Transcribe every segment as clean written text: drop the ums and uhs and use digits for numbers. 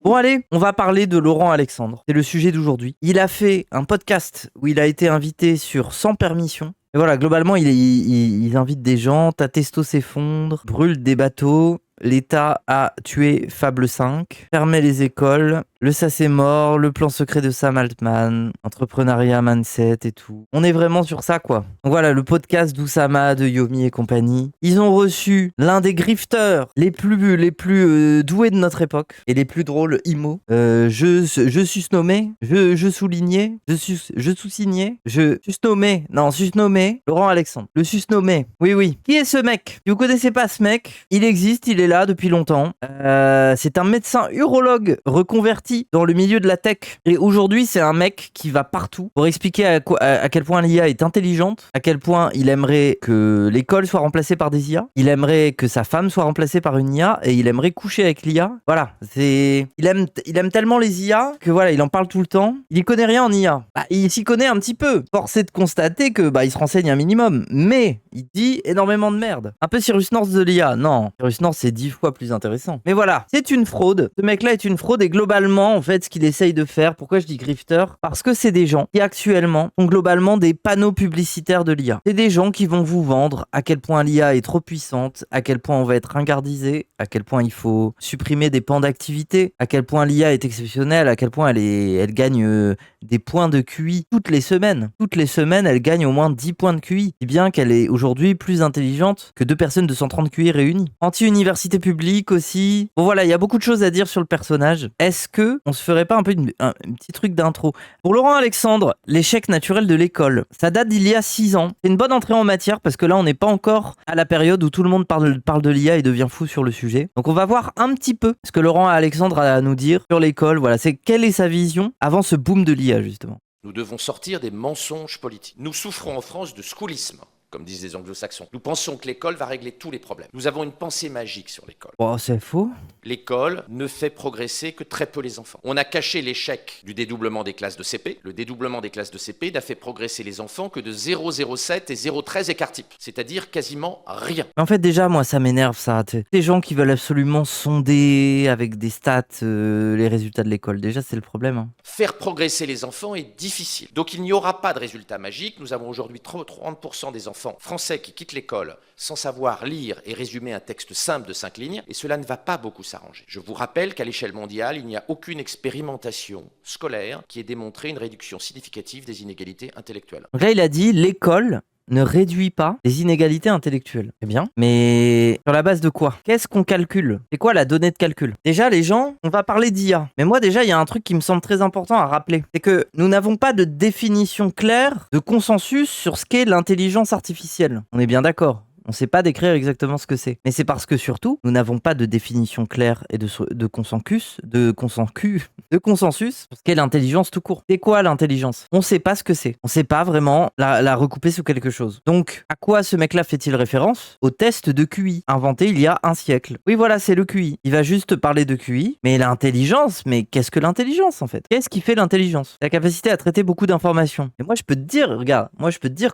Bon allez, on va parler de Laurent Alexandre. C'est le sujet d'aujourd'hui. Il a fait un podcast où il a été invité sur Sans Permission. Et voilà, globalement, il invite des gens, ta testo s'effondre, brûle des bateaux, l'État a tué Fable 5, fermé les écoles, le ça c'est mort, le plan secret de Sam Altman, entrepreneuriat mindset et tout. On est vraiment sur ça quoi. Donc voilà, le podcast d'Oussama, de Yomi et compagnie. Ils ont reçu l'un des grifteurs les plus doués de notre époque et les plus drôles IMO. Je susnommé, je soulignais, je sous-signais, je susnommé Laurent Alexandre. Le susnommé. Oui. Qui est ce mec? Si vous connaissez pas ce mec, il existe, il est là depuis longtemps. C'est un médecin urologue reconverti dans le milieu de la tech. Et aujourd'hui, c'est un mec qui va partout pour expliquer à quel point l'IA est intelligente, à quel point il aimerait que l'école soit remplacée par des IA, il aimerait que sa femme soit remplacée par une IA et il aimerait coucher avec l'IA. Voilà, il aime tellement les IA que voilà, il en parle tout le temps. Il y connaît rien en IA. Il s'y connaît un petit peu. Force est de constater que il se renseigne un minimum, mais il dit énormément de merde. Un peu Cyrus North de l'IA. Non, Cyrus North c'est 10 fois plus intéressant. Mais voilà, c'est une fraude. Ce mec-là est une fraude et globalement, en fait, ce qu'il essaye de faire, pourquoi je dis grifter? Parce que c'est des gens qui actuellement sont globalement des panneaux publicitaires de l'IA. C'est des gens qui vont vous vendre à quel point l'IA est trop puissante, à quel point on va être ringardisé, à quel point il faut supprimer des pans d'activité, à quel point l'IA est exceptionnelle, à quel point elle gagne des points de QI toutes les semaines. Toutes les semaines, elle gagne au moins 10 points de QI. Si bien qu'elle est aujourd'hui plus intelligente que 2 personnes de 130 QI réunies. Anti-université publique aussi. Bon voilà, il y a beaucoup de choses à dire sur le personnage. Est-ce que on se ferait pas un peu un petit truc d'intro? Pour Laurent Alexandre, l'échec naturel de l'école, ça date d'il y a 6 ans. C'est une bonne entrée en matière parce que là, on n'est pas encore à la période où tout le monde parle de l'IA et devient fou sur le sujet. Donc on va voir un petit peu ce que Laurent Alexandre a à nous dire sur l'école. Voilà, c'est quelle est sa vision avant ce boom de l'IA justement. Nous devons sortir des mensonges politiques. Nous souffrons en France de schoolisme, comme disent les anglo-saxons. Nous pensons que l'école va régler tous les problèmes. Nous avons une pensée magique sur l'école. Oh, c'est faux. L'école ne fait progresser que très peu les enfants. On a caché l'échec du dédoublement des classes de CP. Le dédoublement des classes de CP n'a fait progresser les enfants que de 0,07 et 0,13 écart type, c'est-à-dire quasiment rien. En fait, déjà, moi, ça m'énerve, ça. Des gens qui veulent absolument sonder avec des stats les résultats de l'école. Déjà, c'est le problème. Hein. Faire progresser les enfants est difficile. Donc, il n'y aura pas de résultat magique. Nous avons aujourd'hui 30% des enfants français qui quittent l'école sans savoir lire et résumer un texte simple de 5 lignes, et cela ne va pas beaucoup s'arranger. Je vous rappelle qu'à l'échelle mondiale, il n'y a aucune expérimentation scolaire qui ait démontré une réduction significative des inégalités intellectuelles. Donc là, il a dit l'école ne réduit pas les inégalités intellectuelles. C'est bien. Mais sur la base de quoi? Qu'est-ce qu'on calcule? C'est quoi la donnée de calcul? Déjà, les gens, on va parler d'IA. Mais moi, déjà, il y a un truc qui me semble très important à rappeler. C'est que nous n'avons pas de définition claire, de consensus sur ce qu'est l'intelligence artificielle. On est bien d'accord. On ne sait pas décrire exactement ce que c'est. Mais c'est parce que surtout, nous n'avons pas de définition claire et de consensus sur ce qu'est l'intelligence tout court. C'est quoi l'intelligence? On ne sait pas ce que c'est. On ne sait pas vraiment la recouper sous quelque chose. Donc, à quoi ce mec-là fait-il référence? Au test de QI, inventé il y a un siècle. Oui, voilà, c'est le QI. Il va juste parler de QI, mais l'intelligence, mais qu'est-ce que l'intelligence en fait? Qu'est-ce qui fait l'intelligence? La capacité à traiter beaucoup d'informations. Et moi, je peux te dire, regarde,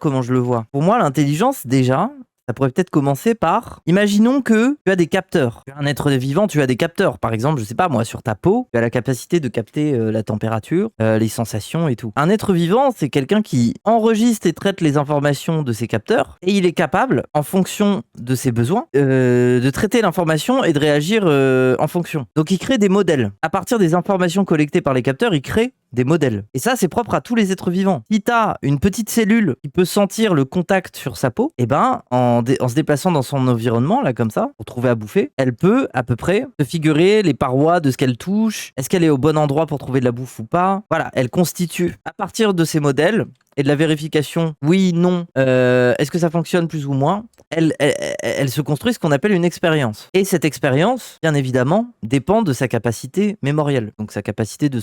comment je le vois. Pour moi, l'intelligence, déjà, ça pourrait peut-être commencer par, imaginons que tu as des capteurs. Tu es un être vivant, tu as des capteurs. Par exemple, je sais pas moi, sur ta peau, tu as la capacité de capter la température, les sensations et tout. Un être vivant, c'est quelqu'un qui enregistre et traite les informations de ses capteurs et il est capable, en fonction de ses besoins, de traiter l'information et de réagir en fonction. Donc il crée des modèles. À partir des informations collectées par les capteurs, il crée des modèles. Et ça, c'est propre à tous les êtres vivants. Si t'as une petite cellule qui peut sentir le contact sur sa peau, et ben, en se déplaçant dans son environnement, là, comme ça, pour trouver à bouffer, elle peut, à peu près, se figurer les parois de ce qu'elle touche. Est-ce qu'elle est au bon endroit pour trouver de la bouffe ou pas? Voilà, elle constitue, à partir de ces modèles, et de la vérification, oui, non, est-ce que ça fonctionne plus ou moins, elle se construit ce qu'on appelle une expérience. Et cette expérience, bien évidemment, dépend de sa capacité mémorielle. Donc sa capacité de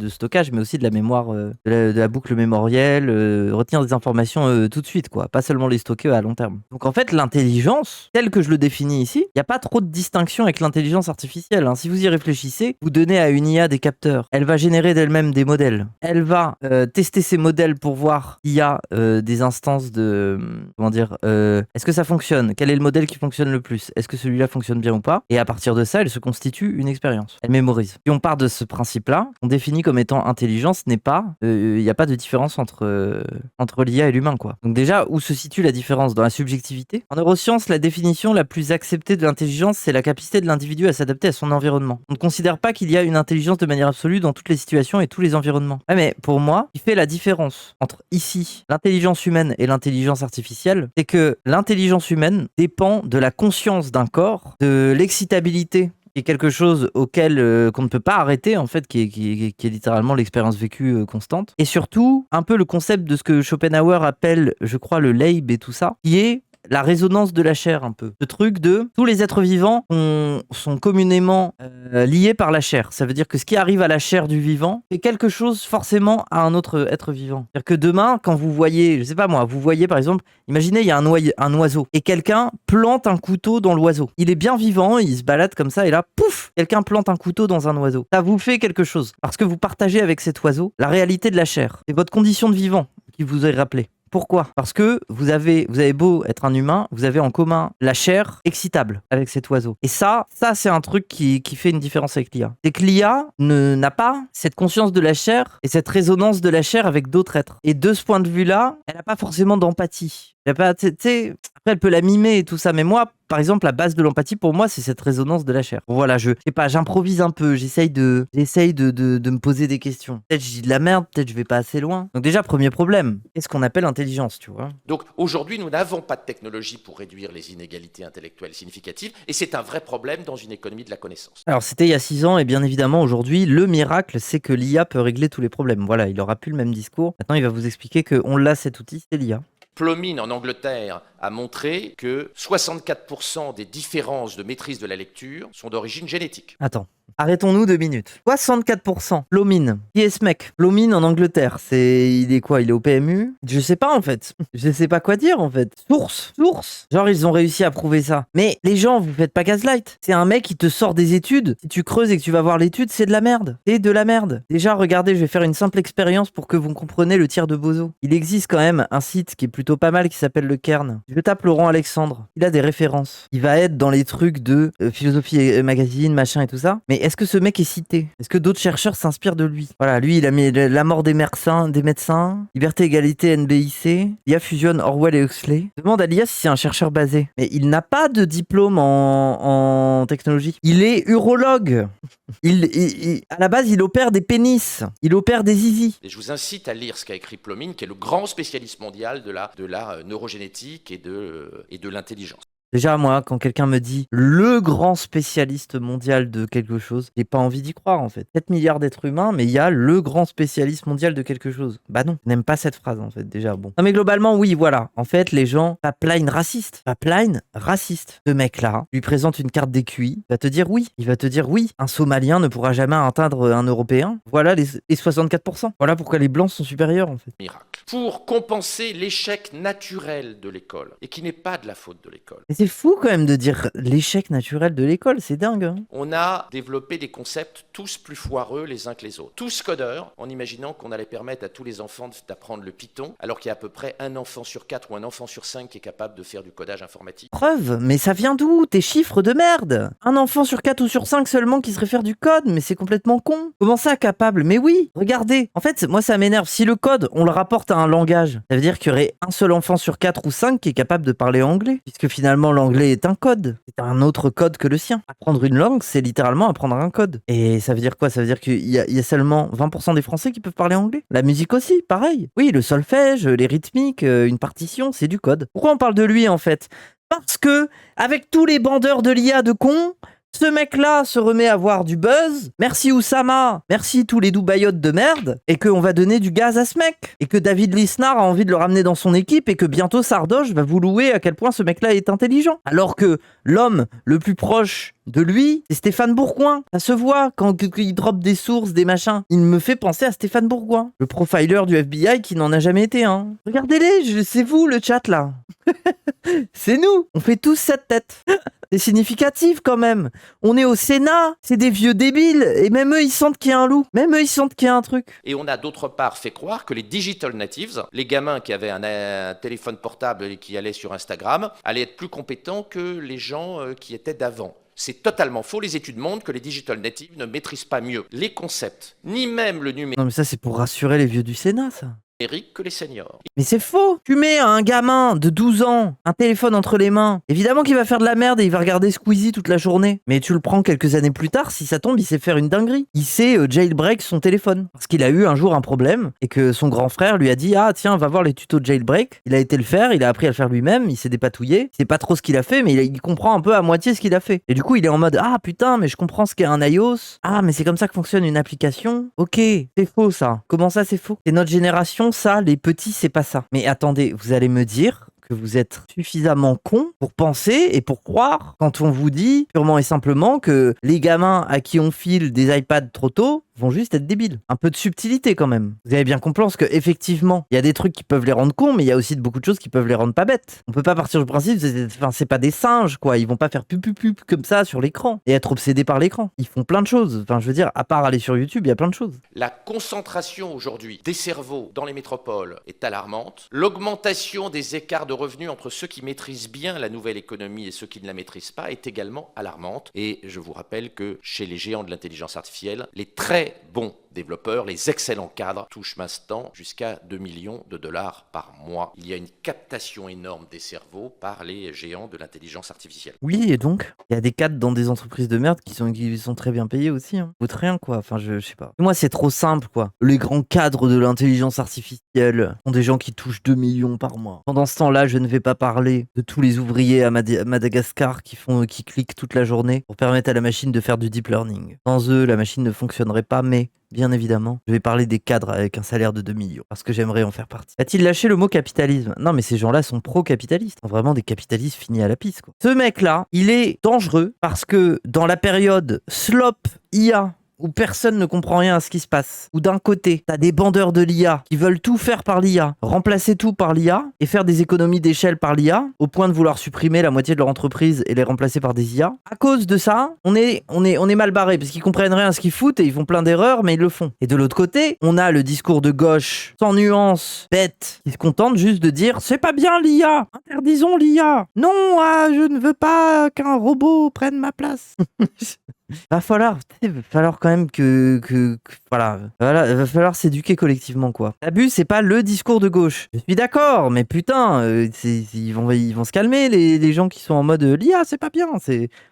stockage, mais aussi de la mémoire, de la boucle mémorielle, retenir des informations tout de suite, quoi. Pas seulement les stocker à long terme. Donc en fait, l'intelligence, telle que je le définis ici, il n'y a pas trop de distinction avec l'intelligence artificielle. Hein. Si vous y réfléchissez, vous donnez à une IA des capteurs. Elle va générer d'elle-même des modèles. Elle va tester ces modèles pour voir voir qu'il y a des instances de... Comment dire est-ce que ça fonctionne? Quel est le modèle qui fonctionne le plus? Est-ce que celui-là fonctionne bien ou pas? Et à partir de ça, elle se constitue une expérience. Elle mémorise. Si on part de ce principe-là, on définit comme étant intelligence, n'est pas... Il n'y a pas de différence entre l'IA et l'humain, quoi. Donc déjà, où se situe la différence? Dans la subjectivité. En neurosciences, la définition la plus acceptée de l'intelligence, c'est la capacité de l'individu à s'adapter à son environnement. On ne considère pas qu'il y a une intelligence de manière absolue dans toutes les situations et tous les environnements. Ouais, mais pour moi, ce qui fait la différence entre ici, l'intelligence humaine et l'intelligence artificielle, c'est que l'intelligence humaine dépend de la conscience d'un corps, de l'excitabilité, qui est quelque chose auquel qu'on ne peut pas arrêter, en fait, qui est littéralement l'expérience vécue constante. Et surtout, un peu le concept de ce que Schopenhauer appelle, je crois, le Leib et tout ça, qui est la résonance de la chair, un peu. Le truc de tous les êtres vivants sont communément liés par la chair. Ça veut dire que ce qui arrive à la chair du vivant est quelque chose forcément à un autre être vivant. C'est-à-dire que demain, quand vous voyez, je sais pas moi, vous voyez par exemple, imaginez il y a un oiseau et quelqu'un plante un couteau dans l'oiseau. Il est bien vivant, il se balade comme ça et là, pouf, quelqu'un plante un couteau dans un oiseau. Ça vous fait quelque chose parce que vous partagez avec cet oiseau la réalité de la chair. C'est votre condition de vivant qui vous est rappelée. Pourquoi? Parce que vous avez beau être un humain, vous avez en commun la chair excitable avec cet oiseau. Et ça c'est un truc qui fait une différence avec l'IA. C'est que l'IA n'a pas cette conscience de la chair et cette résonance de la chair avec d'autres êtres. Et de ce point de vue-là, elle n'a pas forcément d'empathie. Après, elle peut la mimer et tout ça, mais moi, par exemple, la base de l'empathie, pour moi, c'est cette résonance de la chair. Voilà, je sais pas, j'improvise un peu, j'essaye de me poser des questions. Peut-être je dis de la merde, peut-être je vais pas assez loin. Donc déjà, premier problème, qu'est-ce qu'on appelle intelligence, tu vois? Donc aujourd'hui, nous n'avons pas de technologie pour réduire les inégalités intellectuelles significatives, et c'est un vrai problème dans une économie de la connaissance. Alors c'était il y a 6 ans, et bien évidemment, aujourd'hui, le miracle, c'est que l'IA peut régler tous les problèmes. Voilà, il aura plus le même discours. Maintenant, il va vous expliquer qu'on l'a, cet outil, c'est l'IA. Plomin en Angleterre a montré que 64% des différences de maîtrise de la lecture sont d'origine génétique. Attends, arrêtons-nous 2 minutes. 64%. Plomin. Qui est ce mec? Plomin en Angleterre. Il est quoi? Il est au PMU? Je sais pas en fait. Je sais pas quoi dire en fait. Source. Genre ils ont réussi à prouver ça. Mais les gens, vous faites pas gaslight. C'est un mec qui te sort des études. Si tu creuses et que tu vas voir l'étude, c'est de la merde. C'est de la merde. Déjà, regardez, je vais faire une simple expérience pour que vous compreniez le tir de Bozo. Il existe quand même un site qui est plutôt pas mal qui s'appelle le Cairn. Je tape Laurent Alexandre. Il a des références. Il va être dans les trucs de philosophie et magazine, machin et tout ça. Mais est-ce que ce mec est cité? Est-ce que d'autres chercheurs s'inspirent de lui? Voilà, lui, il a mis la mort des médecins, liberté, égalité, NBIC, l'IA fusionne Orwell et Huxley. Demande à l'IA si c'est un chercheur basé. Mais il n'a pas de diplôme en technologie. Il est urologue. À la base, il opère des pénis. Il opère des zizi. Et je vous incite à lire ce qu'a écrit Plomin, qui est le grand spécialiste mondial de la neurogénétique et de l'intelligence. Déjà, moi, quand quelqu'un me dit le grand spécialiste mondial de quelque chose, j'ai pas envie d'y croire en fait. 7 milliards d'êtres humains, mais il y a le grand spécialiste mondial de quelque chose. Bah non, je n'aime pas cette phrase en fait, déjà, bon. Non mais globalement, oui, voilà. En fait, les gens, pipeline raciste. Ce mec-là lui présente une carte des QI, il va te dire oui. Il va te dire oui, un Somalien ne pourra jamais atteindre un Européen. Voilà les 64%. Voilà pourquoi les Blancs sont supérieurs en fait. Miracle. Pour compenser l'échec naturel de l'école, et qui n'est pas de la faute de l'école. C'est fou quand même de dire l'échec naturel de l'école, c'est dingue. Hein. On a développé des concepts tous plus foireux les uns que les autres. Tous codeurs, en imaginant qu'on allait permettre à tous les enfants d'apprendre le Python, alors qu'il y a à peu près un enfant sur 4 ou un enfant sur 5 qui est capable de faire du codage informatique. Preuve, mais ça vient d'où? Tes chiffres de merde? Un enfant sur 4 ou sur 5 seulement qui serait faire du code, mais c'est complètement con. Comment ça, capable? Mais oui, regardez. En fait, moi ça m'énerve. Si le code, on le rapporte à un langage, ça veut dire qu'il y aurait un seul enfant sur 4 ou 5 qui est capable de parler anglais, puisque finalement l'anglais est un code. C'est un autre code que le sien. Apprendre une langue, c'est littéralement apprendre un code. Et ça veut dire quoi? Ça veut dire qu'il y a seulement 20% des Français qui peuvent parler anglais. La musique aussi, pareil. Oui, le solfège, les rythmiques, une partition, c'est du code. Pourquoi on parle de lui en fait? Parce que, avec tous les bandeurs de l'IA de cons, ce mec-là se remet à avoir du buzz. Merci Oussama, merci tous les doubayotes de merde, et qu'on va donner du gaz à ce mec. Et que David Lisnard a envie de le ramener dans son équipe, et que bientôt Sardoche va vous louer à quel point ce mec-là est intelligent. Alors que l'homme le plus proche de lui, c'est Stéphane Bourgoin. Ça se voit quand il drop des sources, des machins. Il me fait penser à Stéphane Bourgoin, le profiler du FBI qui n'en a jamais été un. Regardez-les, c'est vous le chat là. C'est nous, on fait tous cette tête. C'est significatif quand même. On est au Sénat, c'est des vieux débiles, et même eux ils sentent qu'il y a un loup. Même eux ils sentent qu'il y a un truc. Et on a d'autre part fait croire que les digital natives, les gamins qui avaient un téléphone portable et qui allaient sur Instagram, allaient être plus compétents que les gens qui étaient d'avant. C'est totalement faux. Les études montrent que les digital natives ne maîtrisent pas mieux les concepts, ni même le numérique Non mais ça c'est pour rassurer les vieux du Sénat ça. que les seniors. Mais c'est faux. Tu mets à un gamin de 12 ans un téléphone entre les mains. Évidemment qu'il va faire de la merde et il va regarder Squeezie toute la journée. Mais tu le prends quelques années plus tard, si ça tombe, il sait faire une dinguerie. Il sait jailbreak son téléphone. Parce qu'il a eu un jour un problème et que son grand frère lui a dit « Ah tiens, va voir les tutos de jailbreak ». Il a été le faire, il a appris à le faire lui-même, il s'est dépatouillé. Il sait pas trop ce qu'il a fait, mais il comprend un peu à moitié ce qu'il a fait. Et du coup, il est en mode « Ah putain, mais je comprends ce qu'est un iOS. Ah, mais c'est comme ça que fonctionne une application. Ok, c'est faux ça. Comment ça c'est faux? C'est notre génération, ça, les petits c'est pas ça. Mais attendez, vous allez me dire que vous êtes suffisamment con pour penser et pour croire quand on vous dit purement et simplement que les gamins à qui on file des iPads trop tôt vont juste être débiles. Un peu de subtilité quand même. Vous avez bien compris que effectivement, il y a des trucs qui peuvent les rendre cons, mais il y a aussi beaucoup de choses qui peuvent les rendre pas bêtes. On peut pas partir du principe, c'est pas des singes quoi. Ils vont pas faire pup comme ça sur l'écran et être obsédés par l'écran. Ils font plein de choses. Enfin, je veux dire, à part aller sur YouTube, il y a plein de choses. La concentration aujourd'hui des cerveaux dans les métropoles est alarmante. L'augmentation des écarts de revenus entre ceux qui maîtrisent bien la nouvelle économie et ceux qui ne la maîtrisent pas est également alarmante. Et je vous rappelle que chez les géants de l'intelligence artificielle, les très bons développeurs, les excellents cadres touchent maintenant jusqu'à 2 millions de dollars par mois. Il y a une captation énorme des cerveaux par les géants de l'intelligence artificielle. Oui, et donc, il y a des cadres dans des entreprises de merde qui sont très bien payés aussi. Hein. Vaut rien, quoi. Enfin, je sais pas. Moi, c'est trop simple, quoi. Les grands cadres de l'intelligence artificielle sont des gens qui touchent 2 millions par mois. Pendant ce temps-là, je ne vais pas parler de tous les ouvriers à Madagascar qui cliquent toute la journée pour permettre à la machine de faire du deep learning. Sans eux, la machine ne fonctionnerait pas, mais bien évidemment, je vais parler des cadres avec un salaire de 2 millions, parce que j'aimerais en faire partie. A-t-il lâché le mot capitalisme? Non, mais ces gens-là sont pro-capitalistes. Vraiment des capitalistes finis à la pisse, quoi. Ce mec-là, il est dangereux parce que dans la période slop IA, où personne ne comprend rien à ce qui se passe, où d'un côté, t'as des bandeurs de l'IA qui veulent tout faire par l'IA, remplacer tout par l'IA et faire des économies d'échelle par l'IA, au point de vouloir supprimer la moitié de leur entreprise et les remplacer par des IA. À cause de ça, on est mal barré, parce qu'ils comprennent rien à ce qu'ils foutent et ils font plein d'erreurs, mais ils le font. Et de l'autre côté, on a le discours de gauche, sans nuance, bête, qui se contente juste de dire « C'est pas bien l'IA, interdisons l'IA. Non, je ne veux pas qu'un robot prenne ma place. » va falloir quand même voilà, va falloir s'éduquer collectivement, quoi. L'abus, c'est pas le discours de gauche. Je suis d'accord, mais putain, ils vont se calmer, les gens qui sont en mode l'IA, c'est pas bien,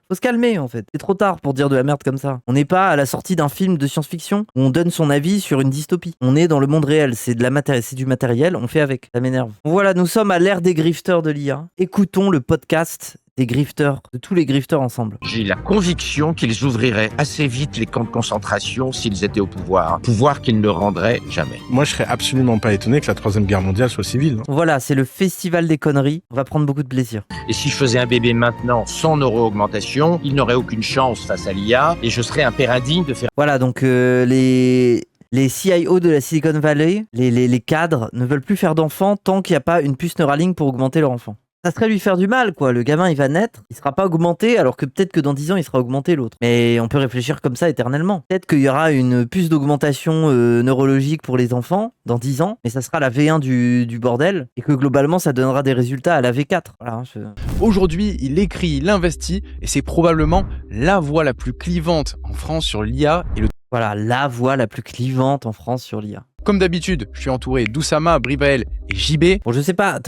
faut se calmer en fait. C'est trop tard pour dire de la merde comme ça. On n'est pas à la sortie d'un film de science-fiction où on donne son avis sur une dystopie. On est dans le monde réel, c'est du matériel, on fait avec. Ça m'énerve. Bon, voilà, nous sommes à l'ère des grifteurs de l'IA. Écoutons le podcast des grifteurs, de tous les grifteurs ensemble. J'ai la conviction qu'ils ouvriraient assez vite les camps de concentration s'ils étaient au pouvoir qu'ils ne rendraient jamais. Moi, je serais absolument pas étonné que la Troisième Guerre mondiale soit civile. Voilà, c'est le festival des conneries. On va prendre beaucoup de plaisir. Et si je faisais un bébé maintenant sans neuro-augmentation, il n'aurait aucune chance face à l'IA et je serais un père indigne de faire... Voilà, donc les CIO de la Silicon Valley, les cadres, ne veulent plus faire d'enfants tant qu'il n'y a pas une puce Neuralink pour augmenter leur enfant. Ça serait lui faire du mal, quoi. Le gamin, il va naître, il sera pas augmenté, alors que peut-être que dans 10 ans, il sera augmenté l'autre. Mais on peut réfléchir comme ça éternellement. Peut-être qu'il y aura une puce d'augmentation neurologique pour les enfants dans 10 ans, mais ça sera la V1 du bordel, et que globalement, ça donnera des résultats à la V4. Voilà, Aujourd'hui, il écrit, il investit, et c'est probablement la voie la plus clivante en France sur l'IA et le... Voilà, la voie la plus clivante en France sur l'IA. Comme d'habitude, je suis entouré d'Oussama, Bribael et JB. Bon, je sais pas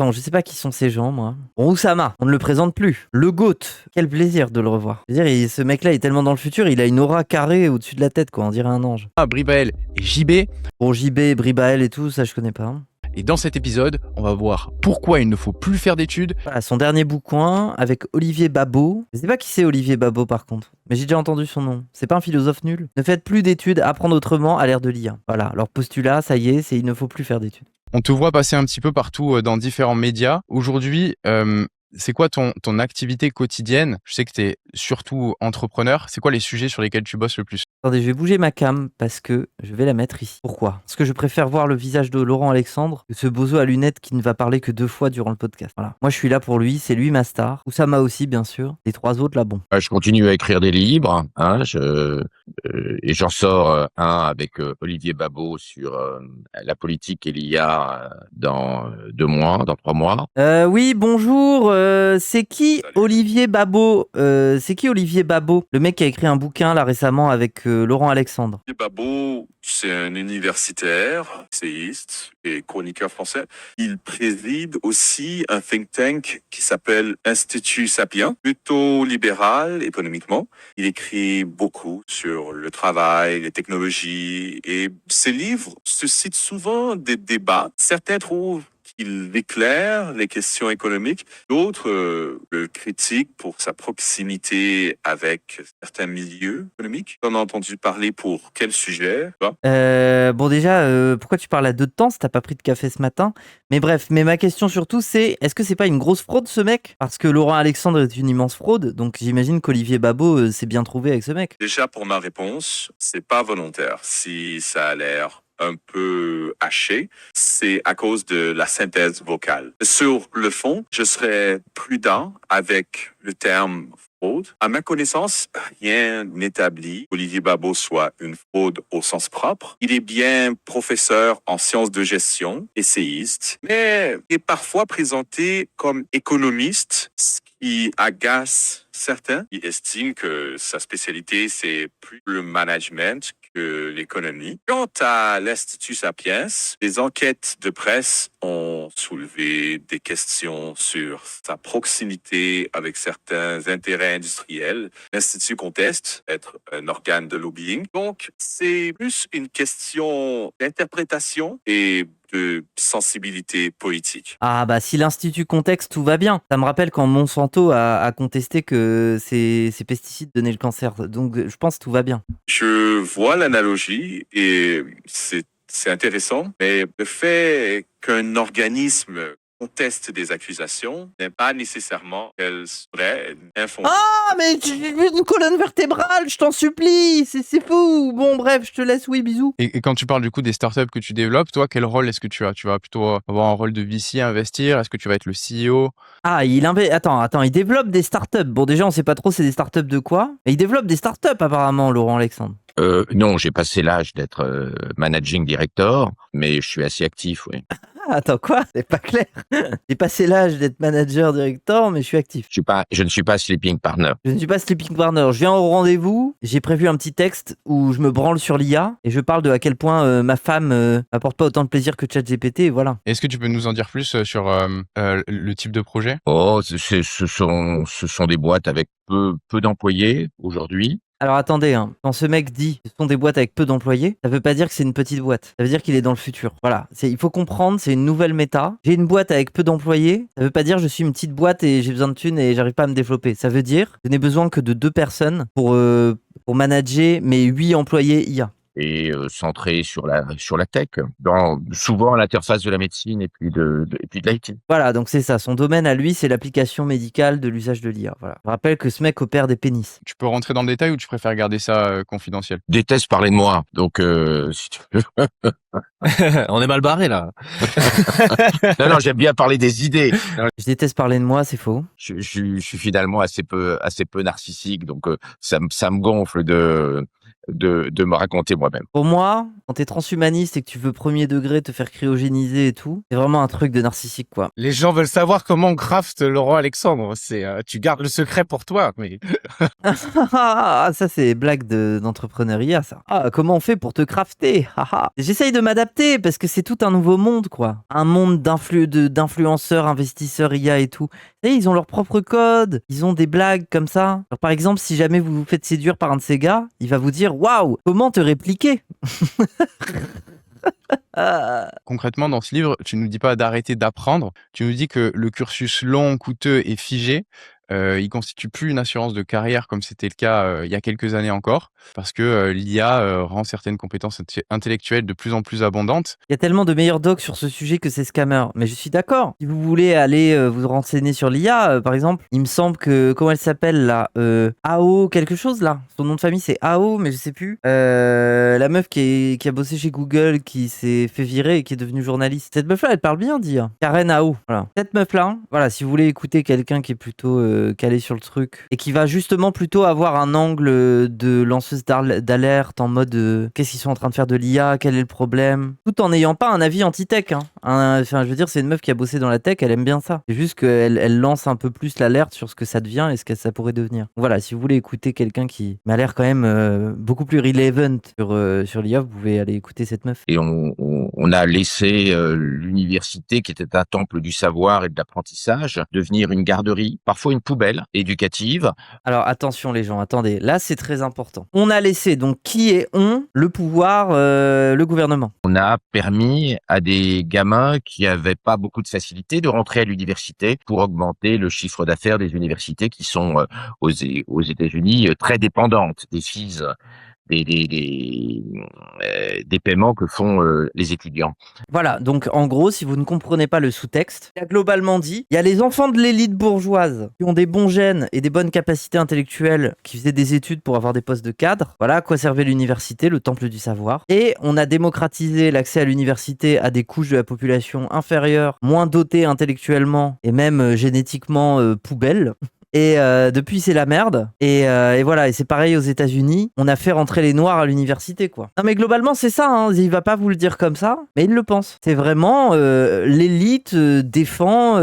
qui sont ces gens, moi. Bon, Oussama, on ne le présente plus. Le GOAT, quel plaisir de le revoir. Je veux dire, ce mec-là est tellement dans le futur, il a une aura carrée au-dessus de la tête, quoi, on dirait un ange. Bribael et JB. Bon, JB, Bribael et tout, ça je connais pas. Et dans cet épisode, on va voir pourquoi il ne faut plus faire d'études. Voilà, son dernier bouquin avec Olivier Babot. Je sais pas qui c'est Olivier Babot par contre, mais j'ai déjà entendu son nom. C'est pas un philosophe nul? Ne faites plus d'études, apprendre autrement à l'ère de l'IA. Voilà, leur postulat, ça y est, c'est il ne faut plus faire d'études. On te voit passer un petit peu partout dans différents médias. Aujourd'hui, C'est quoi ton activité quotidienne? Je sais que tu es surtout entrepreneur. C'est quoi les sujets sur lesquels tu bosses le plus? Attendez, je vais bouger ma cam parce que je vais la mettre ici. Pourquoi? Parce que je préfère voir le visage de Laurent Alexandre que ce bozo à lunettes qui ne va parler que 2 fois durant le podcast. Voilà. Moi, je suis là pour lui, c'est lui ma star. Oussama aussi, bien sûr. Les 3 autres, là, bon. Je continue à écrire des livres, hein, et j'en sors un avec Olivier Babot sur la politique et l'IA dans 2 mois, dans 3 mois. Oui, bonjour. C'est qui Olivier Babot? C'est qui Olivier Babot? Le mec qui a écrit un bouquin là récemment avec Laurent Alexandre. Babot, c'est un universitaire, essayiste et chroniqueur français. Il préside aussi un think tank qui s'appelle Institut Sapiens, plutôt libéral économiquement. Il écrit beaucoup sur le travail, les technologies et ses livres suscitent souvent des débats. Certains trouvent qu'il éclaire les questions économiques. D'autres le critiquent pour sa proximité avec certains milieux économiques. T'en as entendu parler pour quel sujet? Bon déjà, pourquoi tu parles à 2 de temps si t'as pas pris de café ce matin? Mais bref, mais ma question surtout c'est, est-ce que c'est pas une grosse fraude ce mec? Parce que Laurent Alexandre est une immense fraude, donc j'imagine qu'Olivier Babot s'est bien trouvé avec ce mec. Déjà, pour ma réponse, c'est pas volontaire. Si ça a l'air un peu haché, c'est à cause de la synthèse vocale. Sur le fond, je serais prudent avec le terme fraude. À ma connaissance, rien n'établit qu'Olivier Babot soit une fraude au sens propre. Il est bien professeur en sciences de gestion, essayiste, mais il est parfois présenté comme économiste, ce qui agace certains. Il estime que sa spécialité, c'est plus le management que l'économie. Quant à l'Institut Sapiens, les enquêtes de presse ont soulevé des questions sur sa proximité avec certains intérêts industriels. L'Institut conteste être un organe de lobbying. Donc, c'est plus une question d'interprétation et de sensibilité politique. Ah bah si l'Institut contexte, tout va bien. Ça me rappelle quand Monsanto a contesté que ces pesticides donnaient le cancer. Donc je pense que tout va bien. Je vois l'analogie et c'est intéressant, mais le fait qu'un organisme conteste des accusations n'est pas nécessairement qu'elles seraient infondées. Ah mais une colonne vertébrale, je t'en supplie, c'est fou. Bon bref, je te laisse, oui, bisous. Et quand tu parles du coup des startups que tu développes, toi, quel rôle est-ce que tu as? Tu vas plutôt avoir un rôle de VC, investir? Est-ce que tu vas être le CEO? Ah, attends, il développe des startups. Bon déjà, on sait pas trop c'est des startups de quoi. Mais il développe des startups apparemment, Laurent Alexandre. Non, j'ai passé l'âge d'être managing director, mais je suis assez actif, oui. Ah, attends, quoi? C'est pas clair. J'ai passé l'âge d'être manager director, mais je suis actif. Je ne suis pas sleeping partner. Je ne suis pas sleeping partner. Je viens au rendez-vous, j'ai prévu un petit texte où je me branle sur l'IA et je parle de à quel point ma femme m'apporte pas autant de plaisir que ChatGPT, et voilà. Est-ce que tu peux nous en dire plus sur le type de projet? Oh, ce sont des boîtes avec peu d'employés aujourd'hui. Alors attendez, hein. Quand ce mec dit ce sont des boîtes avec peu d'employés, ça veut pas dire que c'est une petite boîte. Ça veut dire qu'il est dans le futur. Voilà. Il faut comprendre, c'est une nouvelle méta. J'ai une boîte avec peu d'employés. Ça veut pas dire je suis une petite boîte et j'ai besoin de thunes et j'arrive pas à me développer. Ça veut dire je n'ai besoin que de 2 personnes pour manager mes 8 employés IA. Et centré sur la tech, souvent à l'interface de la médecine et puis de l'IT. Voilà, donc c'est ça. Son domaine à lui, c'est l'application médicale de l'usage de l'IA. Voilà. Je rappelle que ce mec opère des pénis. Tu peux rentrer dans le détail ou tu préfères garder ça confidentiel? Déteste parler de moi, donc si tu veux. On est mal barré là. Non, j'aime bien parler des idées. Je déteste parler de moi, c'est faux. Je suis finalement assez peu narcissique, donc ça me gonfle de me raconter moi-même. Pour moi, quand t'es transhumaniste et que tu veux premier degré te faire cryogéniser et tout, c'est vraiment un truc de narcissique, quoi. Les gens veulent savoir comment on craft Laurent Alexandre. Tu gardes le secret pour toi, mais Ah, ça c'est blague d'entrepreneuriat, ça. Ah, comment on fait pour te crafter? J'essaye de m'adapter parce que c'est tout un nouveau monde, quoi. Un monde d'influenceurs, investisseurs IA et tout. Et ils ont leur propre code, ils ont des blagues comme ça. Alors, par exemple, si jamais vous vous faites séduire par un de ces gars, il va vous dire waouh, comment te répliquer? Concrètement, dans ce livre, tu nous dis pas d'arrêter d'apprendre. Tu nous dis que le cursus long, coûteux et figé, il constitue plus une assurance de carrière comme c'était le cas il y a quelques années encore, parce que l'IA rend certaines compétences intellectuelles de plus en plus abondantes. Il y a tellement de meilleurs docs sur ce sujet que c'est scammer. Mais je suis d'accord. Si vous voulez aller vous renseigner sur l'IA, par exemple, il me semble que, comment elle s'appelle là AO quelque chose là. Son nom de famille c'est AO, mais je sais plus. La meuf qui a bossé chez Google, qui s'est fait virer et qui est devenue journaliste. Cette meuf là, elle parle bien d'IA. Karen AO. Voilà. Cette meuf là, voilà, si vous voulez écouter quelqu'un qui est plutôt calé sur le truc et qui va justement plutôt avoir un angle de lanceuse d'alerte en mode qu'est-ce qu'ils sont en train de faire de l'IA, quel est le problème, tout en n'ayant pas un avis anti-tech. Hein. Enfin, je veux dire, c'est une meuf qui a bossé dans la tech, elle aime bien ça. C'est juste qu'elle lance un peu plus l'alerte sur ce que ça devient et ce que ça pourrait devenir. Donc voilà, si vous voulez écouter quelqu'un qui m'a l'air quand même beaucoup plus relevant sur l'IA, vous pouvez aller écouter cette meuf. Et on a laissé l'université, qui était un temple du savoir et de l'apprentissage, devenir une garderie, parfois une poubelle éducative. Alors attention les gens, attendez, là c'est très important. On a laissé, donc qui est on, le pouvoir, le gouvernement. On a permis à des gamins qui avaient pas beaucoup de facilité de rentrer à l'université pour augmenter le chiffre d'affaires des universités qui sont aux États-Unis très dépendantes des fees, des paiements que font les étudiants. Voilà, donc en gros, si vous ne comprenez pas le sous-texte, il y a globalement dit, il y a les enfants de l'élite bourgeoise qui ont des bons gènes et des bonnes capacités intellectuelles, qui faisaient des études pour avoir des postes de cadre. Voilà à quoi servait l'université, le temple du savoir. Et on a démocratisé l'accès à l'université à des couches de la population inférieures, moins dotées intellectuellement et même génétiquement poubelles. Et depuis, c'est la merde. Et voilà, et c'est pareil aux États-Unis. On a fait rentrer les Noirs à l'université, quoi. Non, mais globalement, c'est ça. Hein. Il va pas vous le dire comme ça, mais il le pense. C'est vraiment l'élite défend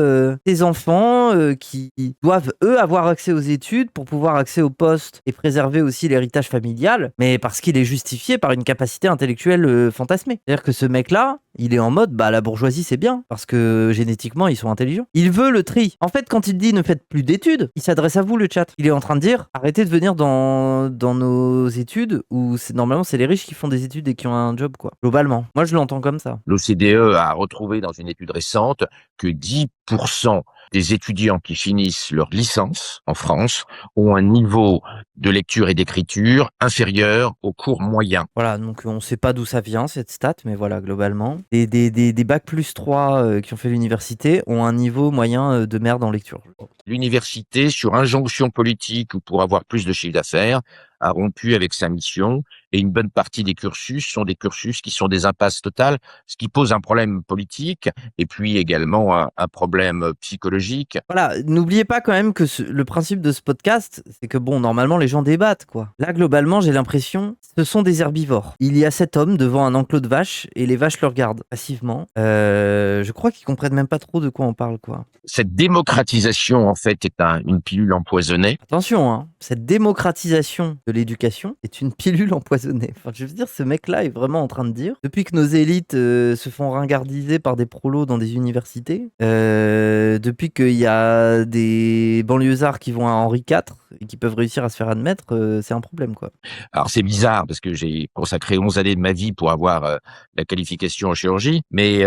des enfants qui doivent, eux, avoir accès aux études pour pouvoir accès aux postes et préserver aussi l'héritage familial, mais parce qu'il est justifié par une capacité intellectuelle fantasmée. C'est-à-dire que ce mec-là, il est en mode, bah la bourgeoisie c'est bien, parce que génétiquement ils sont intelligents. Il veut le tri. En fait, quand il dit ne faites plus d'études, il s'adresse à vous le chat. Il est en train de dire, arrêtez de venir dans nos études, où normalement c'est les riches qui font des études et qui ont un job, quoi. Globalement. Moi je l'entends comme ça. L'OCDE a retrouvé dans une étude récente que 10% des étudiants qui finissent leur licence en France ont un niveau de lecture et d'écriture inférieur au cours moyen. Voilà, donc on sait pas d'où ça vient cette stat, mais voilà, globalement. Des bacs plus 3 qui ont fait l'université ont un niveau moyen de merde en lecture. L'université, sur injonction politique ou pour avoir plus de chiffre d'affaires, a rompu avec sa mission, et une bonne partie des cursus sont des cursus qui sont des impasses totales, ce qui pose un problème politique et puis également un problème psychologique. Voilà, n'oubliez pas quand même que le principe de ce podcast, c'est que bon, normalement les gens débattent, quoi. Là, globalement, j'ai l'impression, ce sont des herbivores. Il y a cet homme devant un enclos de vaches et les vaches le regardent passivement. Je crois qu'ils comprennent même pas trop de quoi on parle, quoi. Cette démocratisation, en fait, est une pilule empoisonnée. Attention, hein, cette démocratisation de l'éducation est une pilule empoisonnée. Enfin, je veux dire, ce mec-là est vraiment en train de dire, depuis que nos élites se font ringardiser par des prolos dans des universités, depuis qu'il y a des banlieusards qui vont à Henri IV et qui peuvent réussir à se faire admettre, c'est un problème, quoi. Alors c'est bizarre parce que j'ai consacré 11 années de ma vie pour avoir la qualification en chirurgie, mais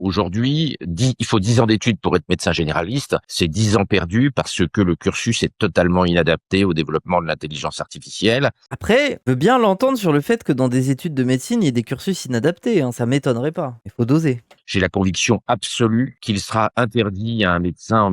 aujourd'hui, il faut 10 ans d'études pour être médecin généraliste. C'est 10 ans perdus parce que le cursus est totalement inadapté au développement de l'intelligence artificielle. Après, je veux bien l'entendre sur le fait que dans des études de médecine, il y ait des cursus inadaptés, hein, ça m'étonnerait pas. Il faut doser. J'ai la conviction absolue qu'il sera interdit à un médecin en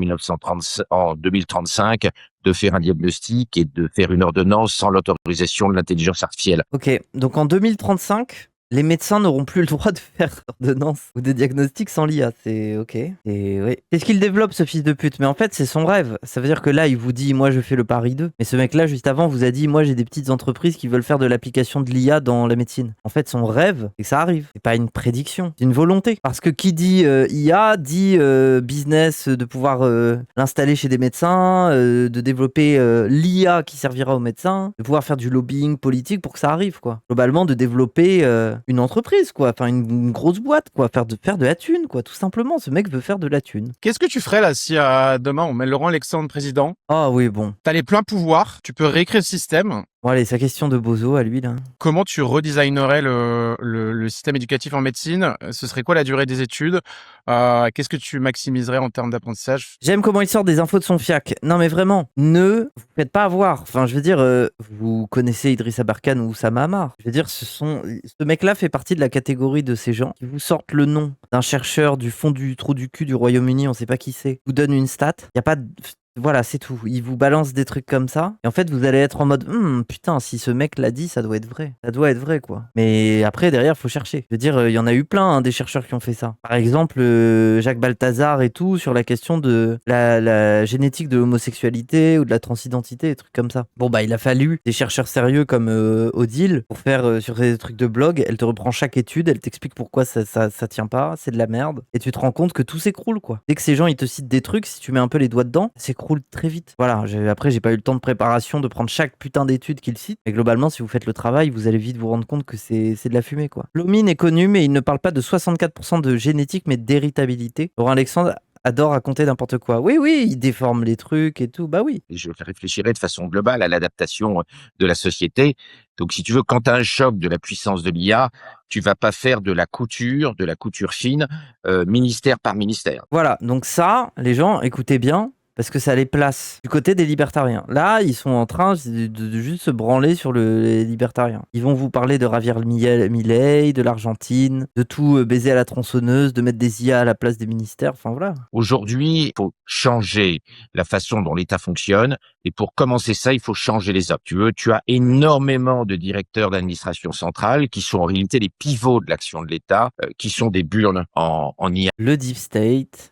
2035 de faire un diagnostic et de faire une ordonnance sans l'autorisation de l'intelligence artificielle. Ok, donc en 2035, les médecins n'auront plus le droit de faire d'ordonnance ou de diagnostic sans l'IA. C'est ok. Et oui. C'est ce qu'il développe, ce fils de pute. Mais en fait, c'est son rêve. Ça veut dire que là, il vous dit, moi, je fais le pari 2. Mais ce mec-là, juste avant, vous a dit, moi, j'ai des petites entreprises qui veulent faire de l'application de l'IA dans la médecine. En fait, son rêve, c'est que ça arrive. C'est pas une prédiction, c'est une volonté. Parce que qui dit IA dit business, de pouvoir l'installer chez des médecins, de développer l'IA qui servira aux médecins, de pouvoir faire du lobbying politique pour que ça arrive, quoi. Globalement, de développer une entreprise, quoi, enfin une grosse boîte, quoi, faire de la thune, quoi, tout simplement. Ce mec veut faire de la thune. Qu'est-ce que tu ferais là si demain on met Laurent Alexandre président? Ah oui, bon. T'as les pleins pouvoirs, tu peux réécrire le système. Bon, allez, sa question de bozo à lui, là. Comment tu redesignerais le système éducatif en médecine? Ce serait quoi la durée des études? Qu'est-ce que tu maximiserais en termes d'apprentissage? J'aime comment il sort des infos de son fiac. Non, mais vraiment, ne vous faites pas avoir. Enfin, je veux dire, vous connaissez Idrissa Barkhane ou Oussama Hamar. Je veux dire, ce mec-là fait partie de la catégorie de ces gens qui vous sortent le nom d'un chercheur du fond du trou du cul du Royaume-Uni, on sait pas qui c'est, vous donne une stat. Il y a pas de... Voilà, c'est tout. Il vous balance des trucs comme ça. Et en fait, vous allez être en mode putain, si ce mec l'a dit, ça doit être vrai. Ça doit être vrai, quoi. Mais après, derrière, faut chercher. Je veux dire, il y en a eu plein, hein, des chercheurs qui ont fait ça. Par exemple, Jacques Balthazar et tout, sur la question de la génétique de l'homosexualité ou de la transidentité, des trucs comme ça. Bon, bah, il a fallu des chercheurs sérieux comme Odile pour faire sur des trucs de blog. Elle te reprend chaque étude, elle t'explique pourquoi ça tient pas, c'est de la merde. Et tu te rends compte que tout s'écroule, quoi. Dès que ces gens, ils te citent des trucs, si tu mets un peu les doigts dedans, c'est roule très vite. Voilà, après j'ai pas eu le temps de préparation de prendre chaque putain d'étude qu'il cite, mais globalement si vous faites le travail, vous allez vite vous rendre compte que c'est de la fumée, quoi. Lomine est connu, mais il ne parle pas de 64% de génétique, mais d'héritabilité. Laurent Alexandre adore raconter n'importe quoi. Oui, il déforme les trucs et tout, bah oui. Et je réfléchirais de façon globale à l'adaptation de la société. Donc, si tu veux, quand tu as un choc de la puissance de l'IA, tu vas pas faire de la couture fine, ministère par ministère. Voilà, donc ça, les gens, écoutez bien, parce que ça les place du côté des libertariens. Là, ils sont en train de juste se branler sur les libertariens. Ils vont vous parler de Javier Milei, de l'Argentine, de tout baiser à la tronçonneuse, de mettre des IA à la place des ministères, enfin voilà. Aujourd'hui, il faut changer la façon dont l'État fonctionne. Et pour commencer ça, il faut changer les hommes. Tu as énormément de directeurs d'administration centrale qui sont en réalité les pivots de l'action de l'État, qui sont des burnes en IA. Le deep state.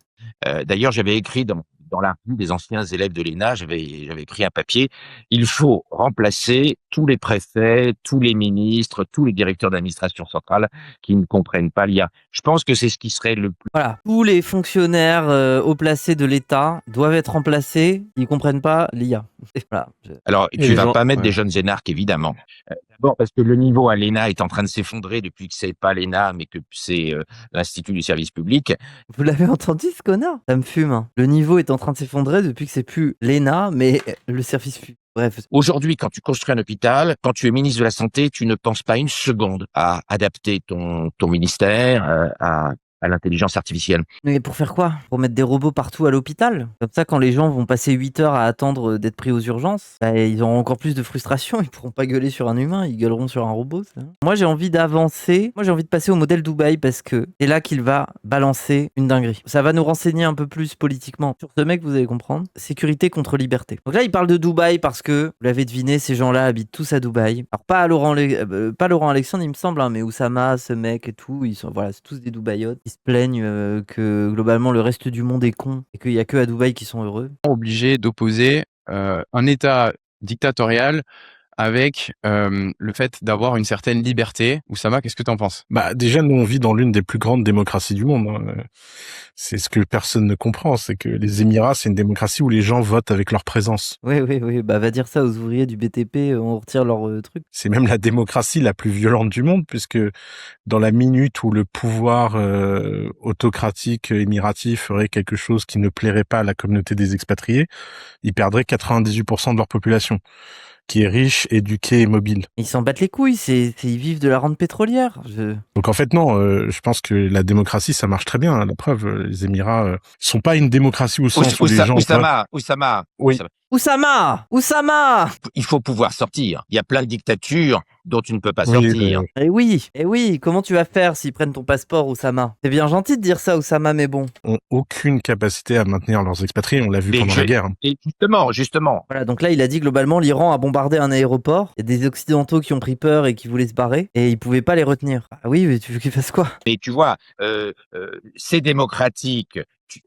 D'ailleurs, j'avais écrit dans la revue des anciens élèves de l'ENA, j'avais écrit un papier. Il faut remplacer tous les préfets, tous les ministres, tous les directeurs d'administration centrale qui ne comprennent pas l'IA. Je pense que c'est ce qui serait le plus... Voilà, tous les fonctionnaires haut placés de l'État doivent être remplacés, ils comprennent pas l'IA. Voilà. Alors, Et tu les vas gens- pas mettre ouais. des jeunes énarques, évidemment. D'abord parce que le niveau à l'ENA est en train de s'effondrer depuis que c'est pas l'ENA, mais que c'est l'Institut du service public. Vous l'avez entendu, ce connard? Ça me fume, hein. Le niveau est en train de s'effondrer depuis que c'est plus l'ENA, mais le service public. Bref. Aujourd'hui, quand tu construis un hôpital, quand tu es ministre de la Santé, tu ne penses pas une seconde à adapter ton ministère à l'intelligence artificielle. Mais pour faire quoi? Pour mettre des robots partout à l'hôpital? Comme ça, quand les gens vont passer 8 heures à attendre d'être pris aux urgences, bah, ils auront encore plus de frustration. Ils pourront pas gueuler sur un humain, ils gueuleront sur un robot. Ça. Moi, j'ai envie d'avancer. Moi, j'ai envie de passer au modèle Dubaï parce que c'est là qu'il va balancer une dinguerie. Ça va nous renseigner un peu plus politiquement sur ce mec, vous allez comprendre. Sécurité contre liberté. Donc là, il parle de Dubaï parce que, vous l'avez deviné, ces gens-là habitent tous à Dubaï. Alors, pas Laurent Alexandre, il me semble, hein, mais Oussama, ce mec et tout, ils sont, voilà, c'est tous des Dubaïotes. Ils se plaignent que globalement le reste du monde est con et qu'il y a que à Dubaï qui sont heureux. Obligé d'opposer un État dictatorial avec le fait d'avoir une certaine liberté. Oussama, qu'est-ce que tu en penses? Bah, déjà, nous, on vit dans l'une des plus grandes démocraties du monde. Hein. C'est ce que personne ne comprend, c'est que les Émirats, c'est une démocratie où les gens votent avec leur présence. Oui, bah va dire ça aux ouvriers du BTP, on retire leur truc. C'est même la démocratie la plus violente du monde, puisque dans la minute où le pouvoir autocratique émiratif ferait quelque chose qui ne plairait pas à la communauté des expatriés, ils perdraient 98% de leur population, qui est riche, éduquée et mobile. Ils s'en battent les couilles, ils vivent de la rente pétrolière. Donc en fait non, je pense que la démocratie ça marche très bien. Hein. La preuve, les Émirats sont pas une démocratie au sens où les gens Oussama, Oui. Oussama, il faut pouvoir sortir. Il y a plein de dictatures dont tu ne peux pas Oui, sortir. Eh oui, comment tu vas faire s'ils prennent ton passeport, Oussama? C'est bien gentil de dire ça, Oussama, mais bon. ont aucune capacité à maintenir leurs expatriés. On l'a vu Mais pendant la guerre. Hein. Et justement. Voilà, donc là, il a dit globalement, l'Iran a bombardé un aéroport. Il y a des Occidentaux qui ont pris peur et qui voulaient se barrer, et ils pouvaient pas les retenir. Ah oui, mais tu veux qu'ils fassent quoi? Mais tu vois, c'est démocratique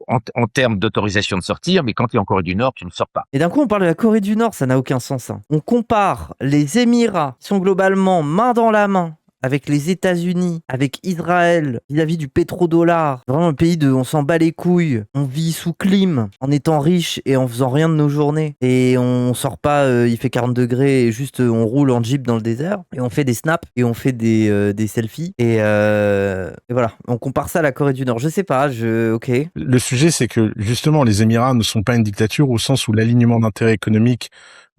en termes d'autorisation de sortir, mais quand tu es en Corée du Nord, tu ne sors pas. Et d'un coup, on parle de la Corée du Nord, ça n'a aucun sens. Hein. On compare les Émirats, qui sont globalement main dans la main, avec les États-Unis, avec Israël, vis-à-vis du pétrodollar. Vraiment un pays de on s'en bat les couilles. On vit sous clim, en étant riche et en faisant rien de nos journées. Et on sort pas, il fait 40 degrés et juste on roule en jeep dans le désert. Et on fait des snaps et on fait des selfies. Et voilà, on compare ça à la Corée du Nord. Je sais pas, ok. Le sujet, c'est que justement, les Émirats ne sont pas une dictature au sens où l'alignement d'intérêts économiques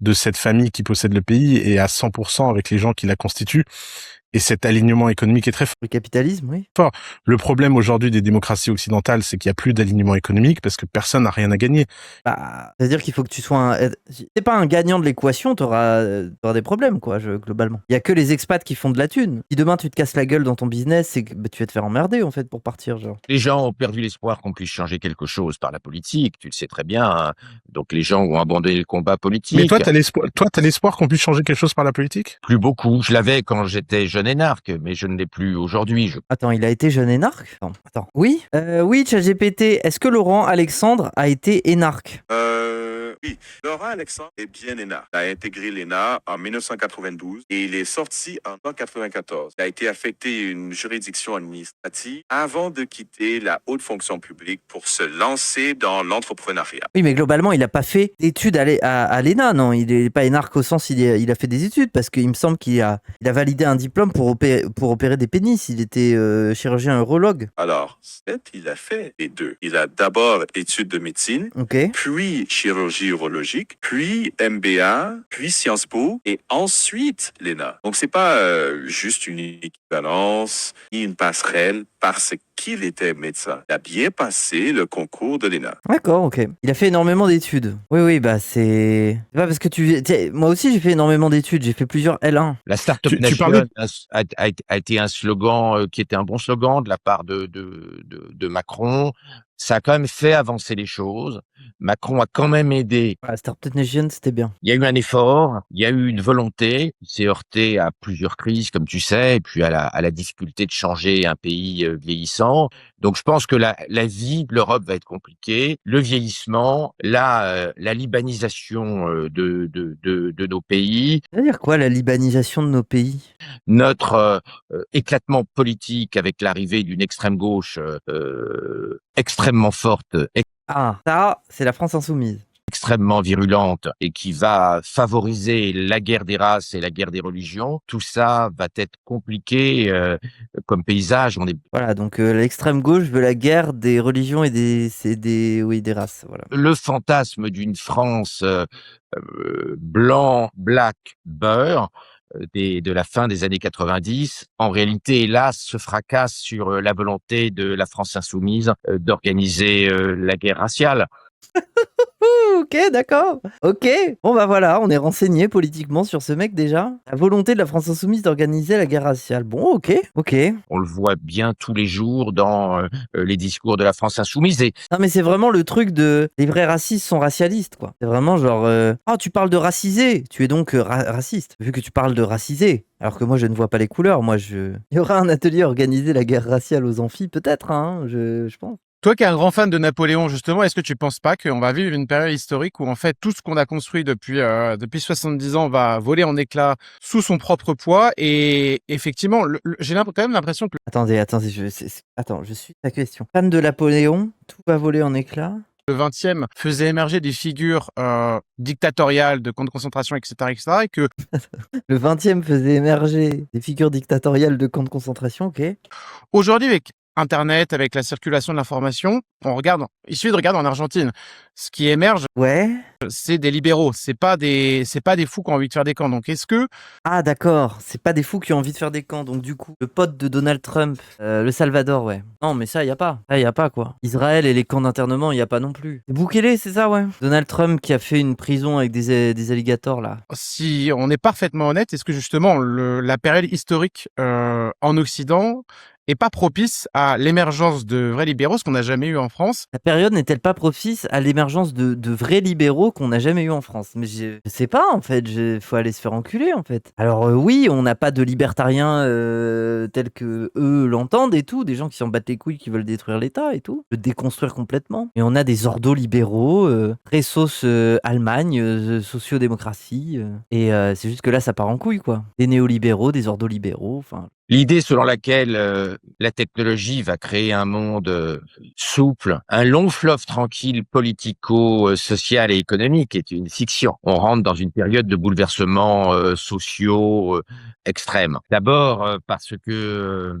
de cette famille qui possède le pays est à 100% avec les gens qui la constituent. Et cet alignement économique est très Le capitalisme, oui. fort. Le problème aujourd'hui des démocraties occidentales, c'est qu'il n'y a plus d'alignement économique parce que personne n'a rien à gagner. Bah, c'est-à-dire qu'il faut que tu sois si t'es pas un gagnant de l'équation, t'auras des problèmes, quoi, globalement. Il y a que les expats qui font de la thune. Si demain tu te casses la gueule dans ton business, c'est que tu vas te faire emmerder, en fait, pour partir, genre. Les gens ont perdu l'espoir qu'on puisse changer quelque chose par la politique, tu le sais très bien, hein. Donc les gens ont abandonné le combat politique. Mais toi, t'as l'espoir qu'on puisse changer quelque chose par la politique? Plus beaucoup. Je l'avais quand j'étais jeune énarque, mais je ne l'ai plus aujourd'hui. Attends, il a été jeune énarque? Attends. Oui, oui, ChatGPT, est-ce que Laurent Alexandre a été énarque? Oui, Laurent Alexandre est bien ENA. Il a intégré l'ENA en 1992 et il est sorti en 1994. Il a été affecté à une juridiction administrative avant de quitter la haute fonction publique pour se lancer dans l'entrepreneuriat. Oui, mais globalement, il n'a pas fait d'études à l'ENA, non? Il n'est pas énarque au sens il a fait des études, parce qu'il me semble qu'il a validé un diplôme pour opérer des pénis. Il était chirurgien urologue. Alors, il a fait les deux. Il a d'abord études de médecine, Ok. puis chirurgie urologique, puis MBA, puis Sciences Po, et ensuite l'ENA. Donc, c'est pas juste une équivalence, ni une passerelle, parce qu'il était médecin. Il a bien passé le concours de l'ENA. D'accord, ok. Il a fait énormément d'études. Oui, bah c'est pas parce que moi aussi j'ai fait énormément d'études. J'ai fait plusieurs L1. La Startup Tu Nation parlais- a été un slogan qui était un bon slogan de la part de Macron. Ça a quand même fait avancer les choses. Macron a quand même aidé. La Startup Nation, c'était bien. Il y a eu un effort, il y a eu une volonté. Il s'est heurté à plusieurs crises, comme tu sais, et puis à la difficulté de changer un pays vieillissant. Donc, je pense que la vie de l'Europe va être compliquée. Le vieillissement, la libanisation de nos pays, C'est-à-dire quoi, la libanisation de nos pays? notre éclatement politique avec l'arrivée d'une extrême gauche extrêmement forte, Ah, ça, c'est la France insoumise. extrêmement virulente et qui va favoriser la guerre des races et la guerre des religions, tout ça va être compliqué comme paysage. Voilà, donc l'extrême gauche veut la guerre des religions et des races. Voilà. Le fantasme d'une France blanc, black, beurre de la fin des années 90, en réalité, hélas, se fracasse sur la volonté de la France insoumise d'organiser la guerre raciale. Ok, d'accord. Ok. Bon, bah voilà, on est renseigné politiquement sur ce mec déjà. La volonté de la France insoumise d'organiser la guerre raciale. Bon, ok. On le voit bien tous les jours dans les discours de la France insoumise. Et Non, mais c'est vraiment le truc de les vrais racistes sont racialistes, quoi. C'est vraiment genre ah, tu parles de racisé, tu es donc raciste vu que tu parles de racisé. Alors que moi je ne vois pas les couleurs. Il y aura un atelier organisé la guerre raciale aux amphis peut-être, hein, je pense. Toi qui es un grand fan de Napoléon, justement, est-ce que tu penses pas qu'on va vivre une période historique où, en fait, tout ce qu'on a construit depuis 70 ans va voler en éclats sous son propre poids et effectivement, j'ai quand même l'impression que Attendez, je suis ta question. Fan de Napoléon, tout va voler en éclats. le 20e faisait émerger des figures dictatoriales, de camps de concentration, etc., et que Le 20e faisait émerger des figures dictatoriales de camps de concentration, ok. aujourd'hui, avec Internet, avec la circulation de l'information, il suffit de regarder en Argentine. Ce qui émerge, Ouais. c'est des libéraux. C'est pas des fous qui ont envie de faire des camps. Donc, est-ce que Ah d'accord, c'est pas des fous qui ont envie de faire des camps, donc du coup, le pote de Donald Trump, le Salvador, ouais. Non mais ça, y a pas. Ça, y a pas quoi. Israël et les camps d'internement, y a pas non plus. Bukele, c'est ça, ouais. Donald Trump qui a fait une prison avec des alligators, là. si on est parfaitement honnête, est-ce que justement la période historique en Occident est pas propice à l'émergence de vrais libéraux, ce qu'on n'a jamais eu en France? La période n'est-elle pas propice à l'émergence de vrais libéraux qu'on n'a jamais eu en France? Mais je sais pas, en fait, faut aller se faire enculer, en fait. Alors oui, on n'a pas de libertariens tels que eux l'entendent et tout, des gens qui s'en battent les couilles, qui veulent détruire l'État et tout, le déconstruire complètement. Et on a des ordo-libéraux, très sauce Allemagne, sociodémocratie, et c'est juste que là, ça part en couille, quoi. Des néolibéraux, des ordo-libéraux, enfin... l'idée selon laquelle la technologie va créer un monde souple, un long fleuve tranquille politico-social et économique est une fiction. On rentre dans une période de bouleversements sociaux extrêmes. D'abord parce que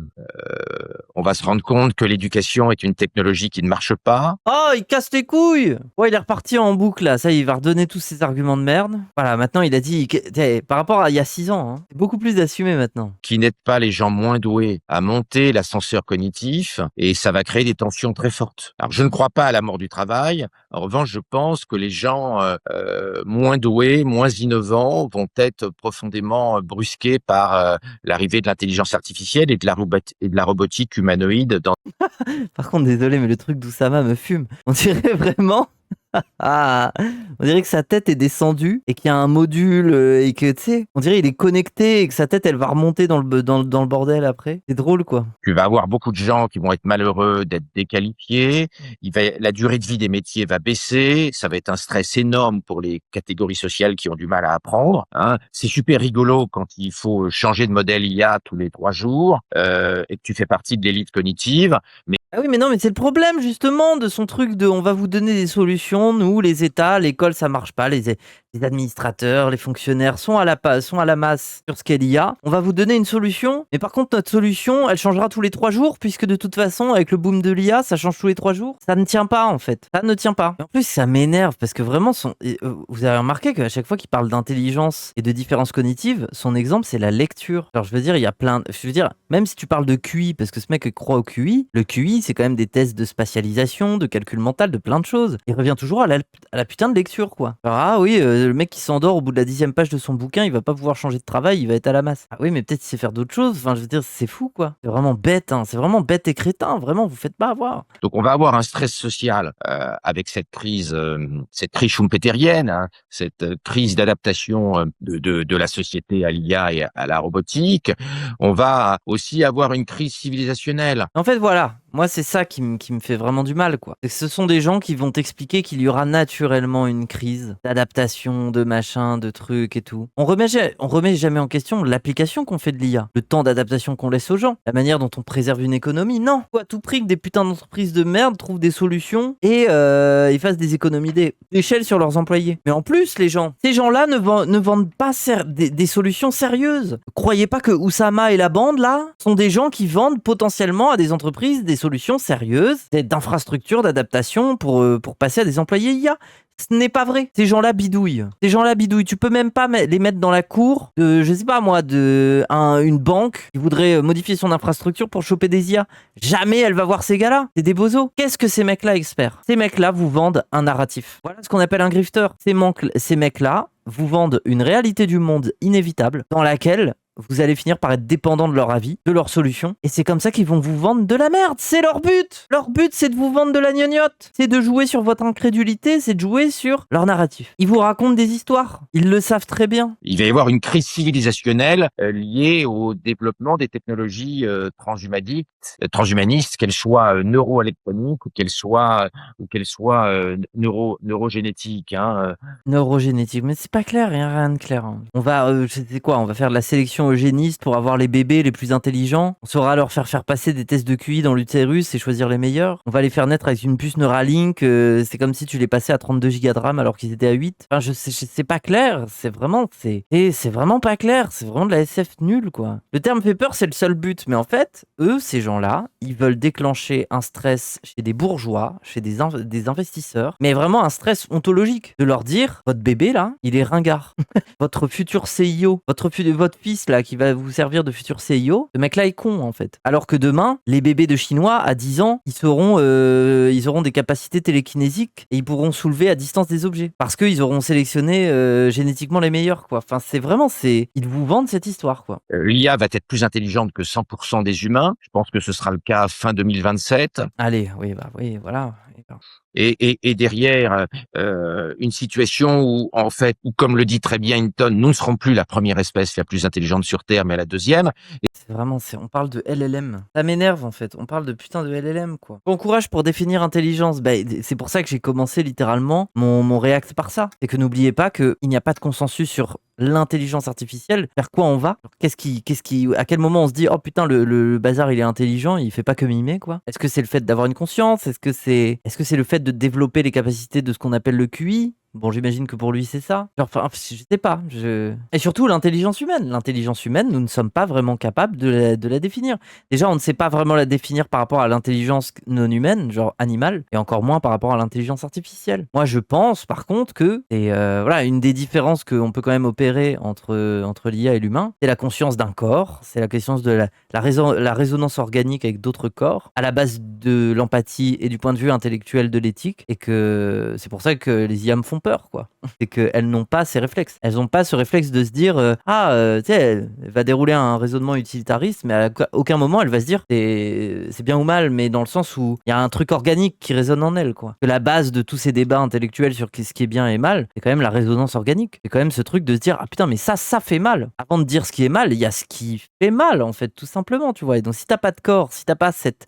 on va se rendre compte que l'éducation est une technologie qui ne marche pas. Oh, il casse les couilles. Ouais, il est reparti en boucle là. Ça, il va redonner tous ses arguments de merde. Voilà, maintenant il a dit, par rapport à il y a 6 ans, c'est beaucoup plus assumé maintenant. Qui n'aide pas les gens moins doués à monter l'ascenseur cognitif, et ça va créer des tensions très fortes. Alors, je ne crois pas à la mort du travail. En revanche, je pense que les gens moins doués, moins innovants vont être profondément brusqués par l'arrivée de l'intelligence artificielle et de la robotique humanoïde dans Par contre, désolé, mais le truc d'Oussama me fume. On dirait vraiment. Ah, on dirait que sa tête est descendue et qu'il y a un module et que, tu sais, on dirait qu'il est connecté et que sa tête, elle va remonter dans le bordel après. C'est drôle, quoi. Tu vas avoir beaucoup de gens qui vont être malheureux d'être déqualifiés. La durée de vie des métiers va baisser. Ça va être un stress énorme pour les catégories sociales qui ont du mal à apprendre. Hein. C'est super rigolo quand il faut changer de modèle IA tous les 3 jours et que tu fais partie de l'élite cognitive. Mais Ah oui, mais non, mais c'est le problème, justement, de son truc de on va vous donner des solutions, nous, les États, l'école, ça marche pas, les administrateurs, les fonctionnaires sont à la masse sur ce qu'est l'IA. On va vous donner une solution, mais par contre, notre solution, elle changera tous les 3 jours, puisque de toute façon, avec le boom de l'IA, ça change tous les 3 jours. Ça ne tient pas, en fait. Ça ne tient pas. Et en plus, ça m'énerve, parce que vraiment, vous avez remarqué qu'à chaque fois qu'il parle d'intelligence et de différence cognitive, son exemple, c'est la lecture. Alors, je veux dire, il y a même si tu parles de QI, parce que ce mec croit au QI, le QI, c'est quand même des tests de spatialisation, de calcul mental, de plein de choses. Il revient toujours à la putain de lecture, quoi. Alors, ah oui, le mec qui s'endort au bout de la 10e page de son bouquin, il va pas pouvoir changer de travail, il va être à la masse. Ah oui, mais peut-être il sait faire d'autres choses. Enfin, je veux dire, c'est fou, quoi. C'est vraiment bête, hein. C'est vraiment bête et crétin. Vraiment, vous faites pas avoir. donc, on va avoir un stress social avec cette crise schumpeterienne, hein, cette crise d'adaptation de la société à l'IA et à la robotique. On va aussi avoir une crise civilisationnelle. En fait, voilà. Moi, c'est ça qui me fait vraiment du mal, quoi. C'est que ce sont des gens qui vont t'expliquer qu'il y aura naturellement une crise d'adaptation, de machin, de trucs et tout. On remet jamais en question l'application qu'on fait de l'IA, le temps d'adaptation qu'on laisse aux gens, la manière dont on préserve une économie. Non, faut à tout prix que des putains d'entreprises de merde trouvent des solutions et ils fassent des économies d'échelle sur leurs employés. Mais en plus, ces gens-là ne vendent pas des solutions sérieuses. Croyez pas que Oussama et la bande, là, sont des gens qui vendent potentiellement à des entreprises des solutions sérieuses, d'infrastructures, d'adaptation pour passer à des employés IA. Ce n'est pas vrai. Ces gens-là bidouillent. Tu peux même pas les mettre dans la cour de, je sais pas moi, une banque qui voudrait modifier son infrastructure pour choper des IA. Jamais elle va voir ces gars-là. C'est des bozos. Qu'est-ce que ces mecs-là experts? Ces mecs-là vous vendent un narratif. Voilà ce qu'on appelle un grifter. Ces mecs-là vous vendent une réalité du monde inévitable dans laquelle vous allez finir par être dépendant de leur avis, de leurs solutions. Et c'est comme ça qu'ils vont vous vendre de la merde. C'est leur but. Leur but, c'est de vous vendre de la gnognotte. C'est de jouer sur votre incrédulité, c'est de jouer sur leur narratif. Ils vous racontent des histoires. Ils le savent très bien. Il va y avoir une crise civilisationnelle liée au développement des technologies transhumanistes, qu'elles soient neuroélectroniques ou qu'elles soient neurogénétiques. Hein. Neurogénétique, mais c'est pas clair, rien de clair. Hein. On va, je sais quoi, on va faire de la sélection eugéniste pour avoir les bébés les plus intelligents. On saura leur faire passer des tests de QI dans l'utérus et choisir les meilleurs. On va les faire naître avec une puce Neuralink. C'est comme si tu les passais à 32 Go de RAM alors qu'ils étaient à 8. Enfin, c'est pas clair. C'est vraiment pas clair. C'est vraiment de la SF nulle, quoi. Le terme fait peur, c'est le seul but. Mais en fait, eux, ces gens-là, ils veulent déclencher un stress chez des bourgeois, chez des investisseurs, mais vraiment un stress ontologique. De leur dire, votre bébé, là, il est ringard. Votre futur CIO, votre fils là qui va vous servir de futur CIO, ce mec là est con en fait. Alors que demain, les bébés de Chinois à 10 ans, ils auront des capacités télékinésiques et ils pourront soulever à distance des objets parce qu'ils auront sélectionné génétiquement les meilleurs, quoi. Enfin, ils vous vendent cette histoire, quoi. L'IA va être plus intelligente que 100% des humains. Je pense que ce sera le cas fin 2027. Allez, oui, voilà. Et derrière une situation où, en fait, comme le dit très bien Hinton, nous ne serons plus la première espèce la plus intelligente sur Terre, mais la deuxième. On parle de LLM. Ça m'énerve, en fait. On parle de putain de LLM, quoi. Bon courage pour définir intelligence. C'est pour ça que j'ai commencé littéralement mon react par ça. C'est que n'oubliez pas qu'il n'y a pas de consensus sur l'intelligence artificielle. Vers quoi on va? À quel moment on se dit, oh putain, le bazar il est intelligent, il fait pas que mimer, quoi. Est-ce que c'est le fait d'avoir une conscience? Est-ce que c'est le fait de développer les capacités de ce qu'on appelle le QI? Bon, j'imagine que pour lui, c'est ça. Genre, enfin, je sais pas. Et surtout, l'intelligence humaine. L'intelligence humaine, nous ne sommes pas vraiment capables de la définir. Déjà, on ne sait pas vraiment la définir par rapport à l'intelligence non humaine, genre animale, et encore moins par rapport à l'intelligence artificielle. Moi, je pense, par contre, que c'est voilà, une des différences qu'on peut quand même opérer entre l'IA et l'humain, c'est la conscience d'un corps, c'est la conscience de la résonance organique avec d'autres corps, à la base de l'empathie et du point de vue intellectuel de l'éthique, et que c'est pour ça que les IA me font peur, quoi. C'est qu'elles n'ont pas ces réflexes. Elles n'ont pas ce réflexe de se dire tu sais, elle va dérouler un raisonnement utilitariste, mais à aucun moment elle va se dire c'est bien ou mal, mais dans le sens où il y a un truc organique qui résonne en elle, quoi. Que la base de tous ces débats intellectuels sur ce qui est bien et mal, c'est quand même la résonance organique. C'est quand même ce truc de se dire ah putain, mais ça fait mal. Avant de dire ce qui est mal, il y a ce qui fait mal, en fait, tout simplement, tu vois. Et donc si t'as pas de corps, si t'as pas cette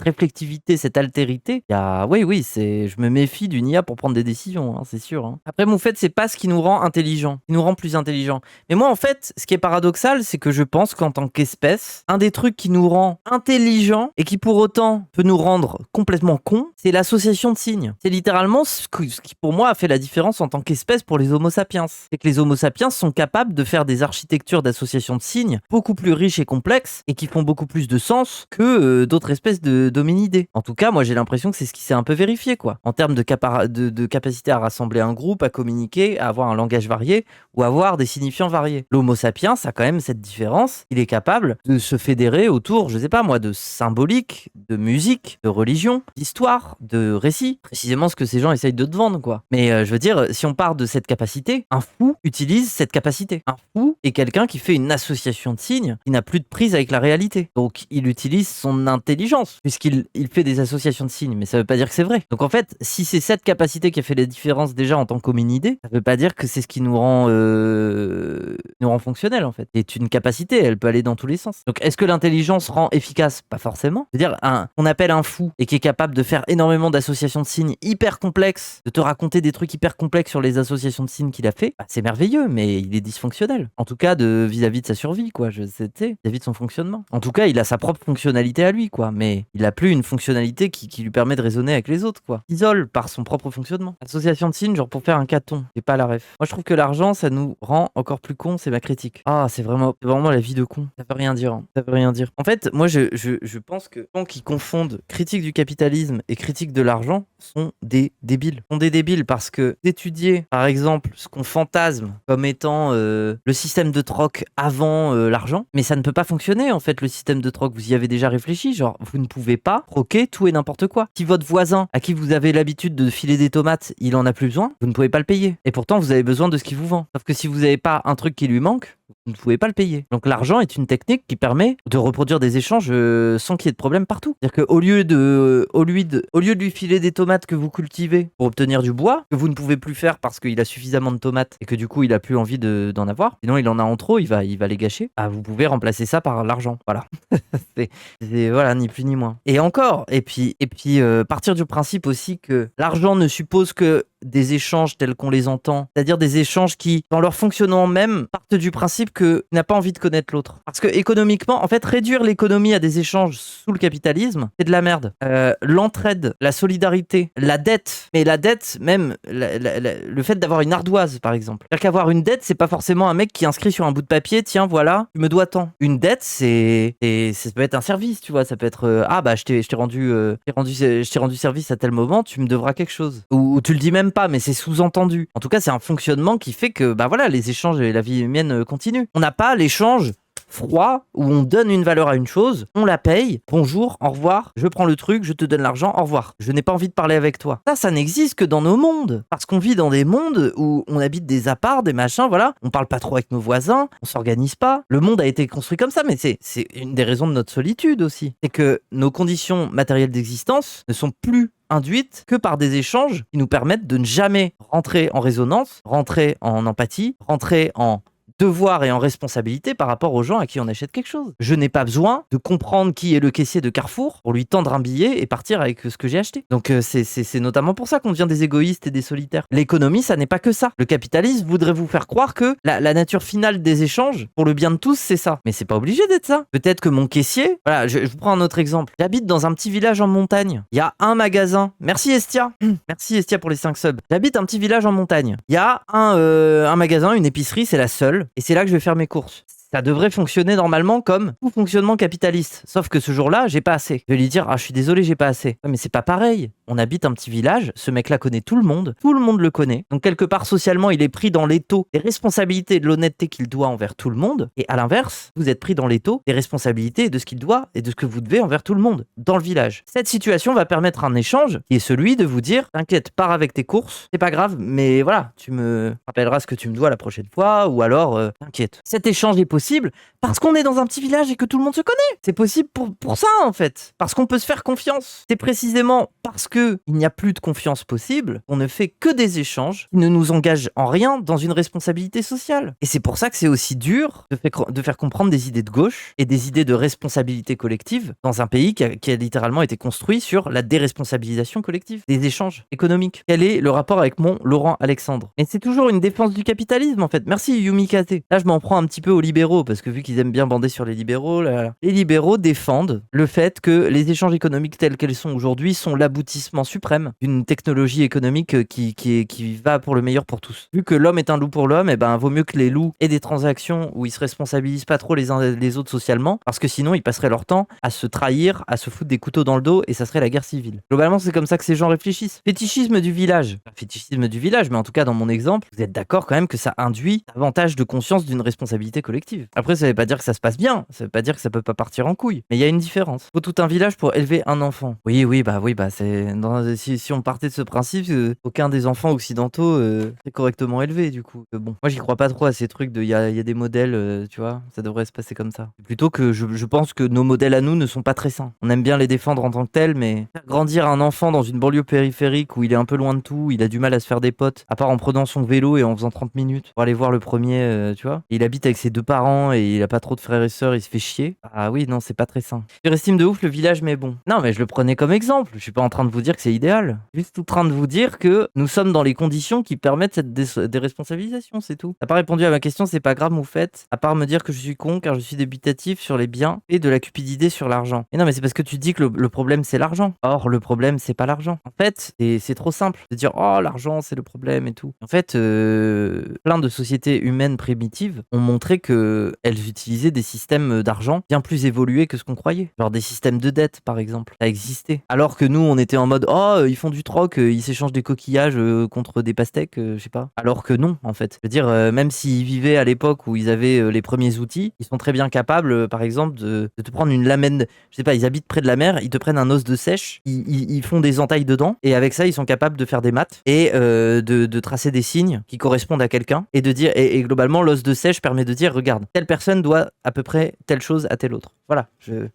réflexivité, cette altérité, il y a oui, je me méfie d'une IA pour prendre des décisions, hein, c'est sûr. Hein. Après, Moufette, c'est pas ce qui nous rend intelligents, qui nous rend plus intelligents. Mais moi, en fait, ce qui est paradoxal, c'est que je pense qu'en tant qu'espèce, un des trucs qui nous rend intelligents et qui pour autant peut nous rendre complètement cons, c'est l'association de signes. C'est littéralement ce qui pour moi a fait la différence en tant qu'espèce pour les Homo sapiens. C'est que les Homo sapiens sont capables de faire des architectures d'association de signes beaucoup plus riches et complexes et qui font beaucoup plus de sens que d'autres espèces d'hominidés. En tout cas, moi j'ai l'impression que c'est ce qui s'est un peu vérifié, quoi. En termes de capacité à rassembler un groupe, à communiquer, à avoir un langage varié ou avoir des signifiants variés. L'Homo sapiens a quand même cette différence. Il est capable de se fédérer autour, je sais pas moi, de symbolique, de musique, de religion, d'histoire, de récit. Précisément ce que ces gens essayent de te vendre, quoi. Mais je veux dire, si on part de cette capacité, un fou utilise cette capacité. Un fou est quelqu'un qui fait une association de signes qui n'a plus de prise avec la réalité. Donc il utilise son intelligence puisqu'il fait des associations de signes, mais ça veut pas dire que c'est vrai. Donc en fait, si c'est cette capacité qui a fait la différence déjà en tant qu'hominidé, ça veut pas dire que c'est ce qui nous rend fonctionnels, en fait. C'est une capacité, elle peut aller dans tous les sens. Donc est-ce que l'intelligence rend efficace? Pas forcément. C'est-à-dire on appelle un fou et qui est capable de faire énormément d'associations de signes hyper complexes, de te raconter des trucs hyper complexes sur les associations de signes qu'il a fait, bah, c'est merveilleux, mais il est dysfonctionnel. En tout cas, vis-à-vis de sa survie, quoi. Vis-à-vis de son fonctionnement. En tout cas, il a sa propre fonctionnalité à lui, quoi. Mais il a plus une fonctionnalité qui lui permet de raisonner avec les autres, quoi. Il s'isole par son propre fonctionnement. Association de signes, genre pour faire un caton. C'est pas la ref. Moi, je trouve que l'argent, ça nous rend encore plus cons, c'est ma critique. Ah, c'est vraiment la vie de con. Ça veut rien dire. Hein. Ça veut rien dire. En fait, moi, je pense que les gens qui confondent critique du capitalisme et critique de l'argent sont des débiles. Sont des débiles parce que d'étudier, par exemple, ce qu'on fantasme comme étant le système de troc avant l'argent, mais ça ne peut pas fonctionner, en fait, le système de troc. Vous y avez déjà réfléchi, genre, vous ne pouvez pas troquer tout et n'importe quoi. Si votre voisin, à qui vous avez l'habitude de filer des tomates, il en a plus besoin, vous ne pouvez pas le payer. Et pourtant, vous avez besoin de ce qu'il vous vend. Sauf que si vous n'avez pas un truc qui lui manque, vous ne pouvez pas le payer. Donc l'argent est une technique qui permet de reproduire des échanges sans qu'il y ait de problème partout. C'est-à-dire qu'au lieu de lui filer des tomates que vous cultivez pour obtenir du bois, que vous ne pouvez plus faire parce qu'il a suffisamment de tomates et que du coup il a plus envie d'en avoir, sinon il en a en trop, il va les gâcher, bah, vous pouvez remplacer ça par l'argent. Voilà. c'est voilà, ni plus ni moins. Et encore, et puis partir du principe aussi que l'argent ne suppose que des échanges tels qu'on les entend, c'est-à-dire des échanges qui, dans leur fonctionnement même, partent du principe que n'a pas envie de connaître l'autre. Parce que économiquement, en fait, réduire l'économie à des échanges sous le capitalisme, c'est de la merde. L'entraide, la solidarité, la dette, mais la dette, même le fait d'avoir une ardoise, par exemple. C'est-à-dire qu'avoir une dette, c'est pas forcément un mec qui inscrit sur un bout de papier, tiens, voilà, tu me dois tant. Une dette, ça peut être un service, tu vois, ça peut être je t'ai rendu service à tel moment, tu me devras quelque chose. Ou tu le dis même pas, mais c'est sous-entendu. En tout cas, c'est un fonctionnement qui fait que, les échanges et la vie humaine continuent. On n'a pas l'échange froid où on donne une valeur à une chose, on la paye, bonjour, au revoir, je prends le truc, je te donne l'argent, au revoir. Je n'ai pas envie de parler avec toi. Ça n'existe que dans nos mondes. Parce qu'on vit dans des mondes où on habite des apparts, des machins, voilà. On parle pas trop avec nos voisins, on s'organise pas. Le monde a été construit comme ça, mais c'est une des raisons de notre solitude aussi. C'est que nos conditions matérielles d'existence ne sont plus induites que par des échanges qui nous permettent de ne jamais rentrer en résonance, rentrer en empathie, rentrer en devoir et en responsabilité par rapport aux gens à qui on achète quelque chose. Je n'ai pas besoin de comprendre qui est le caissier de Carrefour pour lui tendre un billet et partir avec ce que j'ai acheté. Donc c'est notamment pour ça qu'on devient des égoïstes et des solitaires. L'économie, ça n'est pas que ça. Le capitalisme voudrait vous faire croire que la nature finale des échanges, pour le bien de tous, c'est ça. Mais c'est pas obligé d'être ça. Peut-être que mon caissier... Voilà, je vous prends un autre exemple. J'habite dans un petit village en montagne. Il y a un magasin. Merci Estia. Merci Estia pour les 5 subs. J'habite un petit village en montagne. Il y a un magasin, une épicerie, c'est la seule. Et c'est là que je vais faire mes courses. Ça devrait fonctionner normalement comme tout fonctionnement capitaliste. Sauf que ce jour-là, j'ai pas assez. Je vais lui dire, ah, je suis désolé, j'ai pas assez. Ouais, mais c'est pas pareil. On habite un petit village, ce mec-là connaît tout le monde le connaît. Donc quelque part, socialement, il est pris dans l'étau des responsabilités et de l'honnêteté qu'il doit envers tout le monde. Et à l'inverse, vous êtes pris dans l'étau des responsabilités et de ce qu'il doit et de ce que vous devez envers tout le monde, dans le village. Cette situation va permettre un échange qui est celui de vous dire, t'inquiète, pars avec tes courses, c'est pas grave, mais voilà, tu me rappelleras ce que tu me dois la prochaine fois, ou alors, t'inquiète. Cet échange est possible parce qu'on est dans un petit village et que tout le monde se connaît. C'est possible pour ça, en fait. Parce qu'on peut se faire confiance. C'est précisément parce que il n'y a plus de confiance possible qu'on ne fait que des échanges qui ne nous engagent en rien dans une responsabilité sociale. Et c'est pour ça que c'est aussi dur de faire comprendre des idées de gauche et des idées de responsabilité collective dans un pays qui a littéralement été construit sur la déresponsabilisation collective, des échanges économiques. Quel est le rapport avec mon Laurent Alexandre? Mais c'est toujours une défense du capitalisme, en fait. Merci Yumi Kate. Là, je m'en prends un petit peu aux libéraux, parce que vu qu'ils aiment bien bander sur les libéraux, les libéraux défendent le fait que les échanges économiques tels qu'elles sont aujourd'hui sont l'aboutissement suprême d'une technologie économique qui va pour le meilleur pour tous. Vu que l'homme est un loup pour l'homme, et ben vaut mieux que les loups aient des transactions où ils se responsabilisent pas trop les uns les autres socialement, parce que sinon ils passeraient leur temps à se trahir, à se foutre des couteaux dans le dos, et ça serait la guerre civile. Globalement, c'est comme ça que ces gens réfléchissent. Fétichisme du village. Fétichisme du village, mais en tout cas dans mon exemple, vous êtes d'accord quand même que ça induit davantage de conscience d'une responsabilité collective. Après, ça veut pas dire que ça se passe bien, ça veut pas dire que ça peut pas partir en couille, mais il y a une différence. Faut tout un village pour élever un enfant. Oui, c'est si on partait de ce principe, aucun des enfants occidentaux est correctement élevé du coup. Bon, moi j'y crois pas trop à ces trucs de il y a des modèles, tu vois, ça devrait se passer comme ça. Plutôt que je pense que nos modèles à nous ne sont pas très sains. On aime bien les défendre en tant que tels, mais faire grandir un enfant dans une banlieue périphérique où il est un peu loin de tout, il a du mal à se faire des potes, à part en prenant son vélo et en faisant 30 minutes pour aller voir le premier, tu vois. Et il habite avec ses 2 parents et il a pas trop de frères et sœurs, il se fait chier. Ah oui, non, c'est pas très sain. Surestime de ouf le village, mais bon. Non, mais je le prenais comme exemple. Je suis pas en train de vous dire que c'est idéal. Juste en train de vous dire que nous sommes dans les conditions qui permettent cette déresponsabilisation, c'est tout. T'as pas répondu à ma question, c'est pas grave, Moufette. À part me dire que je suis con car je suis débutatif sur les biens et de la cupidité sur l'argent. Et non, mais c'est parce que tu dis que le problème c'est l'argent. Or, le problème c'est pas l'argent. En fait, c'est trop simple de dire oh l'argent c'est le problème et tout. En fait, plein de sociétés humaines primitives ont montré que elles utilisaient des systèmes d'argent bien plus évolués que ce qu'on croyait. Genre des systèmes de dette par exemple. Ça existait. Alors que nous on était en mode oh ils font du troc, ils s'échangent des coquillages contre des pastèques, je sais pas. Alors que non en fait. Je veux dire même s'ils vivaient à l'époque où ils avaient les premiers outils, ils sont très bien capables par exemple de te prendre une lamelle, je sais pas, ils habitent près de la mer, ils te prennent un os de sèche, ils font des entailles dedans et avec ça ils sont capables de faire des maths et de tracer des signes qui correspondent à quelqu'un et de dire et globalement l'os de sèche permet de dire regarde telle personne doit à peu près telle chose à telle autre. Voilà, il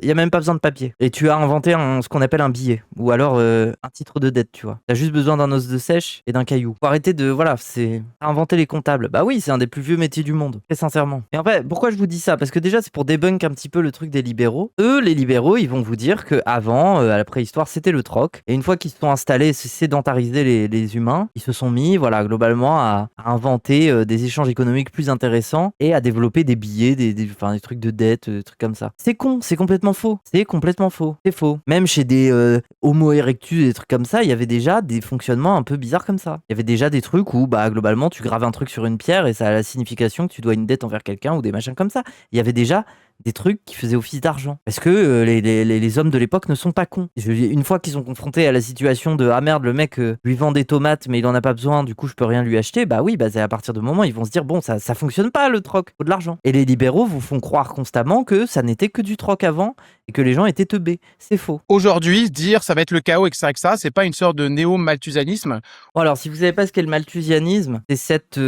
y a même pas besoin de papier. Et tu as inventé ce qu'on appelle un billet ou alors un titre de dette, tu vois. T'as juste besoin d'un os de sèche et d'un caillou. Faut arrêter de c'est inventer les comptables. Bah oui, c'est un des plus vieux métiers du monde, très sincèrement. Et en fait, pourquoi je vous dis ça? Parce que déjà c'est pour débunk un petit peu le truc des libéraux. Eux, les libéraux, ils vont vous dire que avant, à la préhistoire, c'était le troc. Et une fois qu'ils se sont installés, sédentariser les humains, ils se sont mis, voilà, globalement à inventer des échanges économiques plus intéressants et à développer des billets, des trucs de dette, des trucs comme ça. C'est con, c'est complètement faux. C'est complètement faux. C'est faux. Même chez des Homo erectus, des trucs comme ça, il y avait déjà des fonctionnements un peu bizarres comme ça. Il y avait déjà des trucs où, bah, globalement, tu graves un truc sur une pierre et ça a la signification que tu dois une dette envers quelqu'un ou des machins comme ça. Il y avait déjà des trucs qui faisaient office d'argent. Parce que les hommes de l'époque ne sont pas cons. Une fois qu'ils sont confrontés à la situation de ah merde, le mec lui vend des tomates mais il en a pas besoin, du coup je peux rien lui acheter, bah oui, bah c'est à partir de moment ils vont se dire bon ça fonctionne pas le troc, faut de l'argent. Et les libéraux vous font croire constamment que ça n'était que du troc avant et que les gens étaient teubés. C'est faux. Aujourd'hui, dire ça va être le chaos et que ça, c'est pas une sorte de néo-malthusianisme. Bon alors si vous savez pas ce qu'est le malthusianisme, c'est cette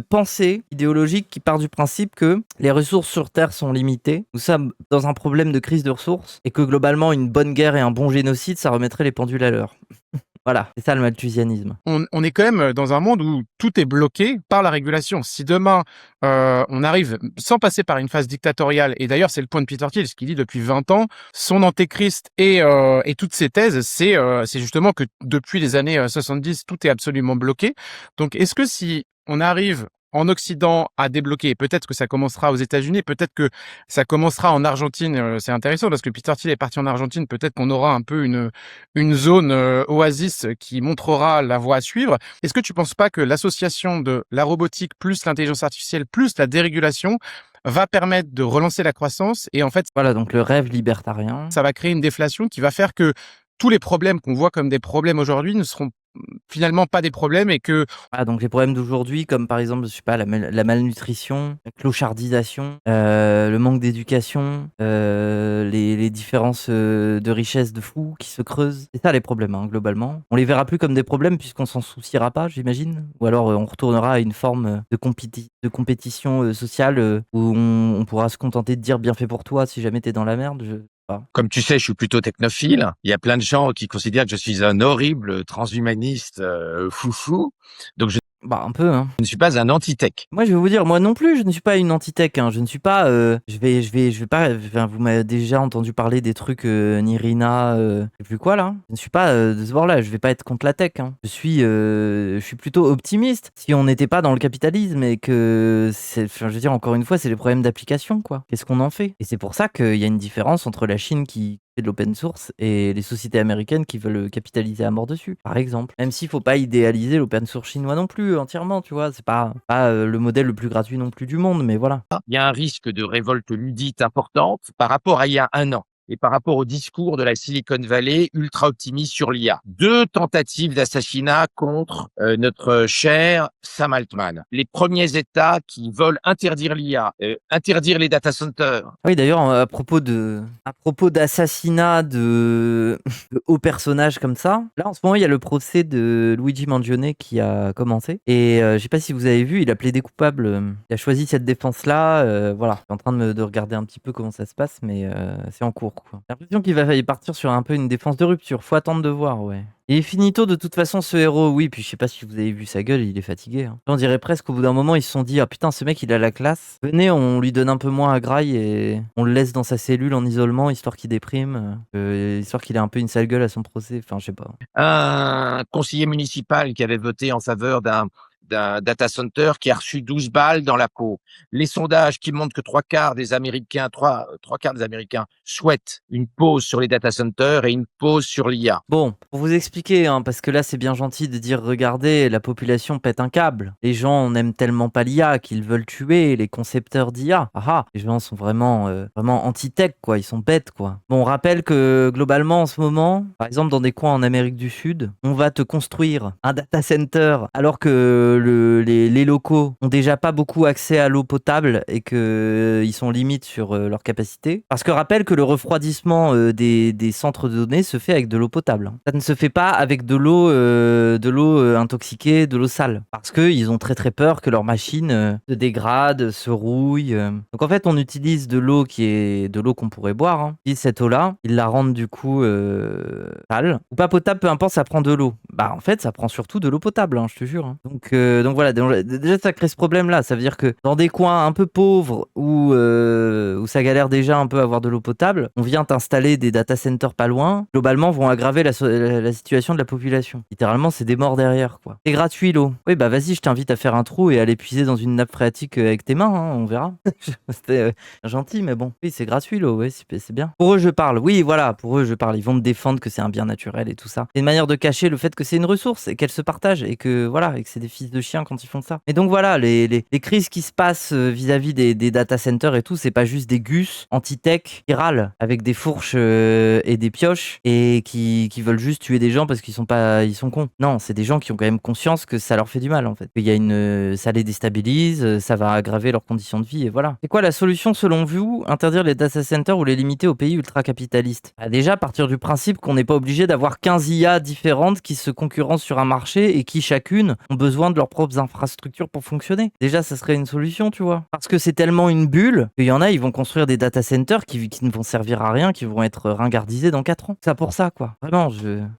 pensée idéologique qui part du principe que les ressources sur Terre sont limitées. Nous sommes dans un problème de crise de ressources et que globalement une bonne guerre et un bon génocide ça remettrait les pendules à l'heure. Voilà, c'est ça le malthusianisme. On est quand même dans un monde où tout est bloqué par la régulation. Si demain, on arrive sans passer par une phase dictatoriale, et d'ailleurs c'est le point de Peter Thiel, ce qu'il dit depuis 20 ans, son antéchrist et toutes ses thèses, c'est justement que depuis les années 70, tout est absolument bloqué. Donc est-ce que si on arrive en Occident à débloquer, peut-être que ça commencera aux États-Unis, peut-être que ça commencera en Argentine, c'est intéressant parce que Peter Thiel est parti en Argentine, peut-être qu'on aura un peu une zone oasis qui montrera la voie à suivre. Est-ce que tu penses pas que l'association de la robotique plus l'intelligence artificielle plus la dérégulation va permettre de relancer la croissance et en fait, Voilà, donc le rêve libertarien. ça va créer une déflation qui va faire que tous les problèmes qu'on voit comme des problèmes aujourd'hui ne seront finalement pas des problèmes et que Ah, donc les problèmes d'aujourd'hui, comme par exemple, je sais pas, la malnutrition, la clochardisation, le manque d'éducation, les différences de richesse de fous qui se creusent. C'est ça les problèmes, hein, globalement. On les verra plus comme des problèmes puisqu'on s'en souciera pas, j'imagine. Ou alors on retournera à une forme de compétition sociale où on pourra se contenter de dire bien fait pour toi si jamais t'es dans la merde. Je sais pas. Comme tu sais, je suis plutôt technophile. Il y a plein de gens qui considèrent que je suis un horrible transhumaniste foufou. Donc je Bah un peu, hein. ne suis pas un anti-tech. Moi, je vais vous dire, moi non plus, je ne suis pas une anti-tech, hein. Je ne suis pas, je vais pas. Enfin, vous m'avez déjà entendu parler des trucs Nirina, je sais plus quoi là. Je ne suis pas de ce bord-là. Je vais pas être contre la tech, hein. Je suis plutôt optimiste. Si on n'était pas dans le capitalisme et que, enfin, je veux dire encore une fois, c'est les problèmes d'application, quoi. Qu'est-ce qu'on en fait? Et c'est pour ça qu'il y a une différence entre la Chine qui fait de l'open source et les sociétés américaines qui veulent capitaliser à mort dessus, par exemple. Même s'il faut pas idéaliser l'open source chinois non plus entièrement, tu vois, c'est pas le modèle le plus gratuit non plus du monde, mais voilà. Il y a un risque de révolte luddite importante par rapport à il y a un an et par rapport au discours de la Silicon Valley ultra optimiste sur l'IA. 2 tentatives d'assassinat contre notre cher Sam Altman. Les premiers États qui veulent interdire l'IA, interdire les data centers. Ah oui, d'ailleurs, à propos d'assassinat de hauts personnages comme ça, là en ce moment il y a le procès de Luigi Mangione qui a commencé et je sais pas si vous avez vu, il a plaidé coupable, il a choisi cette défense-là, voilà. Je suis en train de regarder un petit peu comment ça se passe, mais c'est en cours, quoi. J'ai l'impression qu'il va y partir sur un peu une défense de rupture, faut attendre de voir, ouais. Et finito de toute façon ce héros, oui, puis je sais pas si vous avez vu sa gueule, il est fatigué, hein. On dirait presque qu'au bout d'un moment ils se sont dit, ah putain ce mec il a la classe, venez on lui donne un peu moins à graille et on le laisse dans sa cellule en isolement histoire qu'il déprime, histoire qu'il ait un peu une sale gueule à son procès, enfin je sais pas. Un conseiller municipal qui avait voté en faveur d'un data center qui a reçu 12 balles dans la peau. Les sondages qui montrent que 3/4 des Américains souhaitent une pause sur les data centers et une pause sur l'IA. Bon, pour vous expliquer, hein, parce que là c'est bien gentil de dire regardez, la population pète un câble. Les gens n'aiment tellement pas l'IA qu'ils veulent tuer les concepteurs d'IA. Les gens sont vraiment anti-tech, quoi, ils sont bêtes, quoi. Bon, on rappelle que globalement en ce moment, par exemple dans des coins en Amérique du Sud, on va te construire un data center alors que les locaux ont déjà pas beaucoup accès à l'eau potable et qu'ils sont limites sur leur capacité. Parce que rappelle que le refroidissement des centres de données se fait avec de l'eau potable. Ça ne se fait pas avec de l'eau intoxiquée, de l'eau sale. Parce qu'ils ont très très peur que leur machine se dégrade, se rouille. Donc en fait, on utilise de l'eau qui est de l'eau qu'on pourrait boire. Hein. Et cette eau-là, ils la rendent du coup sale. Ou pas potable, peu importe, ça prend de l'eau. Bah en fait, ça prend surtout de l'eau potable, hein, je te jure. Hein. Donc voilà, déjà ça crée ce problème-là. Ça veut dire que dans des coins un peu pauvres où ça galère déjà un peu à avoir de l'eau potable, on vient t'installer des data centers pas loin, globalement vont aggraver la situation de la population. Littéralement, c'est des morts derrière, quoi. C'est gratuit l'eau. Oui, bah vas-y, je t'invite à faire un trou et à l'épuiser dans une nappe phréatique avec tes mains, hein, on verra. C'était gentil, mais bon. Oui, c'est gratuit l'eau, oui, c'est bien. Pour eux, je parle. Oui, voilà, pour eux, je parle. Ils vont me défendre que c'est un bien naturel et tout ça. C'est une manière de cacher le fait que c'est une ressource et qu'elle se partage et que voilà, et que c'est des fils de chiens quand ils font ça. Et donc voilà, les crises qui se passent vis-à-vis des data centers et tout, c'est pas juste des gus anti-tech qui râlent avec des fourches et des pioches et qui veulent juste tuer des gens parce qu'ils sont cons. Non, c'est des gens qui ont quand même conscience que ça leur fait du mal en fait. Il y a ça les déstabilise, ça va aggraver leurs conditions de vie et voilà. C'est quoi la solution selon vous? Interdire les data centers ou les limiter aux pays ultra-capitalistes? Déjà, partir du principe qu'on n'est pas obligé d'avoir 15 IA différentes qui se concurrencent sur un marché et qui chacune ont besoin de leurs propres infrastructures pour fonctionner. Déjà, ça serait une solution, tu vois. Parce que c'est tellement une bulle qu'il y en a, ils vont construire des data centers qui ne vont servir à rien, qui vont être ringardisés dans 4 ans. C'est pour ça, quoi. Vraiment,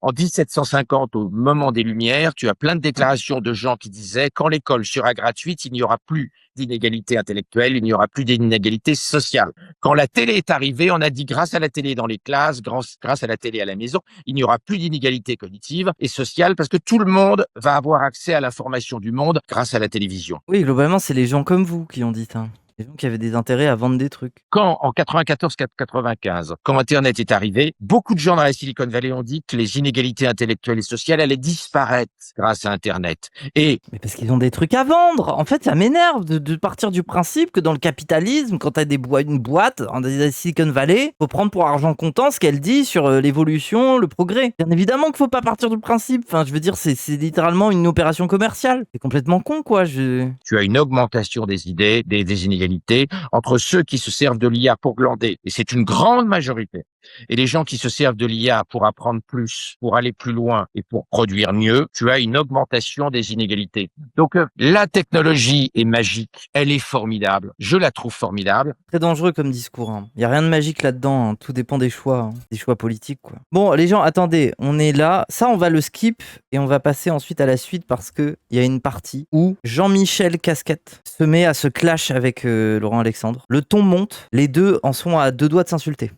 En 1750, au moment des Lumières, tu as plein de déclarations de gens qui disaient quand l'école sera gratuite, il n'y aura plus d'inégalité intellectuelle, il n'y aura plus d'inégalité sociale. Quand la télé est arrivée, on a dit grâce à la télé dans les classes, grâce à la télé à la maison, il n'y aura plus d'inégalité cognitive et sociale parce que tout le monde va avoir accès à l'information du monde grâce à la télévision. Oui, globalement, c'est les gens comme vous qui ont dit ça. Les gens qui avaient des intérêts à vendre des trucs. Quand, en 94-95, quand Internet est arrivé, beaucoup de gens dans la Silicon Valley ont dit que les inégalités intellectuelles et sociales allaient disparaître grâce à Internet. Et Mais parce qu'ils ont des trucs à vendre. En fait, ça m'énerve de partir du principe que dans le capitalisme, quand t'as une boîte dans la Silicon Valley, faut prendre pour argent comptant ce qu'elle dit sur l'évolution, le progrès. Bien évidemment qu'il faut pas partir du principe. Enfin, je veux dire, c'est littéralement une opération commerciale. C'est complètement con, quoi. tu as une augmentation des idées, des inégalités entre ceux qui se servent de l'IA pour glander, et c'est une grande majorité, et les gens qui se servent de l'IA pour apprendre plus, pour aller plus loin et pour produire mieux, tu as une augmentation des inégalités. Donc la technologie est magique, elle est formidable, je la trouve formidable. Très dangereux comme discours. Hein. Y a rien de magique là-dedans. Hein. Tout dépend des choix politiques, quoi. Bon, les gens, attendez, on est là. Ça, on va le skip et on va passer ensuite à la suite parce que il y a une partie où Jean-Michel Casquette se met à se clash avec Laurent Alexandre. Le ton monte. Les deux en sont à 2 doigts de s'insulter.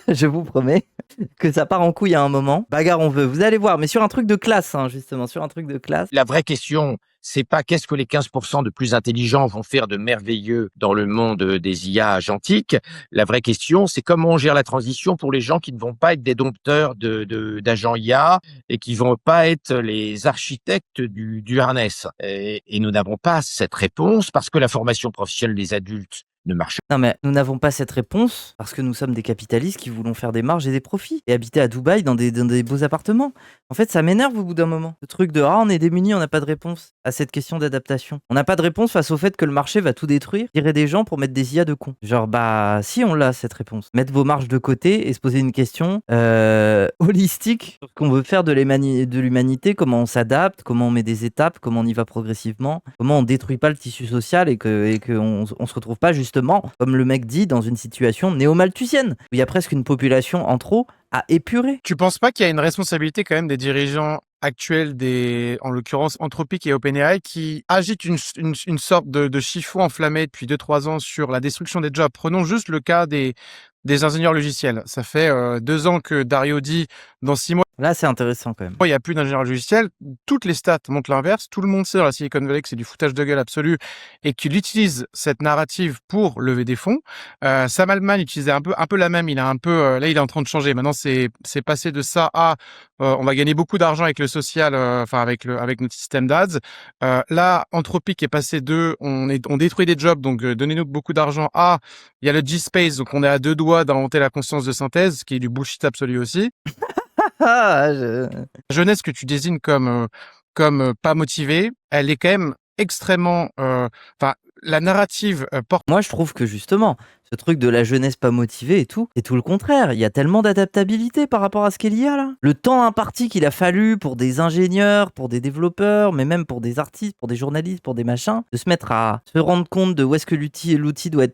Je vous promets que ça part en couille à un moment. Bagarre, on veut. Vous allez voir, mais sur un truc de classe, hein, justement, sur un truc de classe. La vraie question, c'est pas qu'est-ce que les 15% de plus intelligents vont faire de merveilleux dans le monde des IA agentiques. La vraie question, c'est comment on gère la transition pour les gens qui ne vont pas être des dompteurs d'agents IA et qui vont pas être les architectes du harness. Et nous n'avons pas cette réponse parce que la formation professionnelle des adultes ne marche Non, mais nous n'avons pas cette réponse parce que nous sommes des capitalistes qui voulons faire des marges et des profits et habiter à Dubaï dans des beaux appartements. En fait, ça m'énerve au bout d'un moment. Le truc de on est démunis, on n'a pas de réponse à cette question d'adaptation. On n'a pas de réponse face au fait que le marché va tout détruire, tirer des gens pour mettre des IA de cons. Genre, bah, si on l'a cette réponse. Mettre vos marges de côté et se poser une question holistique sur ce qu'on veut faire de l'humanité, comment on s'adapte, comment on met des étapes, comment on y va progressivement, comment on détruit pas le tissu social et qu'on se retrouve pas justement, comme le mec dit, dans une situation néo-malthusienne, où il y a presque une population en trop à épurer. Tu penses pas qu'il y a une responsabilité quand même des dirigeants actuels en l'occurrence Anthropic et OpenAI, qui agitent une sorte de chiffon enflammé depuis 2-3 ans sur la destruction des jobs? Prenons juste le cas des ingénieurs logiciels. Ça fait 2 ans que Dario dit dans 6 mois, Là, c'est intéressant quand même. il n'y a plus d'ingénieurs logiciels. Toutes les stats montrent l'inverse. Tout le monde sait dans la Silicon Valley que c'est du foutage de gueule absolu et qu'il utilise cette narrative pour lever des fonds. Sam Altman utilisait un peu la même. Il a un peu, là, il est en train de changer. Maintenant, c'est passé de ça à, on va gagner beaucoup d'argent avec le social, enfin, avec notre système d'ads. Là, Anthropic est passé de, on détruit des jobs, donc, donnez-nous beaucoup d'argent, à, il y a le G-Space, donc on est à 2 doigts d'inventer la conscience de synthèse, qui est du bullshit absolu aussi. La jeunesse que tu désignes comme pas motivée, elle est quand même extrêmement, enfin, la narrative porte. Moi, je trouve que justement, ce truc de la jeunesse pas motivée et tout, c'est tout le contraire. Il y a tellement d'adaptabilité par rapport à ce qu'il y a là. Le temps imparti qu'il a fallu pour des ingénieurs, pour des développeurs, mais même pour des artistes, pour des journalistes, pour des machins, de se mettre à se rendre compte de où est-ce que l'outil doit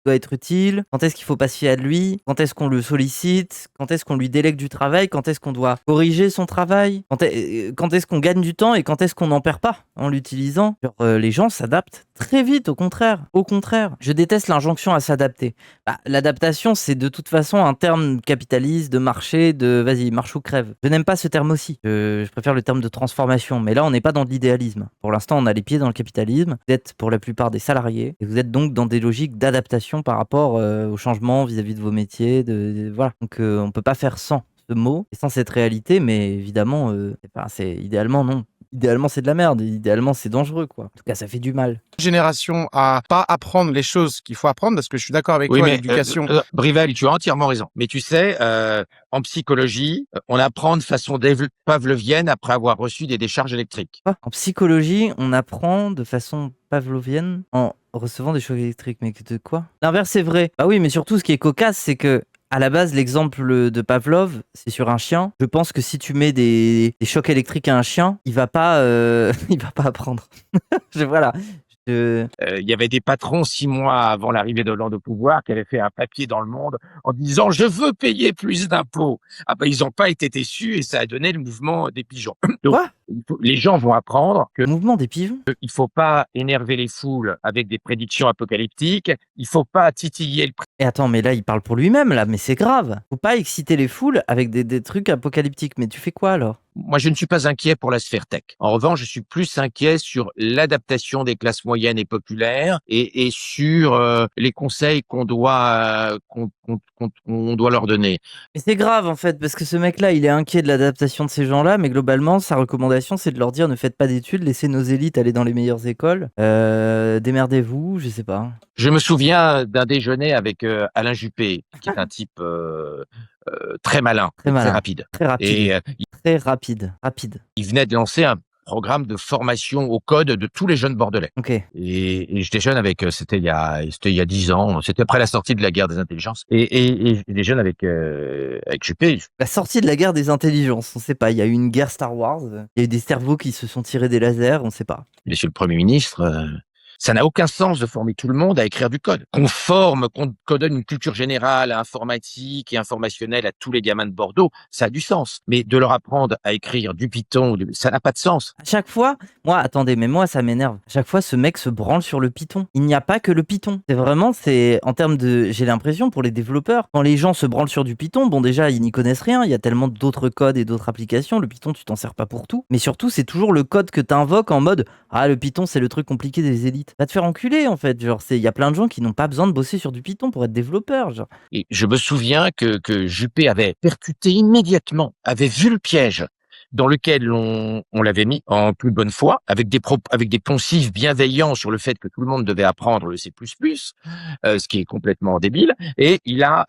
être utile, quand est-ce qu'il faut pas se fier à lui, quand est-ce qu'on le sollicite, quand est-ce qu'on lui délègue du travail, quand est-ce qu'on doit corriger son travail, quand est-ce qu'on gagne du temps et quand est-ce qu'on n'en perd pas en l'utilisant. Les gens s'adaptent très vite, au contraire. Au contraire. Je déteste l'injonction à s'adapter. Bah, l'adaptation, c'est de toute façon un terme capitaliste, de marché, de vas-y, marche ou crève. Je n'aime pas ce terme aussi. Je préfère le terme de transformation. Mais là, on n'est pas dans de l'idéalisme. Pour l'instant, on a les pieds dans le capitalisme. Vous êtes pour la plupart des salariés. Et vous êtes donc dans des logiques d'adaptation par rapport au changement vis-à-vis de vos métiers. Voilà. Donc, on ne peut pas faire sans ce mot et sans cette réalité. Mais évidemment, c'est idéalement non. Idéalement, c'est de la merde. Idéalement, c'est dangereux, quoi. En tout cas, ça fait du mal. Génération à pas apprendre les choses qu'il faut apprendre, parce que je suis d'accord avec toi, l'éducation. Brivel, tu as entièrement raison. Mais tu sais, en psychologie, on apprend de façon pavlovienne après avoir reçu des décharges électriques. En psychologie, on apprend de façon pavlovienne en recevant des chocs électriques. Mais de quoi? L'inverse est vrai. Bah oui, mais surtout, ce qui est cocasse, c'est que À la base, l'exemple de Pavlov, c'est sur un chien. Je pense que si tu mets des chocs électriques à un chien, il va pas, il va pas apprendre. Voilà. Il y avait des patrons 6 mois avant l'arrivée d'Hollande au pouvoir qui avaient fait un papier dans Le Monde en disant je veux payer plus d'impôts. Ah ben ils n'ont pas été déçus et ça a donné le mouvement des pigeons. Donc Quoi? les gens vont apprendre que Mouvement des pigeons? il faut pas énerver les foules avec des prédictions apocalyptiques. Il faut pas titiller le Et attends, mais là, il parle pour lui-même, là, mais c'est grave. Faut pas exciter les foules avec des trucs apocalyptiques. Mais tu fais quoi alors? Moi, je ne suis pas inquiet pour la sphère tech. En revanche, je suis plus inquiet sur l'adaptation des classes moyennes et populaires et sur les conseils qu'on doit qu'on doit leur donner. Mais c'est grave en fait, parce que ce mec-là, il est inquiet de l'adaptation de ces gens-là, mais globalement, sa recommandation, c'est de leur dire ne faites pas d'études, laissez nos élites aller dans les meilleures écoles, démerdez-vous, je sais pas. Je me souviens d'un déjeuner avec Alain Juppé, qui est un type très malin, Très malin. très rapide. Très rapide. Et Très rapide. il venait de lancer un programme de formation au code de tous les jeunes bordelais. Ok. Et je déjeune avec, c'était il y a 10 ans, c'était après la sortie de la guerre des intelligences. Et je déjeune avec Juppé. La sortie de la guerre des intelligences, on sait pas. Il y a eu une guerre Star Wars, il y a eu des cerveaux qui se sont tirés des lasers, on sait pas. Monsieur le Premier ministre, ça n'a aucun sens de former tout le monde à écrire du code. Qu'on donne une culture générale, informatique et informationnelle à tous les gamins de Bordeaux, ça a du sens. Mais de leur apprendre à écrire du Python, ça n'a pas de sens. À chaque fois, attendez, mais moi ça m'énerve. À chaque fois, ce mec se branle sur le Python. Il n'y a pas que le Python. C'est en termes de, j'ai l'impression pour les développeurs, quand les gens se branlent sur du Python, bon déjà ils n'y connaissent rien. Il y a tellement d'autres codes et d'autres applications. Le Python, tu t'en sers pas pour tout. Mais surtout, c'est toujours le code que t'invoques en mode ah le Python c'est le truc compliqué des élites. Va te faire enculer en fait. Genre il y a plein de gens qui n'ont pas besoin de bosser sur du Python pour être développeurs. Genre. Et je me souviens que Juppé avait percuté immédiatement, avait vu le piège dans lequel on l'avait mis en toute bonne foi, avec des poncifs bienveillants sur le fait que tout le monde devait apprendre le C++, ce qui est complètement débile, et il a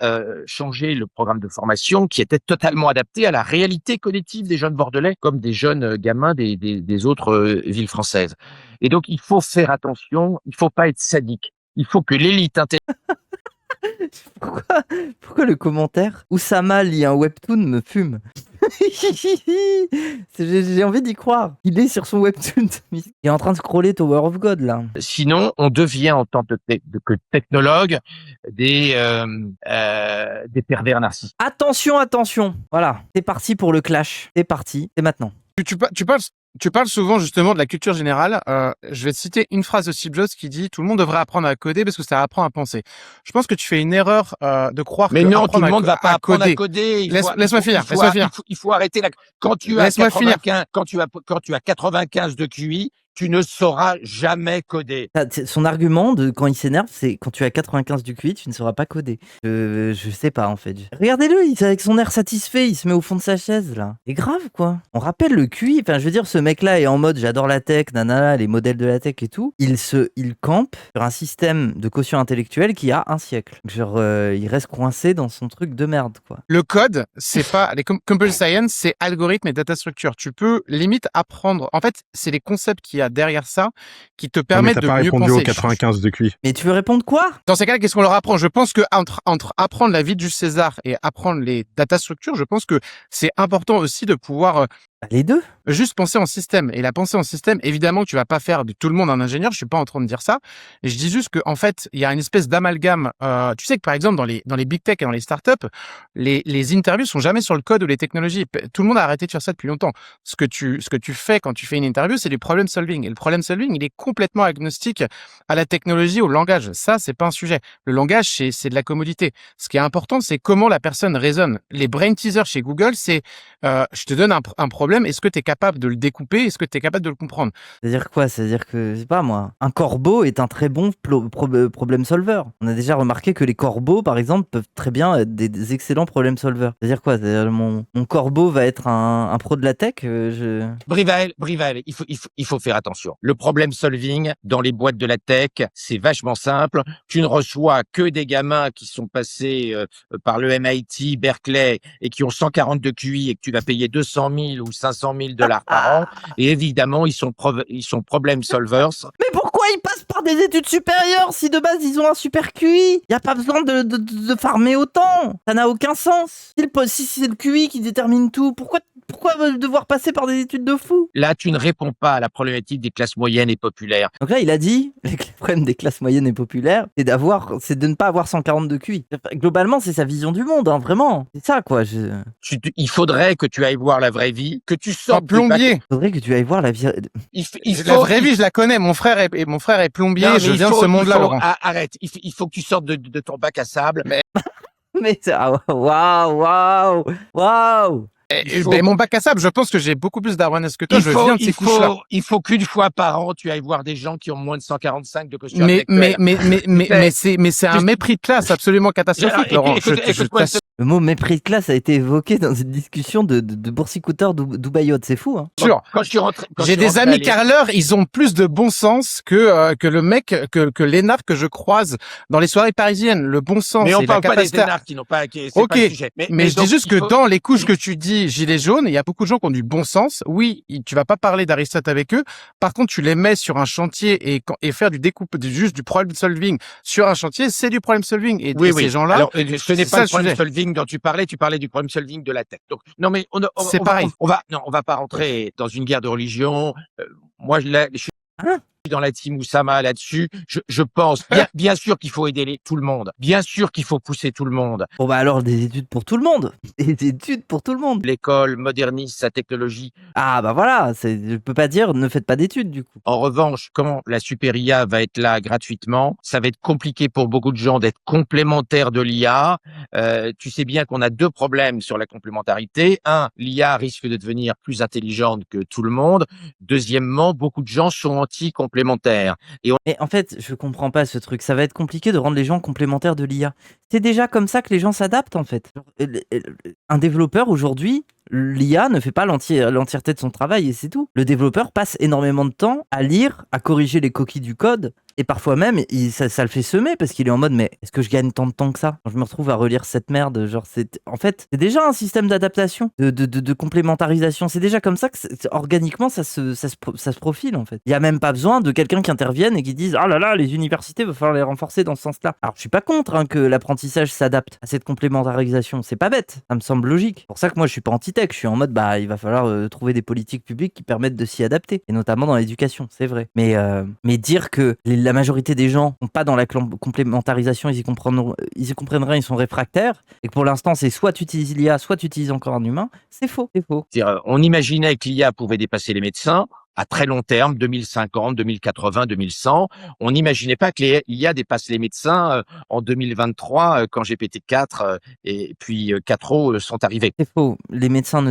changé le programme de formation qui était totalement adapté à la réalité cognitive des jeunes bordelais, comme des jeunes gamins des autres villes françaises. Et donc, il faut faire attention, il faut pas être sadique. Il faut que l'élite Pourquoi le commentaire Oussama lit un webtoon me fume? J'ai envie d'y croire. Il est sur son webtoon. Il est en train de scroller Tower of God là. Sinon, on devient en tant que technologue des pervers narcissiques. Attention. Voilà, c'est parti pour le clash. C'est parti, c'est maintenant. Tu parles souvent justement de la culture générale. Je vais te citer une phrase de Steve Jobs qui dit « Tout le monde devrait apprendre à coder parce que ça apprend à penser ». Je pense que tu fais une erreur de croire mais que non, tout le monde va pas apprendre à coder. Laisse-moi finir. Il faut arrêter quand tu as 95 de QI, tu ne sauras jamais coder. Son argument de quand il s'énerve, c'est quand tu as 95 du QI, tu ne sauras pas coder. Je sais pas en fait. Regardez-le, il avec son air satisfait, il se met au fond de sa chaise là. C'est grave quoi. On rappelle le QI. Enfin, je veux dire, ce mec-là est en mode j'adore la tech, nanana, les modèles de la tech et tout. Il campe sur un système de quotient intellectuel qui a un siècle. Genre, il reste coincé dans son truc de merde quoi. Le code, c'est pas les computer science, c'est algorithme et data structure. Tu peux limite apprendre. En fait, c'est les concepts qu'il y a derrière ça qui te permettent de mieux penser. T'as pas répondu aux 95 de QI. Mais tu veux répondre quoi? Dans ces cas-là, qu'est-ce qu'on leur apprend? Je pense que entre apprendre la vie de Jules César et apprendre les data structures, je pense que c'est important aussi de pouvoir les deux. Juste penser en système. Et la pensée en système, évidemment, tu vas pas faire de tout le monde un ingénieur. Je suis pas en train de dire ça. Et je dis juste que, en fait, il y a une espèce d'amalgame. Tu sais que, par exemple, dans les big tech et dans les startups, les interviews sont jamais sur le code ou les technologies. Tout le monde a arrêté de faire ça depuis longtemps. Ce que tu fais quand tu fais une interview, c'est du problem solving. Et le problem solving, il est complètement agnostique à la technologie, au langage. Ça, c'est pas un sujet. Le langage, c'est de la commodité. Ce qui est important, c'est comment la personne raisonne. Les brain teasers chez Google, c'est, je te donne un problème. Est-ce que tu es capable de le découper? Est-ce que tu es capable de le comprendre? C'est-à-dire quoi? C'est-à-dire que, je sais pas moi, un corbeau est un très bon problem solver. On a déjà remarqué que les corbeaux, par exemple, peuvent très bien être des excellents problem solvers. C'est-à-dire quoi? C'est-à-dire mon corbeau va être un pro de la tech Brival, il faut faire attention. Le problem solving dans les boîtes de la tech, c'est vachement simple. Tu ne reçois que des gamins qui sont passés par le MIT, Berkeley et qui ont 140 de QI et que tu vas payer 200 000 ou 500 000 $ par an. Et évidemment, ils sont problem solvers. Mais pourquoi ils passent par des études supérieures si de base ils ont un super QI? Y a pas besoin de farmer autant. Ça n'a aucun sens. Si c'est le QI qui détermine tout, pourquoi devoir passer par des études de fou? Là, tu ne réponds pas à la problématique des classes moyennes et populaires. Donc là, il a dit que le problème des classes moyennes et populaires, c'est de ne pas avoir 140 de QI. Globalement, c'est sa vision du monde, hein, vraiment. C'est ça, quoi. Il faudrait que tu ailles voir la vraie vie, que tu Un sortes du bac. plombier. Il faudrait que tu ailles voir la vie. La vraie vie, je la connais. Mon frère est plombier. Non, mais Je viens de ce monde-là, Laurent. Arrête. Il faut que tu sortes de ton bac à sable. Mais waouh. Mais mon bac à sable, je pense que j'ai beaucoup plus d'arrones que toi. Je viens de ces couches-là. Il faut qu'une fois par an, tu ailles voir des gens qui ont moins de 145 de quotient Mais intellectuel. c'est un mépris de classe absolument catastrophique, Laurent. Écoute-moi, Le mot mépris de classe a été évoqué dans une discussion de boursicouteurs d'Ubaïot. C'est fou, hein. Sûr. Quand je suis rentré, J'ai des amis carleurs, ils ont plus de bon sens que le mec, que l'énarque que je croise dans les soirées parisiennes. Le bon sens mais on et la parle pas des capacité. énarques qui n'ont pas, c'est Ok, pas le sujet. mais je dis donc, juste il que faut- dans les couches que tu dis gilets jaunes, il y a beaucoup de gens qui ont du bon sens. Oui, tu vas pas parler d'Aristote avec eux. Par contre, tu les mets sur un chantier et faire juste du problem solving sur un chantier, c'est du problem solving. Et Oui. ces gens-là, Alors, ce n'est c'est pas ça le problem sujet. solving dont tu parlais du problem solving de la tête. Donc, non, mais C'est pareil. on va pas rentrer dans une guerre de religion. Moi, je suis Hein dans la team Oussama là-dessus. Je pense, bien sûr qu'il faut aider tout le monde. Bien sûr qu'il faut pousser tout le monde. Bon, bah alors, des études pour tout le monde. Des études pour tout le monde. L'école modernise sa technologie. Ah, bah voilà. Je peux pas dire ne faites pas d'études, du coup. En revanche, quand la super IA va être là gratuitement, ça va être compliqué pour beaucoup de gens d'être complémentaires de l'IA. Tu sais bien qu'on a deux problèmes sur la complémentarité. Un, l'IA risque de devenir plus intelligente que tout le monde. Deuxièmement, beaucoup de gens sont anti-complémentaires. Mais en fait, je comprends pas ce truc. Ça va être compliqué de rendre les gens complémentaires de l'IA. C'est déjà comme ça que les gens s'adaptent, en fait. Un développeur, aujourd'hui, l'IA ne fait pas l'entièreté de son travail et c'est tout. Le développeur passe énormément de temps à lire, à corriger les coquilles du code. Et parfois même, ça le fait semer parce qu'il est en mode, mais est-ce que je gagne tant de temps que ça quand je me retrouve à relire cette merde? Genre, en fait, c'est déjà un système d'adaptation, de complémentarisation. C'est déjà comme ça que organiquement, ça se profile, en fait. Il n'y a même pas besoin de quelqu'un qui intervienne et qui dise, ah là là, les universités, il va falloir les renforcer dans ce sens-là. Alors, je suis pas contre que l'apprentissage s'adapte à cette complémentarisation. C'est pas bête. Ça me semble logique. C'est pour ça que moi, je suis pas anti-tech. Je suis en mode, bah, il va falloir trouver des politiques publiques qui permettent de s'y adapter. Et notamment dans l'éducation, c'est vrai. Mais dire que la majorité des gens sont pas dans la complémentarisation, ils y comprendraient, ils sont réfractaires, et que pour l'instant, c'est soit tu utilises l'IA, soit tu utilises encore un humain, c'est faux. C'est-à-dire, on imaginait que l'IA pouvait dépasser les médecins à très long terme, 2050, 2080, 2100. On n'imaginait pas que l'IA dépasse les médecins en 2023 quand GPT-4 et puis 4O sont arrivés. C'est faux. L'IA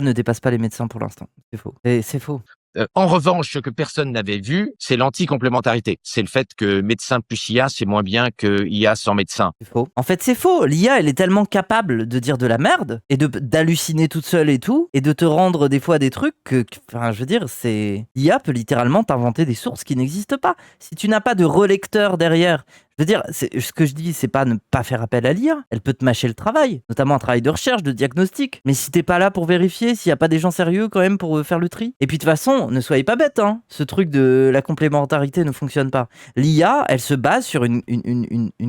ne dépasse pas les médecins pour l'instant. C'est faux. C'est faux. En revanche, ce que personne n'avait vu, c'est l'anti-complémentarité. C'est le fait que médecin plus IA, c'est moins bien que IA sans médecin. C'est faux. En fait, c'est faux. L'IA, elle est tellement capable de dire de la merde et d'halluciner toute seule et tout, et de te rendre des fois des trucs enfin, je veux dire, l'IA peut littéralement t'inventer des sources qui n'existent pas. Si tu n'as pas de relecteur derrière, je veux dire, ce que je dis, c'est pas ne pas faire appel à l'IA. Elle peut te mâcher le travail, notamment un travail de recherche, de diagnostic. Mais si t'es pas là pour vérifier, s'il y a pas des gens sérieux quand même pour faire le tri. Et puis de toute façon, ne soyez pas bêtes, hein. Ce truc de la complémentarité ne fonctionne pas. L'IA, elle se base sur une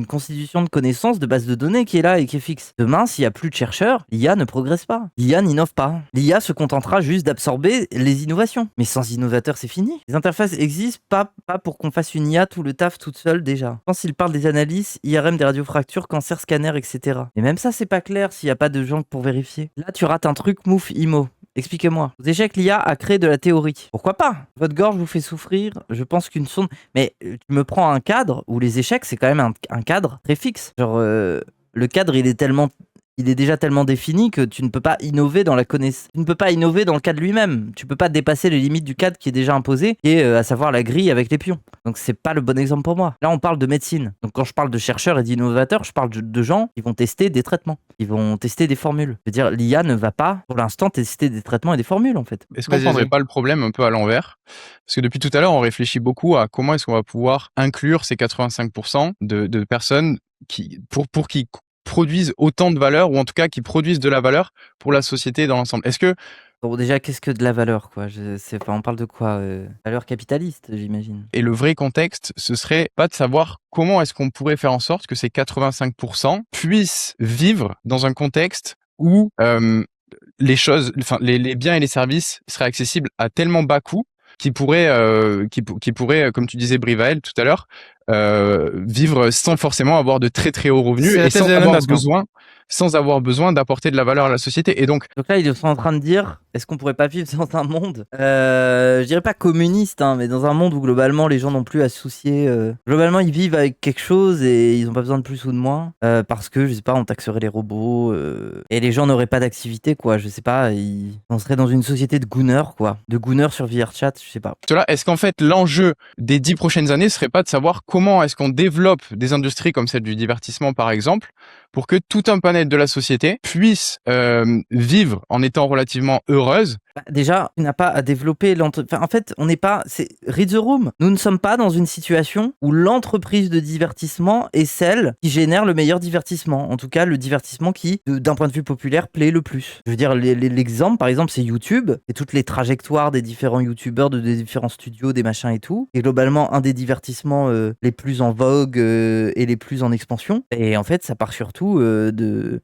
constitution de connaissances de base de données qui est là et qui est fixe. Demain, s'il y a plus de chercheurs, l'IA ne progresse pas. L'IA n'innove pas. L'IA se contentera juste d'absorber les innovations. Mais sans innovateurs, c'est fini. Les interfaces existent pas pour qu'on fasse une IA tout le taf toute seule déjà. Je pense qu'il parle des analyses, IRM, des radiofractures, cancer, scanner, etc. Et même ça, c'est pas clair s'il n'y a pas de gens pour vérifier. Là, tu rates un truc, mouf, IMO. Expliquez-moi. Aux échecs, l'IA a créé de la théorie. Pourquoi pas? Votre gorge vous fait souffrir. Je pense qu'une sonde... Mais tu me prends un cadre où les échecs, c'est quand même un cadre très fixe. Genre, le cadre, il est déjà tellement défini que tu ne peux pas innover dans la connaissance. Tu ne peux pas innover dans le cadre lui-même. Tu peux pas dépasser les limites du cadre qui est déjà imposé, et à savoir la grille avec les pions. Donc c'est pas le bon exemple pour moi. Là, on parle de médecine. Donc quand je parle de chercheurs et d'innovateurs, je parle de gens qui vont tester des traitements. Ils vont tester des formules. Je veux dire, l'IA ne va pas, pour l'instant, tester des traitements et des formules, en fait. Est-ce qu'on ne prendrait pas le problème un peu à l'envers? Parce que depuis tout à l'heure, on réfléchit beaucoup à comment est-ce qu'on va pouvoir inclure ces 85% de personnes qui produisent autant de valeur, ou en tout cas qui produisent de la valeur pour la société dans l'ensemble. Est-ce que Bon, déjà, qu'est-ce que de la valeur, quoi? Enfin, on parle de quoi? Valeur capitaliste, j'imagine. Et le vrai contexte, ce serait pas de savoir comment est-ce qu'on pourrait faire en sorte que ces 85% puissent vivre dans un contexte où les choses, enfin les biens et les services seraient accessibles à tellement bas coût qui pourraient, comme tu disais Brivael tout à l'heure, vivre sans forcément avoir de très très hauts revenus C'est la et thèse d'Elon Musk, hein. sans avoir besoin d'apporter de la valeur à la société. Et donc Là, ils sont en train de dire, est-ce qu'on pourrait pas vivre dans un monde, je dirais pas communiste, hein, mais dans un monde où globalement les gens n'ont plus à se soucier. Globalement, ils vivent avec quelque chose et ils ont pas besoin de plus ou de moins, parce que je sais pas, on taxerait les robots et les gens n'auraient pas d'activité, quoi. Je sais pas, on serait dans une société de gooners, quoi, de gooners sur VRChat, je sais pas. cela, est-ce qu'en fait l'enjeu des 10 prochaines années serait pas de savoir comment est-ce qu'on développe des industries comme celle du divertissement par exemple, pour que tout un panel de la société puisse vivre en étant relativement heureuse? Bah, déjà, tu n'as pas à développer l'entreprise. Enfin, en fait, on n'est pas. C'est read the room. Nous ne sommes pas dans une situation où l'entreprise de divertissement est celle qui génère le meilleur divertissement. En tout cas, le divertissement qui, d'un point de vue populaire, plaît le plus. Je veux dire, l'exemple, par exemple, c'est YouTube et toutes les trajectoires des différents YouTubeurs, des différents studios, des machins et tout. Et globalement, un des divertissements les plus en vogue et les plus en expansion. Et en fait, ça part surtout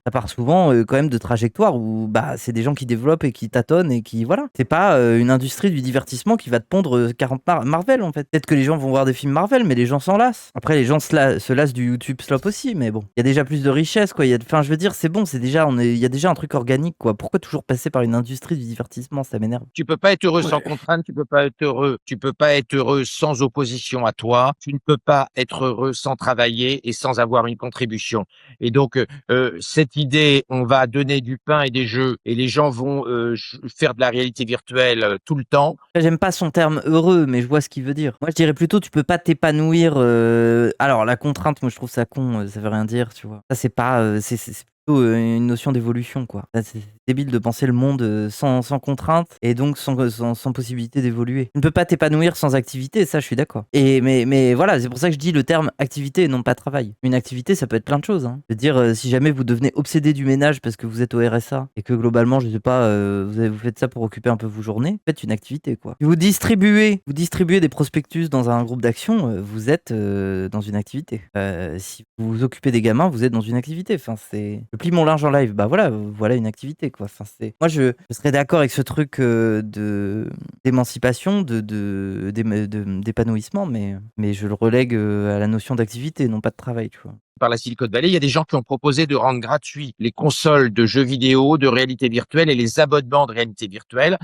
ça part souvent quand même de trajectoires où bah c'est des gens qui développent et qui tâtonnent et qui voilà. C'est pas une industrie du divertissement qui va te pondre 40 Marvel en fait. Peut-être que les gens vont voir des films Marvel, mais les gens s'en lassent. Après, les gens se lassent du YouTube slop aussi, mais bon, il y a déjà plus de richesse quoi. Enfin, je veux dire, c'est bon, il y a déjà un truc organique quoi. Pourquoi toujours passer par une industrie du divertissement? Ça m'énerve. Tu peux pas être heureux sans contrainte, tu peux pas être heureux sans opposition à toi, tu ne peux pas être heureux sans travailler et sans avoir une contribution. Et donc, cette idée, on va donner du pain et des jeux et les gens vont faire de la réalité virtuelle tout le temps. J'aime pas son terme heureux, mais je vois ce qu'il veut dire. Moi, je dirais plutôt, tu peux pas t'épanouir. Alors, la contrainte, moi, je trouve ça con, ça veut rien dire, tu vois. Ça, c'est pas. C'est plutôt une notion d'évolution, quoi. Ça, c'est débile de penser le monde sans contrainte et donc sans possibilité d'évoluer. Tu ne peux pas t'épanouir sans activité, ça, je suis d'accord. Mais voilà, c'est pour ça que je dis le terme activité et non pas travail. Une activité, ça peut être plein de choses, hein. Je veux dire, si jamais vous devenez obsédé du ménage parce que vous êtes au RSA et que globalement, je sais pas, vous faites ça pour occuper un peu vos journées, faites une activité, quoi. Si vous distribuez des prospectus dans un groupe d'action, vous êtes dans une activité. Si vous vous occupez des gamins, vous êtes dans une activité. Enfin, je plie mon linge en live, bah voilà une activité, quoi. Enfin, moi, je serais d'accord avec ce truc d'émancipation, d'épanouissement, mais je le relègue à la notion d'activité, non pas de travail, tu vois. Par la Silicon Valley, il y a des gens qui ont proposé de rendre gratuits les consoles de jeux vidéo, de réalité virtuelle et les abonnements de réalité virtuelle.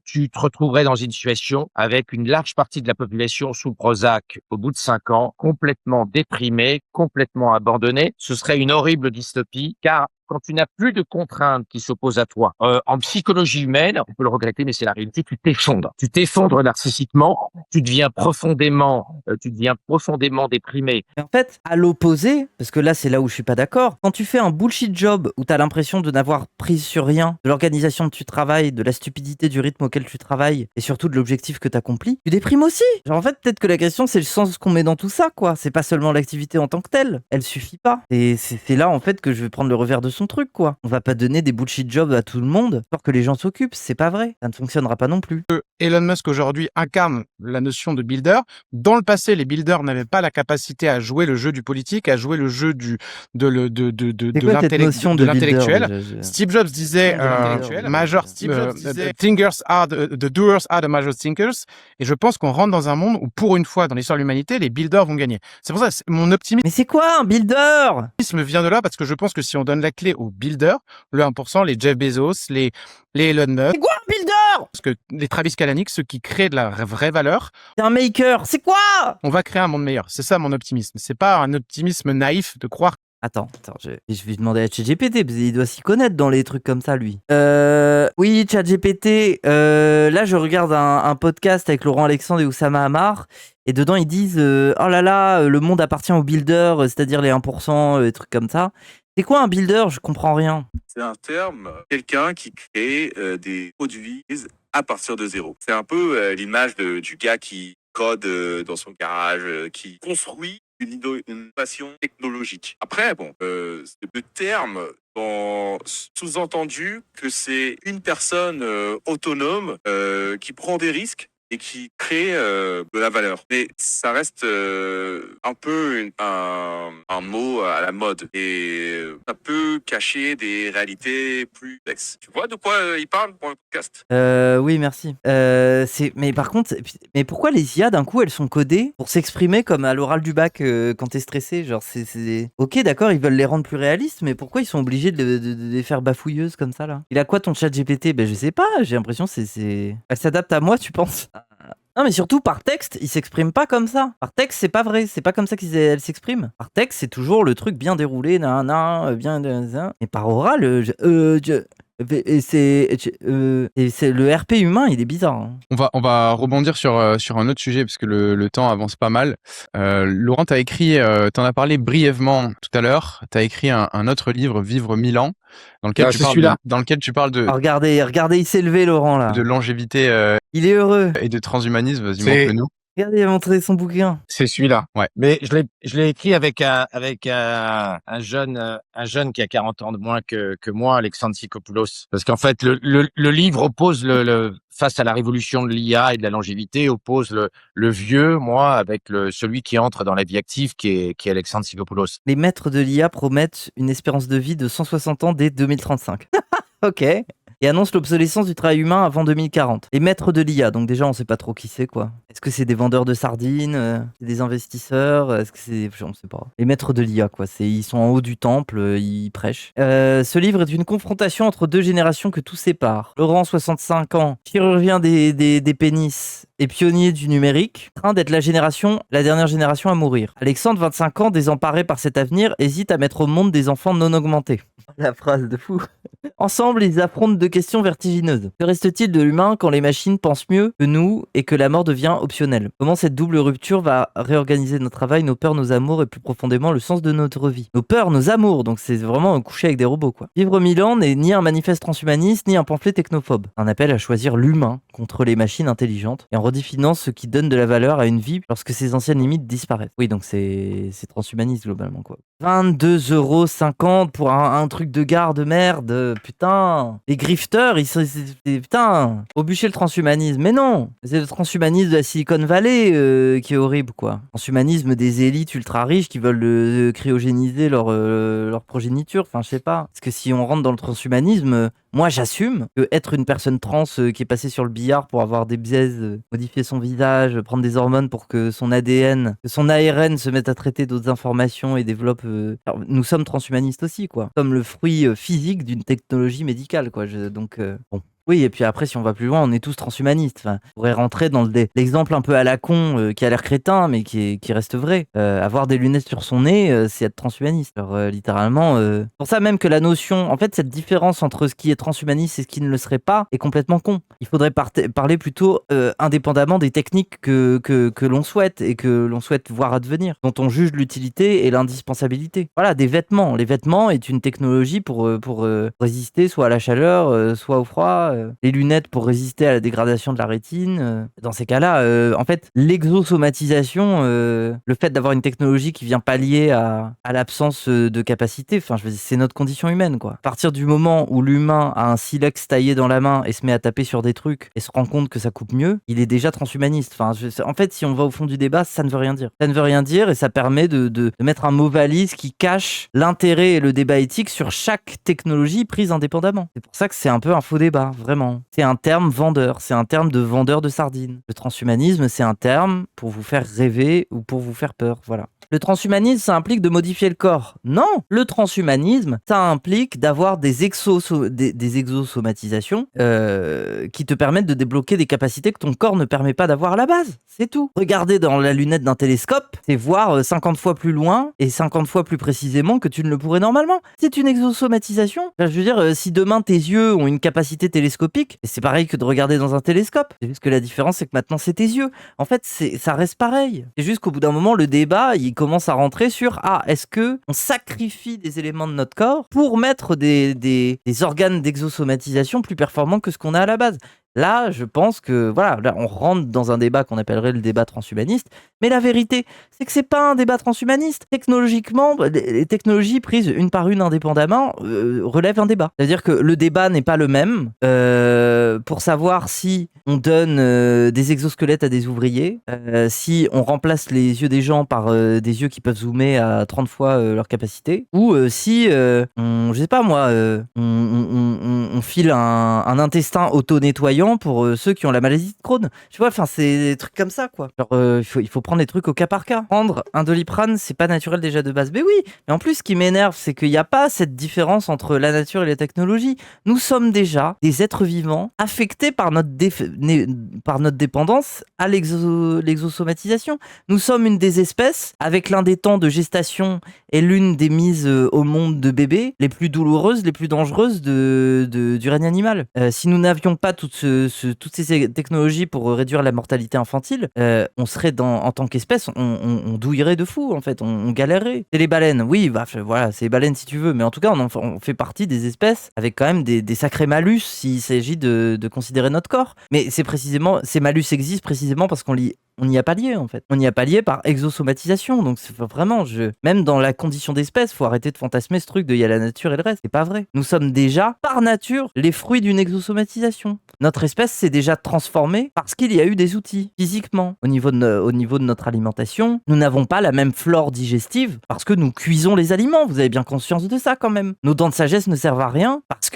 Tu te retrouverais dans une situation avec une large partie de la population sous le Prozac au bout de 5 ans, complètement déprimée, complètement abandonnée. Ce serait une horrible dystopie, car quand tu n'as plus de contraintes qui s'opposent à toi, en psychologie humaine, on peut le regretter, mais c'est la réalité, tu t'effondres. Tu t'effondres narcissiquement, tu deviens profondément déprimé. Et en fait, à l'opposé, parce que là, c'est là où je suis pas d'accord, quand tu fais un bullshit job où tu as l'impression de n'avoir prise sur rien, de l'organisation de tu travailles, de la stupidité du rythme auquel tu travailles, et surtout de l'objectif que tu accomplis, tu déprimes aussi. Genre, en fait, peut-être que la question, c'est le sens qu'on met dans tout ça, quoi. C'est pas seulement l'activité en tant que telle. Elle suffit pas. Et c'est là, en fait, que je vais prendre le revers de son truc, quoi. On va pas donner des bullshit jobs à tout le monde pour que les gens s'occupent. C'est pas vrai. Ça ne fonctionnera pas non plus. Elon Musk aujourd'hui incarne la notion de builder. Dans le passé, les builders n'avaient pas la capacité à jouer le jeu du politique, à jouer le jeu de l'intellectuel. Steve Jobs disait, thinkers are the doers are the major thinkers. Et je pense qu'on rentre dans un monde où, pour une fois, dans l'histoire de l'humanité, les builders vont gagner. C'est pour ça, mon optimisme. Mais c'est quoi un builder? Vient de là parce que je pense que si on donne la clé aux builders, le 1%, les Jeff Bezos, les Elon Musk. C'est quoi un builder? Parce que les Travis Kalanick, ceux qui créent de la vraie valeur. C'est un maker. C'est quoi? On va créer un monde meilleur. C'est ça mon optimisme. C'est pas un optimisme naïf de croire. Attends, je vais demander à ChatGPT, parce qu'il doit s'y connaître dans les trucs comme ça, lui. Oui, ChatGPT, là, je regarde un podcast avec Laurent Alexandre et Oussama Hamar, et dedans, ils disent oh là là, le monde appartient aux builders, c'est-à-dire les 1%, des trucs comme ça. C'est quoi un builder? Je comprends rien. C'est un terme, quelqu'un qui crée des produits à partir de zéro. C'est un peu l'image du gars qui code dans son garage, qui construit une innovation technologique. Après, bon, le terme sous-entendu que c'est une personne autonome qui prend des risques et qui crée de la valeur. Mais ça reste un peu un mot à la mode et ça peut cacher des réalités plus complexes. Tu vois de quoi il parle pour le podcast? Oui, merci. Mais par contre, mais pourquoi les IA d'un coup elles sont codées pour s'exprimer comme à l'oral du bac quand t'es stressé? Genre, Ok, d'accord, ils veulent les rendre plus réalistes, mais pourquoi ils sont obligés de les faire bafouilleuses comme ça là? Il a quoi ton chat GPT? Ben je sais pas, j'ai l'impression elle s'adapte à moi, tu penses? Non, mais surtout par texte, ils s'expriment pas comme ça. Par texte, c'est pas vrai, c'est pas comme ça qu'elles s'expriment. Par texte, c'est toujours le truc bien déroulé, bien. Et par oral, et c'est le RP humain, il est bizarre. Hein. On va rebondir sur un autre sujet parce que le temps avance pas mal. Laurent, t'en as parlé brièvement tout à l'heure. T'as écrit un autre livre, Vivre 1000 ans, dans lequel tu parles de Ah, regardez, il s'est levé, Laurent, là. de longévité Il est heureux. et de transhumanisme. Vas-y, montre-le-nous. Regardez, il a montré son bouquin. C'est celui-là. Ouais. Mais je l'ai écrit avec un jeune qui a 40 ans de moins que moi, Alexandre Sikopoulos. Parce qu'en fait, le livre oppose face à la révolution de l'IA et de la longévité, oppose le vieux, moi, avec celui qui entre dans la vie active, qui est Alexandre Sikopoulos. Les maîtres de l'IA promettent une espérance de vie de 160 ans dès 2035. Ok. Et annonce l'obsolescence du travail humain avant 2040. Les maîtres de l'IA, donc déjà on sait pas trop qui c'est quoi. Est-ce que c'est des vendeurs de sardines, c'est des investisseurs, est-ce que c'est... On sait pas. Les maîtres de l'IA quoi, ils sont en haut du temple, ils prêchent. Ce livre est une confrontation entre deux générations que tout sépare. Laurent, 65 ans, chirurgien des pénis et pionnier du numérique, train d'être la dernière génération à mourir. Alexandre, 25 ans, désemparé par cet avenir, hésite à mettre au monde des enfants non augmentés. La phrase de fou. Ensemble, ils affrontent deux questions vertigineuses. Que reste-t-il de l'humain quand les machines pensent mieux que nous et que la mort devient optionnelle? Comment cette double rupture va réorganiser notre travail, nos peurs, nos amours et plus profondément le sens de notre vie? Nos peurs, nos amours, donc c'est vraiment coucher avec des robots quoi. Vivre 1000 ans n'est ni un manifeste transhumaniste ni un pamphlet technophobe. Un appel à choisir l'humain contre les machines intelligentes et en redéfinant ce qui donne de la valeur à une vie lorsque ses anciennes limites disparaissent. Oui, donc c'est transhumaniste globalement quoi. 22,50 € pour un truc de gare de merde, putain. Les grifteurs, putain, au bûcher le transhumanisme. Mais non, c'est le transhumanisme de la Silicon Valley qui est horrible, quoi. Transhumanisme des élites ultra riches qui veulent cryogéniser leur progéniture, enfin, je sais pas. Parce que si on rentre dans le transhumanisme, moi j'assume que être une personne trans qui est passée sur le billard pour avoir des biaises, modifier son visage, prendre des hormones pour que son ADN, que son ARN se mette à traiter d'autres informations et développe... Alors, nous sommes transhumanistes aussi, quoi. Comme le fruit physique d'une technologie médicale, quoi. Bon. Oui, et puis après, si on va plus loin, on est tous transhumanistes. Enfin, on pourrait rentrer dans l'exemple un peu à la con, qui a l'air crétin, mais qui reste vrai. Avoir des lunettes sur son nez, c'est être transhumaniste. Alors, littéralement... Pour ça même que la notion... En fait, cette différence entre ce qui est transhumaniste et ce qui ne le serait pas est complètement con. Il faudrait parler plutôt indépendamment des techniques que l'on souhaite et que l'on souhaite voir advenir, dont on juge l'utilité et l'indispensabilité. Voilà, des vêtements. Les vêtements est une technologie pour résister soit à la chaleur, soit au froid... les lunettes pour résister à la dégradation de la rétine. Dans ces cas-là, en fait, l'exosomatisation, le fait d'avoir une technologie qui vient pallier à l'absence de capacité, enfin, c'est notre condition humaine, quoi. À partir du moment où l'humain a un silex taillé dans la main et se met à taper sur des trucs et se rend compte que ça coupe mieux, il est déjà transhumaniste. Enfin, en fait, si on va au fond du débat, ça ne veut rien dire. Ça ne veut rien dire et ça permet de mettre un mot valise qui cache l'intérêt et le débat éthique sur chaque technologie prise indépendamment. C'est pour ça que c'est un peu un faux débat. Vraiment. C'est un terme vendeur, c'est un terme de vendeur de sardines. Le transhumanisme, c'est un terme pour vous faire rêver ou pour vous faire peur, voilà. Le transhumanisme, ça implique de modifier le corps. Non, le transhumanisme, ça implique d'avoir des exosomatisations qui te permettent de débloquer des capacités que ton corps ne permet pas d'avoir à la base. C'est tout. Regarder dans la lunette d'un télescope, c'est voir 50 fois plus loin et 50 fois plus précisément que tu ne le pourrais normalement. C'est une exosomatisation. Enfin, je veux dire, si demain tes yeux ont une capacité télescopique, c'est pareil que de regarder dans un télescope. C'est juste que la différence, c'est que maintenant, c'est tes yeux. En fait, ça reste pareil. C'est juste qu'au bout d'un moment, le débat, il commence à rentrer sur est-ce que on sacrifie des éléments de notre corps pour mettre des organes d'exosomatisation plus performants que ce qu'on a à la base. Là, je pense que voilà, là, on rentre dans un débat qu'on appellerait le débat transhumaniste. Mais la vérité, c'est que c'est pas un débat transhumaniste. Technologiquement, les technologies prises une par une indépendamment relèvent un débat. C'est-à-dire que le débat n'est pas le même pour savoir si on donne des exosquelettes à des ouvriers, si on remplace les yeux des gens par des yeux qui peuvent zoomer à 30 fois leur capacité, ou si, je sais pas moi, on file un intestin auto-nettoyant pour ceux qui ont la maladie de Crohn. Tu vois, enfin, c'est des trucs comme ça, quoi. Genre, il faut prendre des trucs au cas par cas. Prendre un Doliprane, c'est pas naturel déjà de base. Mais oui, mais en plus, ce qui m'énerve, c'est qu'il n'y a pas cette différence entre la nature et la technologie. Nous sommes déjà des êtres vivants affectés par notre dépendance à l'exosomatisation. Nous sommes une des espèces avec l'un des temps de gestation et l'une des mises au monde de bébés les plus douloureuses, les plus dangereuses du règne animal. Si nous n'avions pas toutes ces technologies pour réduire la mortalité infantile, on serait en tant qu'espèce, on douillerait de fou en fait, on galérerait. C'est les baleines, oui, bah, voilà, c'est les baleines si tu veux, mais en tout cas on fait partie des espèces avec quand même des sacrés malus s'il s'agit de considérer notre corps. Mais ces malus existent précisément parce qu'on n'y a pas lié en fait. On n'y a pas lié par exosomatisation. Donc c'est vraiment, même dans la condition d'espèce, faut arrêter de fantasmer ce truc de il y a la nature et le reste. C'est pas vrai. Nous sommes déjà, par nature, les fruits d'une exosomatisation. Notre espèce s'est déjà transformée parce qu'il y a eu des outils physiquement. Au niveau de notre alimentation, nous n'avons pas la même flore digestive parce que nous cuisons les aliments. Vous avez bien conscience de ça quand même. Nos dents de sagesse ne servent à rien parce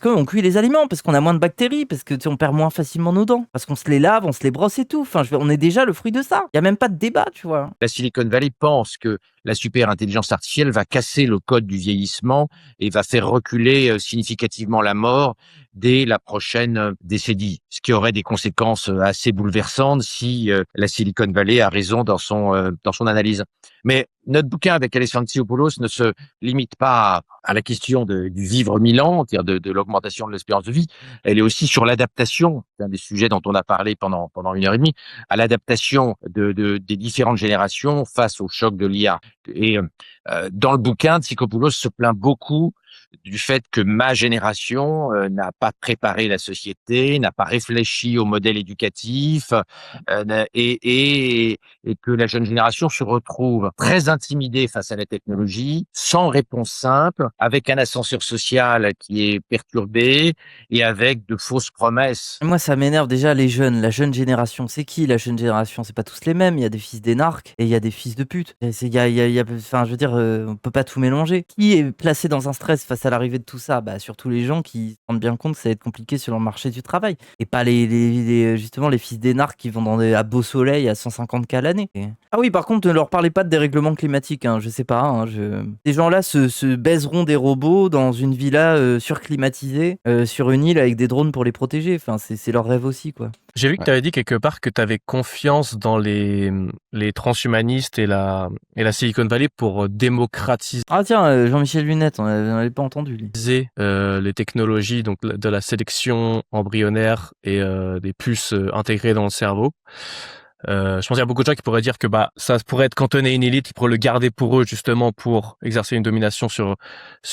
qu'on cuit les aliments, parce qu'on a moins de bactéries, parce que on perd moins facilement nos dents, parce qu'on se les lave, on se les brosse et tout. Enfin, on est déjà le fruit de ça. Il y a même pas de débat, tu vois. La Silicon Valley pense que la super intelligence artificielle va casser le code du vieillissement et va faire reculer significativement la mort dès la prochaine décennie, ce qui aurait des conséquences assez bouleversantes si la Silicon Valley a raison dans son analyse. Mais notre bouquin avec Alexandre Tsiopoulos ne se limite pas à la question du vivre 1000 ans, c'est-à-dire de l'augmentation de l'espérance de vie. Elle est aussi sur l'adaptation, c'est un des sujets dont on a parlé pendant 1h30, à l'adaptation des différentes générations face au choc de l'IA. Et dans le bouquin, Tsiopoulos se plaint beaucoup du fait que ma génération n'a pas préparé la société, n'a pas réfléchi au modèle éducatif et que la jeune génération se retrouve très intimidée face à la technologie, sans réponse simple, avec un ascenseur social qui est perturbé et avec de fausses promesses. Moi, ça m'énerve déjà la jeune génération. C'est qui la jeune génération? C'est pas tous les mêmes. Il y a des fils d'énarques et il y a des fils de pute. Enfin, je veux dire, on peut pas tout mélanger. Qui est placé dans un stress face à l'arrivée de tout ça? Bah, surtout les gens qui se rendent bien compte que ça va être compliqué sur le marché du travail. Et pas justement les fils d'énarques qui vont à beau soleil à 150K l'année. Ah oui, par contre, ne leur parlez pas de dérèglement climatique. Hein, je sais pas. Hein, Ces gens-là se baiseront des robots dans une villa surclimatisée sur une île avec des drones pour les protéger. Enfin, c'est leur rêve aussi, quoi. J'ai vu que tu avais dit quelque part que tu avais confiance dans les transhumanistes et la Silicon Valley pour démocratiser Ah tiens, Jean-Michel Lunette, on n'avait pas entendu, lui. les technologies, donc de la sélection embryonnaire et des puces intégrées dans le cerveau. Je pense qu'il y a beaucoup de gens qui pourraient dire que ça pourrait être cantonné à une élite, qui pourraient le garder pour eux justement pour exercer une domination sur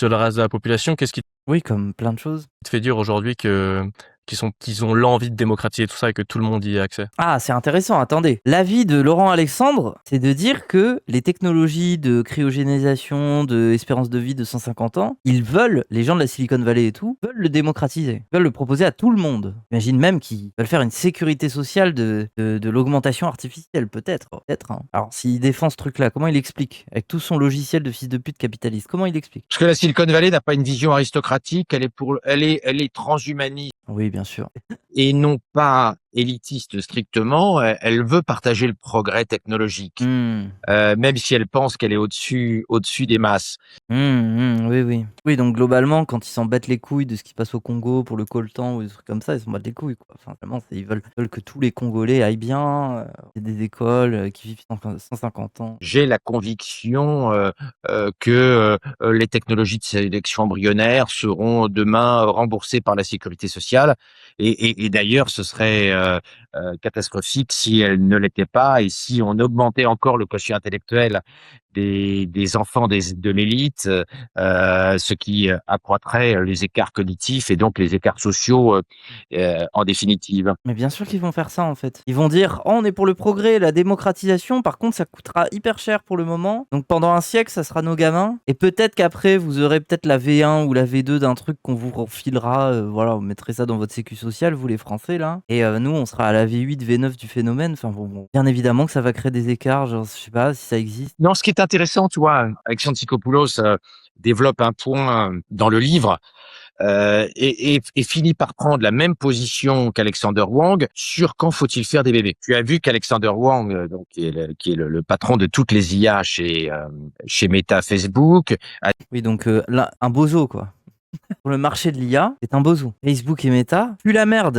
le reste de la population. Qu'est-ce qui Oui, comme plein de choses. te fait dire aujourd'hui qu'ils ont l'envie de démocratiser tout ça et que tout le monde y ait accès? Ah, c'est intéressant, attendez. L'avis de Laurent Alexandre, c'est de dire que les technologies de cryogénisation, de espérance de vie de 150 ans, les gens de la Silicon Valley et tout, veulent le démocratiser, veulent le proposer à tout le monde. J'imagine même qu'ils veulent faire une sécurité sociale de l'augmentation artificielle, peut-être. Hein. Alors, s'il défend ce truc-là, comment il explique? Avec tout son logiciel de fils de pute capitaliste, comment il explique? Parce que la Silicon Valley n'a pas une vision aristocratique, elle est transhumaniste. Oui, bien sûr. Et non pas élitiste strictement, elle veut partager le progrès technologique, même si elle pense qu'elle est au-dessus des masses. Oui. Oui, donc globalement, quand ils s'en battent les couilles de ce qui se passe au Congo pour le coltan ou des trucs comme ça, ils s'en battent les couilles, quoi. Enfin, vraiment, ils veulent que tous les Congolais aillent bien, il y a des écoles qui vivent 150 ans. J'ai la conviction que les technologies de sélection embryonnaire seront demain remboursées par la sécurité sociale. Et d'ailleurs, ce serait catastrophique si elles ne l'étaient pas et si on augmentait encore le quotient intellectuel des enfants de l'élite, ce qui accroîtrait les écarts cognitifs et donc les écarts sociaux en définitive. Mais bien sûr qu'ils vont faire ça en fait. Ils vont dire oh, on est pour le progrès, la démocratisation, par contre ça coûtera hyper cher pour le moment. Donc pendant un siècle ça sera nos gamins. Et peut-être qu'après vous aurez peut-être la V1 ou la V2 d'un truc qu'on vous refilera. Voilà, vous mettrez ça dans votre sécu sociale, vous les Français là. Et nous on sera à la V8, V9 du phénomène. Enfin bon, bien évidemment que ça va créer des écarts. Genre, je sais pas si ça existe. Non, ce qui est intéressant, tu vois, Alexandre Tsikoupoulos développe un point dans le livre et finit par prendre la même position qu'Alexander Wang sur quand faut-il faire des bébés. Tu as vu qu'Alexander Wang, donc qui est le patron de toutes les IA chez Meta, Facebook. Oui, donc là, un bozo quoi. Pour le marché de l'IA, c'est un bozo. Facebook et Meta puent la merde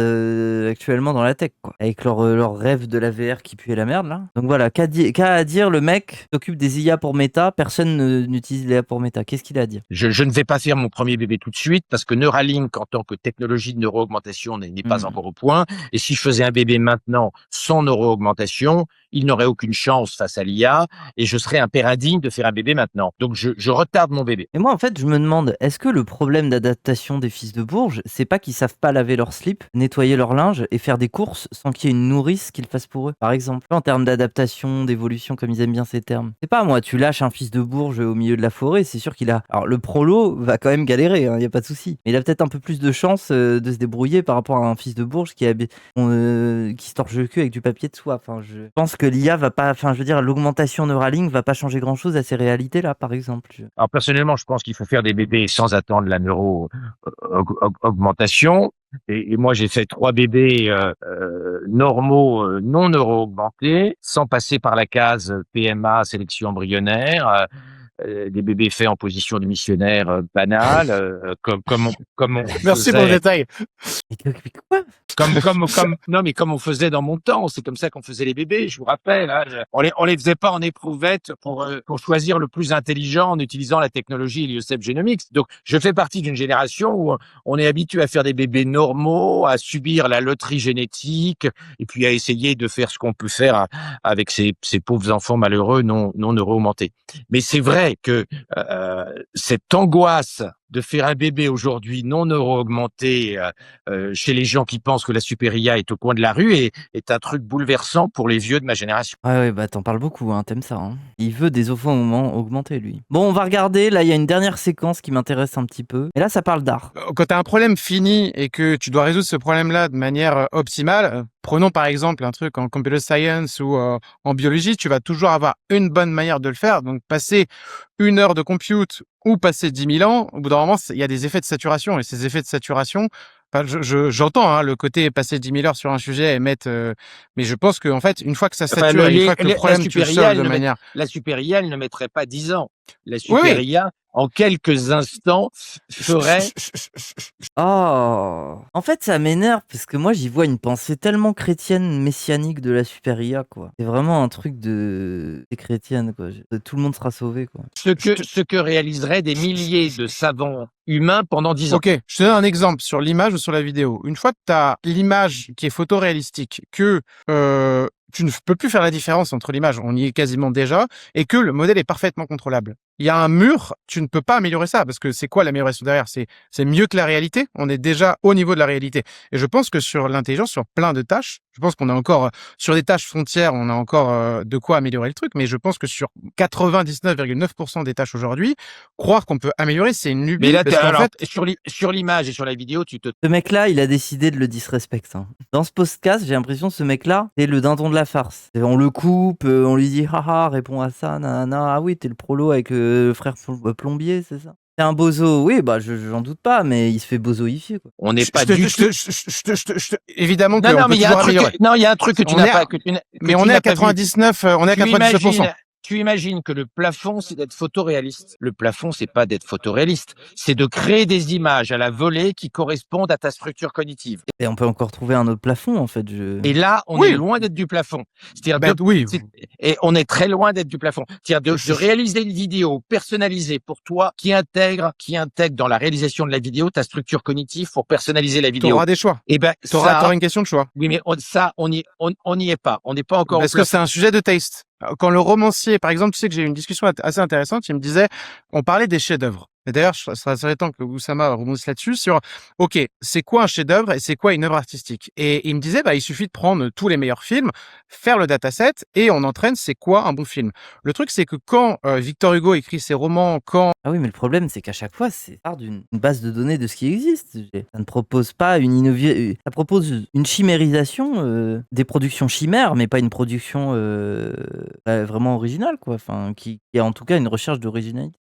actuellement dans la tech, quoi. Avec leur rêve de la VR qui pue la merde, là. Donc voilà, qu'a à dire le mec s'occupe des IA pour Meta, personne n'utilise l'IA pour Meta. Qu'est-ce qu'il a à dire? Je ne vais pas faire mon premier bébé tout de suite parce que Neuralink, en tant que technologie de neuroaugmentation, n'est pas encore au point. Et si je faisais un bébé maintenant sans neuroaugmentation, il n'aurait aucune chance face à l'IA et je serais un père indigne de faire un bébé maintenant. Donc je retarde mon bébé. Et moi, en fait, je me demande, est-ce que le problème d'adaptation des fils de Bourges, c'est pas qu'ils savent pas laver leur slip, nettoyer leur linge et faire des courses sans qu'il y ait une nourrice qui le fasse pour eux, par exemple, en termes d'adaptation, d'évolution, comme ils aiment bien ces termes. C'est pas moi, tu lâches un fils de Bourges au milieu de la forêt, c'est sûr qu'il a... Alors, le prolo va quand même galérer, y a pas de souci. Mais il a peut-être un peu plus de chance de se débrouiller par rapport à un fils de Bourges qui se torche le cul avec du papier de soie. Enfin, je pense que l'IA va pas... Enfin, je veux dire, l'augmentation Neuralink va pas changer grand-chose à ces réalités-là, par exemple. Alors personnellement, je pense qu'il faut faire des bébés sans attendre la neuro-augmentation. Et moi, j'ai fait 3 bébés normaux, non neuro-augmentés, sans passer par la case PMA, sélection embryonnaire. Des bébés faits en position de missionnaire banale, comme on Merci pour le détail. Quoi? Comme on faisait dans mon temps, c'est comme ça qu'on faisait les bébés, je vous rappelle. Hein, on les faisait pas en éprouvette pour choisir le plus intelligent en utilisant la technologie Heliosep Genomics. Donc, je fais partie d'une génération où on est habitué à faire des bébés normaux, à subir la loterie génétique, et puis à essayer de faire ce qu'on peut faire avec ces pauvres enfants malheureux non neuro-augmentés. Mais c'est vrai que cette angoisse de faire un bébé aujourd'hui non neuro-augmenté chez les gens qui pensent que la super IA est au coin de la rue est un truc bouleversant pour les vieux de ma génération. Ouais, bah t'en parles beaucoup, hein, t'aimes ça. Hein. Il veut des enfants augmentés, lui. Bon, on va regarder, là il y a une dernière séquence qui m'intéresse un petit peu. Et là ça parle d'art. Quand tu as un problème fini et que tu dois résoudre ce problème-là de manière optimale, prenons par exemple un truc en computer science ou en biologie, tu vas toujours avoir une bonne manière de le faire. Donc passer 1 heure de compute ou passer 10 000 ans, au bout d'un moment, il y a des effets de saturation. Et ces effets de saturation, j'entends hein, le côté passer 10 000 heures sur un sujet et mettre... mais je pense qu'en fait, une fois que ça sature, une fois que le problème, tu le solves de manière... La super IA, elle ne mettrait pas 10 ans. La super IA, en quelques instants, ferait... Oh, en fait, ça m'énerve parce que moi, j'y vois une pensée tellement chrétienne, messianique de la super IA, quoi. C'est vraiment un truc de chrétienne, quoi. Tout le monde sera sauvé, quoi. Ce que réaliseraient des milliers de savants humain pendant 10 ans. Ok, je te donne un exemple sur l'image ou sur la vidéo. Une fois que tu as l'image qui est photoréalistique, que tu ne peux plus faire la différence entre l'image, on y est quasiment déjà, et que le modèle est parfaitement contrôlable. Il y a un mur, tu ne peux pas améliorer ça, parce que c'est quoi l'amélioration derrière? C'est mieux que la réalité, on est déjà au niveau de la réalité. Et je pense que sur l'intelligence, sur plein de tâches, je pense qu'on est encore, sur des tâches frontières, on a encore de quoi améliorer le truc, mais je pense que sur 99,9% des tâches aujourd'hui, croire qu'on peut améliorer, c'est une lubie. Mais là, parce qu'en fait, sur l'image et sur la vidéo, Ce mec-là, il a décidé de le disrespect. Hein. Dans ce podcast, j'ai l'impression que ce mec-là, c'est le dindon de la farce. On le coupe, on lui dit, haha, réponds à ça, nanana, ah oui, t'es le prolo avec le frère plombier, c'est ça? C'est un bozo, oui, bah j'en doute pas, mais il se fait bozoifier, quoi. On n'est pas du tout... évidemment que non, on mais peut toujours améliorer. il y a un truc que tu n'as pas... Mais on est à 99, on est à 99%. Tu imagines que le plafond, c'est d'être photoréaliste. Le plafond, c'est pas d'être photoréaliste. C'est de créer des images à la volée qui correspondent à ta structure cognitive. Et on peut encore trouver un autre plafond, en fait. Et là, on est loin d'être du plafond. C'est-à-dire et on est très loin d'être du plafond. C'est-à-dire de réaliser une vidéo personnalisée pour toi qui intègre dans la réalisation de la vidéo ta structure cognitive pour personnaliser la vidéo. Tu auras des choix. Et ben, tu auras une question de choix. Oui, mais on n'y est pas. On n'est pas encore Parce que c'est un sujet de taste. Quand le romancier, par exemple, tu sais que j'ai eu une discussion assez intéressante, il me disait, on parlait des chefs-d'œuvre. Et d'ailleurs, ça serait temps que Oussama rebondisse là-dessus sur, OK, c'est quoi un chef-d'œuvre et c'est quoi une œuvre artistique? Et il me disait, il suffit de prendre tous les meilleurs films, faire le dataset et on entraîne c'est quoi un bon film. Le truc, c'est que quand Victor Hugo écrit ses romans, quand Ah oui, mais le problème, c'est qu'à chaque fois, c'est part d'une base de données de ce qui existe. Ça ne propose pas une innovation, ça propose une chimérisation des productions chimères, mais pas une production vraiment originale, quoi. Enfin, qui a en tout cas une recherche d'originalité.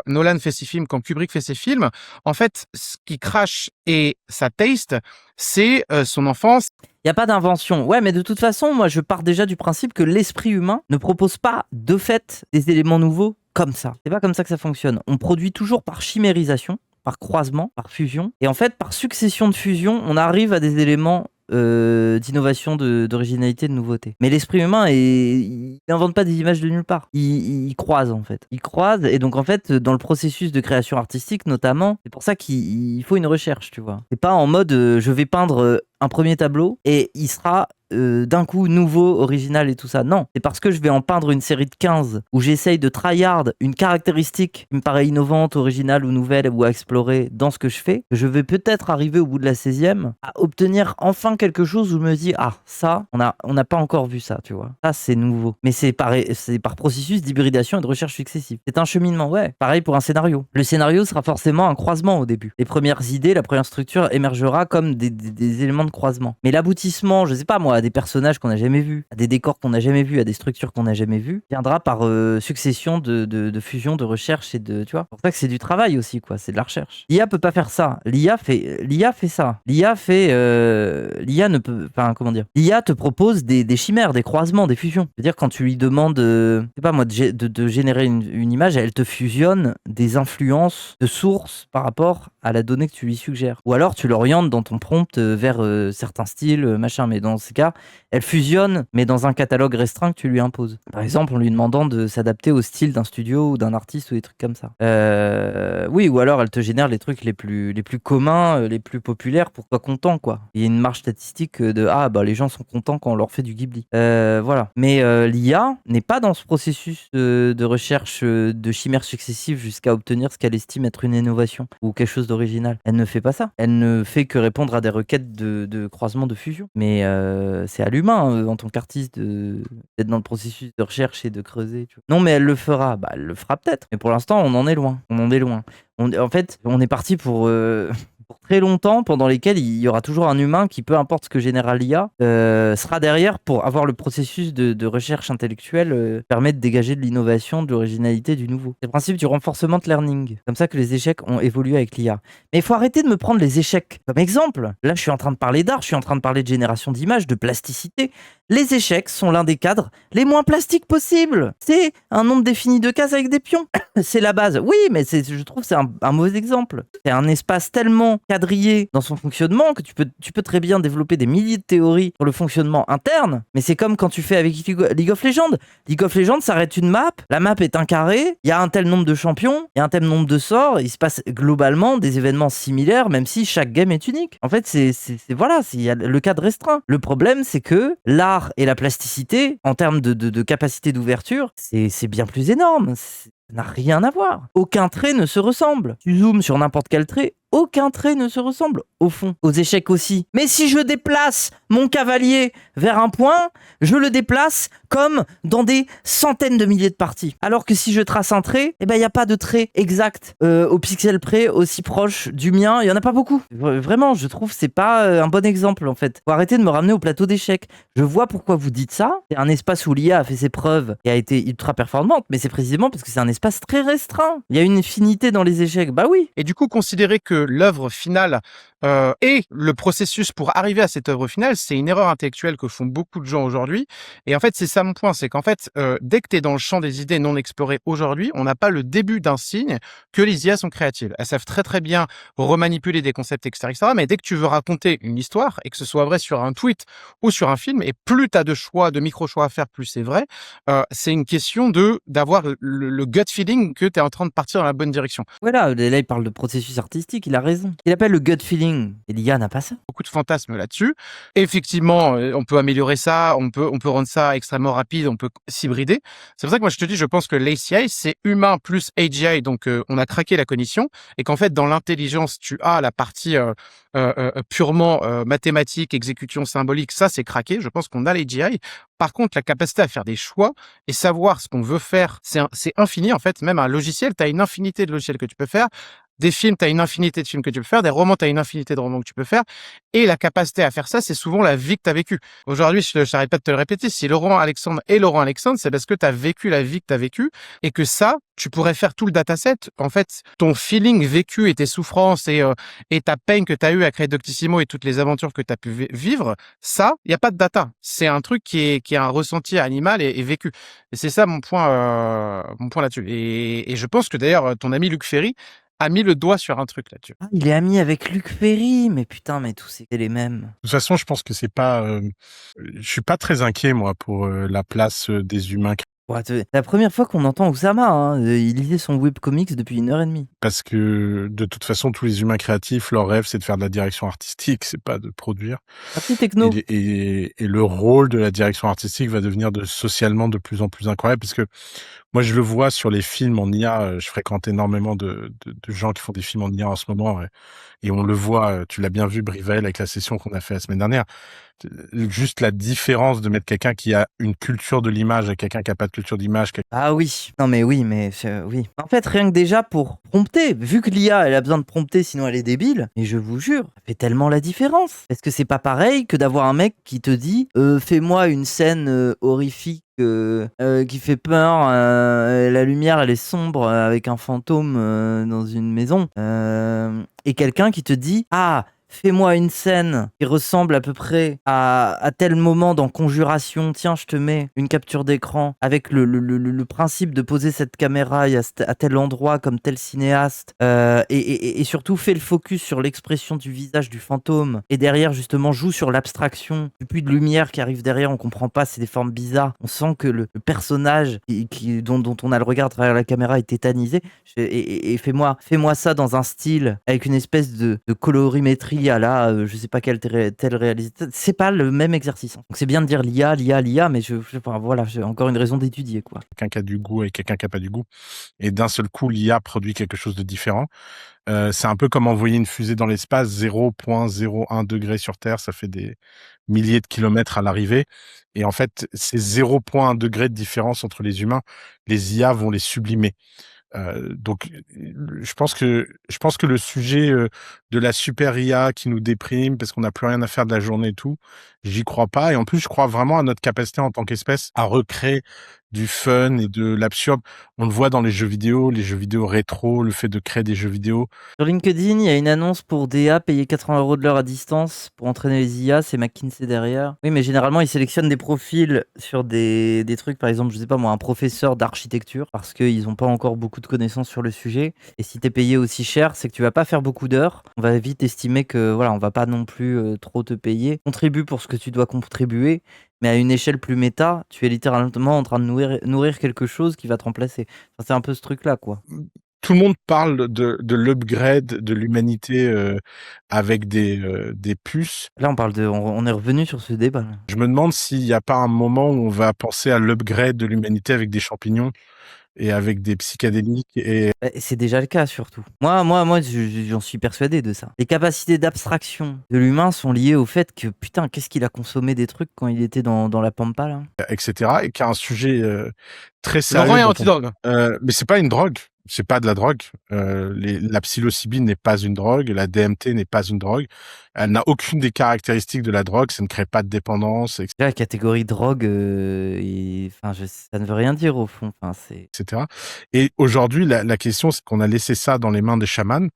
Nolan fait ses films, quand Kubrick fait ses films, en fait, ce qui crache et sa taste, c'est son enfance. Il n'y a pas d'invention. Ouais, mais de toute façon, moi, je pars déjà du principe que l'esprit humain ne propose pas, de fait, des éléments nouveaux comme ça. C'est pas comme ça que ça fonctionne. On produit toujours par chimérisation, par croisement, par fusion. Et en fait, par succession de fusions, on arrive à des éléments d'innovation, d'originalité, de nouveauté. Mais l'esprit humain, il n'invente pas des images de nulle part. Il croise, en fait. Il croise, et donc, en fait, dans le processus de création artistique, notamment, c'est pour ça qu'il faut une recherche, tu vois. C'est pas en mode, je vais peindre un premier tableau, et il sera d'un coup nouveau, original et tout ça. Non, c'est parce que je vais en peindre une série de 15 où j'essaye de tryhard une caractéristique qui me paraît innovante, originale ou nouvelle ou à explorer dans ce que je fais, que je vais peut-être arriver au bout de la 16e à obtenir enfin quelque chose où je me dis ça, on n'a pas encore vu ça, tu vois. Ça, c'est nouveau. Mais c'est par processus d'hybridation et de recherche successive. C'est un cheminement, ouais. Pareil pour un scénario. Le scénario sera forcément un croisement au début. Les premières idées, la première structure émergera comme des éléments de croisement. Mais l'aboutissement, je sais pas moi, à des personnages qu'on n'a jamais vus, à des décors qu'on n'a jamais vus, à des structures qu'on n'a jamais vues, viendra par succession de fusion, de recherche et de, tu vois. C'est pour ça que c'est du travail aussi, quoi. C'est de la recherche. L'IA peut pas faire ça. L'IA fait ça. L'IA ne peut, enfin, comment dire. L'IA te propose des chimères, des croisements, des fusions. C'est-à-dire quand tu lui demandes, je sais pas moi, de générer une image, elle te fusionne des influences de sources par rapport à la donnée que tu lui suggères. Ou alors tu l'orientes dans ton prompt vers certains styles, machin. Mais dans ces cas, elle fusionne, mais dans un catalogue restreint que tu lui imposes. Par exemple, en lui demandant de s'adapter au style d'un studio ou d'un artiste ou des trucs comme ça. Oui, ou alors elle te génère les trucs les plus communs, les plus populaires pour que tu sois content, quoi. Il y a une marge statistique de les gens sont contents quand on leur fait du Ghibli. Voilà. Mais l'IA n'est pas dans ce processus de recherche de chimères successives jusqu'à obtenir ce qu'elle estime être une innovation ou quelque chose d'original. Elle ne fait pas ça. Elle ne fait que répondre à des requêtes de croisement, de fusion. Mais c'est à l'humain, en tant qu'artiste, d'être dans le processus de recherche et de creuser. Tu vois. Non, mais elle le fera. Elle le fera peut-être. Mais pour l'instant, on en est loin. En fait, on est parti pour très longtemps, pendant lesquels il y aura toujours un humain qui, peu importe ce que génère l'IA, sera derrière pour avoir le processus de recherche intellectuelle, permet de dégager de l'innovation, de l'originalité, du nouveau. C'est le principe du renforcement de learning. Comme ça que les échecs ont évolué avec l'IA. Mais il faut arrêter de me prendre les échecs comme exemple. Là, je suis en train de parler d'art, je suis en train de parler de génération d'images, de plasticité. Les échecs sont l'un des cadres les moins plastiques possibles. C'est un nombre défini de cases avec des pions. C'est la base. Oui, mais je trouve que c'est un mauvais exemple. C'est un espace tellement quadrillé dans son fonctionnement que tu peux très bien développer des milliers de théories sur le fonctionnement interne, mais c'est comme quand tu fais avec League of Legends. League of Legends, ça arrête une map, la map est un carré, il y a un tel nombre de champions, il y a un tel nombre de sorts, il se passe globalement des événements similaires, même si chaque game est unique. En fait, il y a le cadre restreint. Le problème, c'est que l'art et la plasticité, en termes de capacité d'ouverture, c'est bien plus énorme. Ça n'a rien à voir. Aucun trait ne se ressemble. Tu zoomes sur n'importe quel trait, aucun trait ne se ressemble, au fond. Aux échecs aussi. Mais si je déplace mon cavalier vers un point, je le déplace comme dans des centaines de milliers de parties. Alors que si je trace un trait, il n'y a pas de trait exact au pixel près, aussi proche du mien. Il n'y en a pas beaucoup. Vraiment, je trouve que c'est pas un bon exemple, en fait. Faut arrêter de me ramener au plateau d'échecs. Je vois pourquoi vous dites ça. C'est un espace où l'IA a fait ses preuves et a été ultra performante, mais c'est précisément parce que c'est un espace très restreint. Il y a une infinité dans les échecs. Bah oui. Et du coup, considérer que l'œuvre finale et le processus pour arriver à cette œuvre finale, c'est une erreur intellectuelle que font beaucoup de gens aujourd'hui. Et en fait, c'est ça mon point, c'est qu'en fait, dès que tu es dans le champ des idées non explorées aujourd'hui, on n'a pas le début d'un signe que les IA sont créatives. Elles savent très très bien remanipuler des concepts, etc., etc. Mais dès que tu veux raconter une histoire, et que ce soit vrai sur un tweet ou sur un film, et plus tu as de choix, de micro-choix à faire, plus c'est vrai, c'est une question d'avoir le gut feeling que tu es en train de partir dans la bonne direction. Voilà, là, il parle de processus artistique. qu'il a raison. Il appelle le gut feeling. Et l'IA n'a pas ça. Beaucoup de fantasmes là-dessus. Effectivement, on peut améliorer ça, on peut rendre ça extrêmement rapide, on peut s'hybrider. C'est pour ça que moi je te dis, je pense que l'ACI c'est humain plus AGI, donc on a craqué la cognition et qu'en fait dans l'intelligence tu as la partie purement mathématique, exécution symbolique, ça c'est craqué. Je pense qu'on a l'AGI. Par contre, la capacité à faire des choix et savoir ce qu'on veut faire, c'est infini en fait. Même un logiciel, tu as une infinité de logiciels que tu peux faire. Des films, tu as une infinité de films que tu peux faire. Des romans, tu as une infinité de romans que tu peux faire. Et la capacité à faire ça, c'est souvent la vie que tu as vécue. Aujourd'hui, je n'arrête pas de te le répéter, si Laurent Alexandre est Laurent Alexandre, c'est parce que tu as vécu la vie que tu as vécue et que ça, tu pourrais faire tout le dataset. En fait, ton feeling vécu et tes souffrances et ta peine que tu as eu à créer Doctissimo et toutes les aventures que tu as pu vivre, ça, il n'y a pas de data. C'est un truc qui est un ressenti animal et vécu. Et c'est ça mon point là-dessus. Et je pense que d'ailleurs, ton ami Luc Ferry a mis le doigt sur un truc là-dessus. Ah, il est ami avec Luc Ferry, mais putain, mais tous c'est les mêmes. De toute façon, je pense que c'est pas. Je suis pas très inquiet moi pour la place des humains. Ouais, c'est la première fois qu'on entend Oussama, hein. Il lisait son webcomics depuis 1h30. Parce que de toute façon, tous les humains créatifs, leur rêve, c'est de faire de la direction artistique, c'est pas de produire. Merci techno. Et le rôle de la direction artistique va devenir socialement de plus en plus incroyable, parce que moi, je le vois sur les films en IA. Je fréquente énormément de gens qui font des films en IA en ce moment, et on le voit. Tu l'as bien vu, Brivel, avec la session qu'on a fait la semaine dernière. Juste la différence de mettre quelqu'un qui a une culture de l'image et quelqu'un qui a pas de culture d'image. Ah oui, non mais oui, mais oui. En fait, rien que déjà pour prompter, vu que l'IA, elle a besoin de prompter, sinon elle est débile. Et je vous jure, ça fait tellement la différence. Est-ce que c'est pas pareil que d'avoir un mec qui te dit, fais-moi une scène horrifique qui fait peur, la lumière elle est sombre avec un fantôme dans une maison, et quelqu'un qui te dit, ah, fais-moi une scène qui ressemble à peu près à tel moment dans Conjuration. Tiens, je te mets une capture d'écran avec le principe de poser cette caméra à tel endroit comme tel cinéaste. Et surtout, fais le focus sur l'expression du visage du fantôme. Et derrière, justement, joue sur l'abstraction du puits de lumière qui arrive derrière. On comprend pas, c'est des formes bizarres. On sent que le personnage dont on a le regard à travers la caméra est tétanisé. Et fais-moi ça dans un style avec une espèce de colorimétrie à la, je sais pas quel tel réalisateur. C'est pas le même exercice. Donc c'est bien de dire l'IA, mais je sais pas, voilà, j'ai encore une raison d'étudier, quoi. Quelqu'un qui a du goût et quelqu'un qui a pas du goût. Et d'un seul coup, l'IA produit quelque chose de différent. C'est un peu comme envoyer une fusée dans l'espace, 0,01 degré sur Terre, ça fait des milliers de kilomètres à l'arrivée. Et en fait, ces 0,1 degré de différence entre les humains, les IA vont les sublimer. Donc, je pense que le sujet de la super IA qui nous déprime parce qu'on n'a plus rien à faire de la journée et tout, j'y crois pas. Et en plus, je crois vraiment à notre capacité en tant qu'espèce à recréer du fun et de l'absurde. On le voit dans les jeux vidéo rétro, le fait de créer des jeux vidéo. Sur LinkedIn, il y a une annonce pour DA, payer 80 € de l'heure à distance pour entraîner les IA, c'est McKinsey derrière. Oui, mais généralement, ils sélectionnent des profils sur des trucs, par exemple, je sais pas moi, un professeur d'architecture, parce qu'ils n'ont pas encore beaucoup de connaissances sur le sujet. Et si t'es payé aussi cher, c'est que tu vas pas faire beaucoup d'heures. On va vite estimer que, voilà, on va pas non plus trop te payer. Contribue pour ce que tu dois contribuer. Mais à une échelle plus méta, tu es littéralement en train de nourrir quelque chose qui va te remplacer. Enfin, c'est un peu ce truc-là, quoi. Tout le monde parle de l'upgrade de l'humanité avec des puces. Là, on est revenu sur ce débat, là. Je me demande s'il n'y a pas un moment où on va penser à l'upgrade de l'humanité avec des champignons et avec des psychédéliques. Et C'est déjà le cas, surtout. Moi, j'en suis persuadé de ça. Les capacités d'abstraction de l'humain sont liées au fait que, putain, qu'est-ce qu'il a consommé des trucs quand il était dans la pampa, là. etc. Et qui a un sujet très sérieux. Laurent est anti-drogue. Mais c'est pas une drogue. C'est pas de la drogue. La psilocybine n'est pas une drogue. La DMT n'est pas une drogue. Elle n'a aucune des caractéristiques de la drogue. Ça ne crée pas de dépendance, etc. La catégorie drogue, ça ne veut rien dire au fond. etc. Et aujourd'hui, la question, c'est qu'on a laissé ça dans les mains des chamans.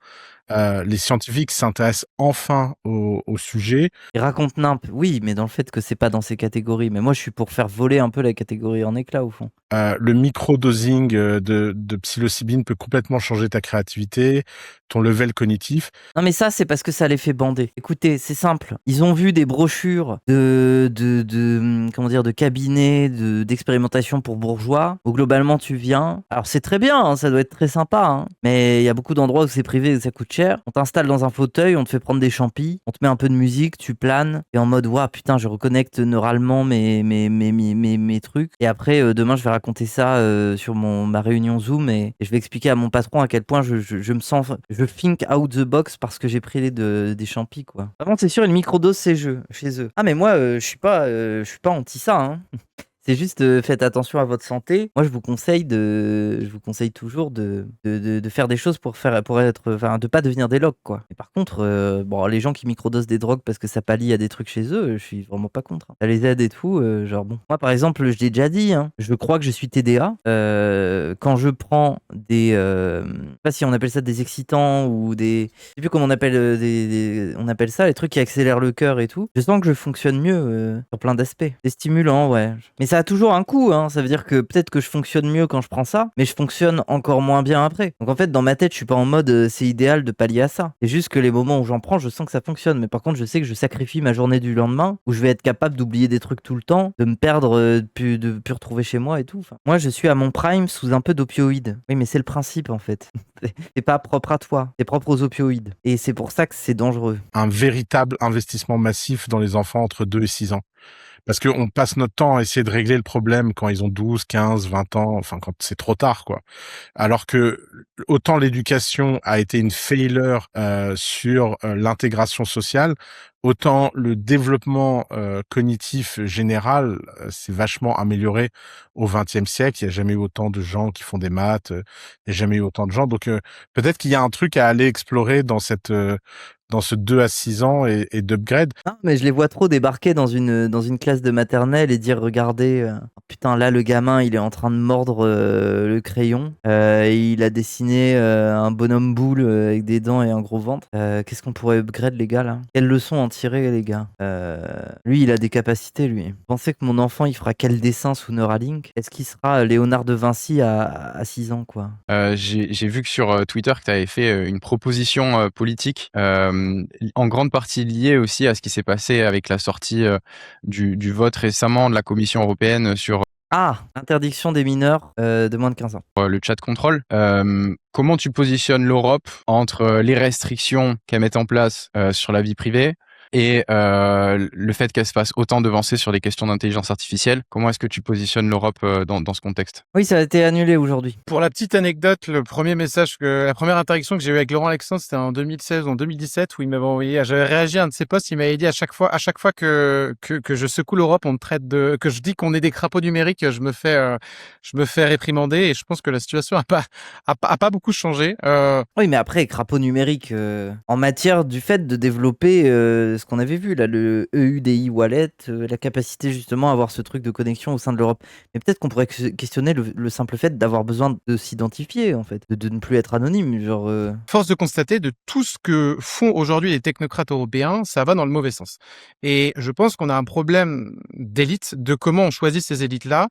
Les scientifiques s'intéressent enfin au sujet. Ils racontent nimp, oui, mais dans le fait que c'est pas dans ces catégories. Mais moi, je suis pour faire voler un peu la catégorie en éclats, au fond. Le micro-dosing de psilocybine peut complètement changer ta créativité, ton level cognitif. Non mais ça c'est parce que ça les fait bander. Écoutez, c'est simple. Ils ont vu des brochures comment dire, de cabinets d'expérimentation pour bourgeois où globalement tu viens. Alors c'est très bien, hein, ça doit être très sympa, hein, mais il y a beaucoup d'endroits où c'est privé et où ça coûte cher. On t'installe dans un fauteuil, on te fait prendre des champis, on te met un peu de musique, tu planes et en mode waouh putain je reconnecte neuralement mes trucs. Et après demain je vais raconter ça sur ma réunion Zoom et je vais expliquer à mon patron à quel point je me sens, je think out the box parce que j'ai pris des champis quoi. Vraiment c'est sûr une microdose chez eux. Ah mais moi je suis pas anti ça hein. C'est juste faites attention à votre santé. Moi, je vous conseille toujours de faire des choses pour de pas devenir des locs, quoi. Et par contre, bon, les gens qui microdosent des drogues parce que ça pallie à des trucs chez eux, je suis vraiment pas contre, hein. Ça les aide et tout, genre bon. Moi, par exemple, je l'ai déjà dit, hein, je crois que je suis TDA. Quand je prends je sais pas si on appelle ça des excitants ou des, je sais plus comment on appelle on appelle ça les trucs qui accélèrent le cœur et tout. Je sens que je fonctionne mieux sur plein d'aspects. C'est stimulant, ouais. Mais ça a toujours un coût, hein. Ça veut dire que peut-être que je fonctionne mieux quand je prends ça, mais je fonctionne encore moins bien après. Donc en fait, dans ma tête, je suis pas en mode c'est idéal de pallier à ça. C'est juste que les moments où j'en prends, je sens que ça fonctionne. Mais par contre, je sais que je sacrifie ma journée du lendemain, où je vais être capable d'oublier des trucs tout le temps, de me perdre, de plus retrouver chez moi et tout. Enfin, moi, je suis à mon prime sous un peu d'opioïdes. Oui, mais c'est le principe en fait. C'est pas propre à toi, c'est propre aux opioïdes. Et c'est pour ça que c'est dangereux. Un véritable investissement massif dans les enfants entre 2 et 6 ans. Parce qu'on passe notre temps à essayer de régler le problème quand ils ont 12, 15, 20 ans, enfin quand c'est trop tard, quoi. Alors que autant l'éducation a été une failure sur l'intégration sociale, autant le développement cognitif général s'est vachement amélioré au XXe siècle. Il n'y a jamais eu autant de gens qui font des maths, il n'y a jamais eu autant de gens. Donc peut-être qu'il y a un truc à aller explorer dans dans ce 2 à 6 ans et d'upgrade. Non, mais je les vois trop débarquer dans une classe de maternelle et dire regardez, putain là le gamin il est en train de mordre le crayon, il a dessiné un bonhomme boule avec des dents et un gros ventre. Qu'est-ce qu'on pourrait upgrade les gars là? Quelle leçon en tirer les gars? Lui il a des capacités lui. Vous pensez que mon enfant il fera quel dessin sous Neuralink? Est-ce qu'il sera Léonard de Vinci à 6 ans quoi? J'ai vu que sur Twitter que tu avais fait une proposition politique en grande partie liée aussi à ce qui s'est passé avec la sortie du vote récemment de la Commission européenne sur Interdiction des mineurs de moins de 15 ans. le chat control. Comment tu positionnes l'Europe entre les restrictions qu'elle met en place sur la vie privée et le fait qu'elle se fasse autant devancer sur des questions d'intelligence artificielle? Comment est-ce que tu positionnes l'Europe dans ce contexte? Oui, ça a été annulé aujourd'hui. Pour la petite anecdote, la première interaction que j'ai eue avec Laurent Alexandre, c'était en 2016 ou en 2017 où il m'avait envoyé, j'avais réagi à un de ses posts, il m'avait dit à chaque fois que je secoue l'Europe, on me traite que je dis qu'on est des crapauds numériques, je me fais réprimander et je pense que la situation a pas beaucoup changé. Oui, mais après, crapaud numérique, en matière du fait de développer ce qu'on avait vu, là, le EUDI Wallet, la capacité justement à avoir ce truc de connexion au sein de l'Europe. Mais peut-être qu'on pourrait questionner le simple fait d'avoir besoin de s'identifier, en fait, de ne plus être anonyme. Genre, Force de constater de tout ce que font aujourd'hui les technocrates européens, ça va dans le mauvais sens. Et je pense qu'on a un problème d'élite, de comment on choisit ces élites-là.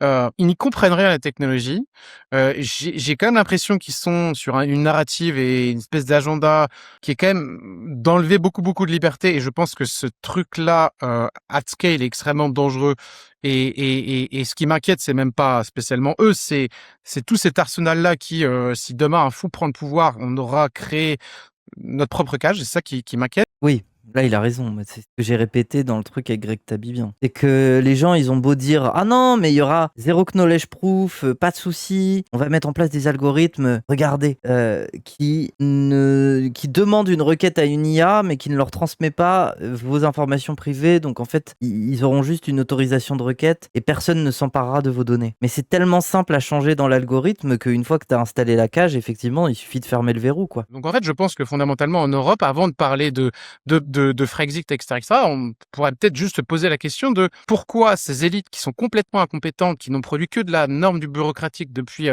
Ils n'y comprennent rien à la technologie. J'ai quand même l'impression qu'ils sont sur une narrative et une espèce d'agenda qui est quand même d'enlever beaucoup de liberté. Et je pense que ce truc-là, at scale, est extrêmement dangereux. Et ce qui m'inquiète, c'est même pas spécialement eux, c'est tout cet arsenal-là qui, si demain un fou prend le pouvoir, on aura créé notre propre cage. C'est ça qui m'inquiète. oui. Là, il a raison. Mais c'est ce que j'ai répété dans le truc avec Greg Tabibian. C'est que les gens, ils ont beau dire ah non, mais il y aura zéro knowledge proof, pas de souci. On va mettre en place des algorithmes. Regardez, qui demandent une requête à une IA, mais qui ne leur transmet pas vos informations privées. Donc en fait, ils auront juste une autorisation de requête et personne ne s'emparera de vos données. Mais c'est tellement simple à changer dans l'algorithme qu'une fois que tu as installé la cage, effectivement, il suffit de fermer le verrou, quoi. Donc en fait, je pense que fondamentalement en Europe, avant de parler de Frexit, etc., on pourrait peut-être juste se poser la question de pourquoi ces élites qui sont complètement incompétentes, qui n'ont produit que de la norme du bureaucratique depuis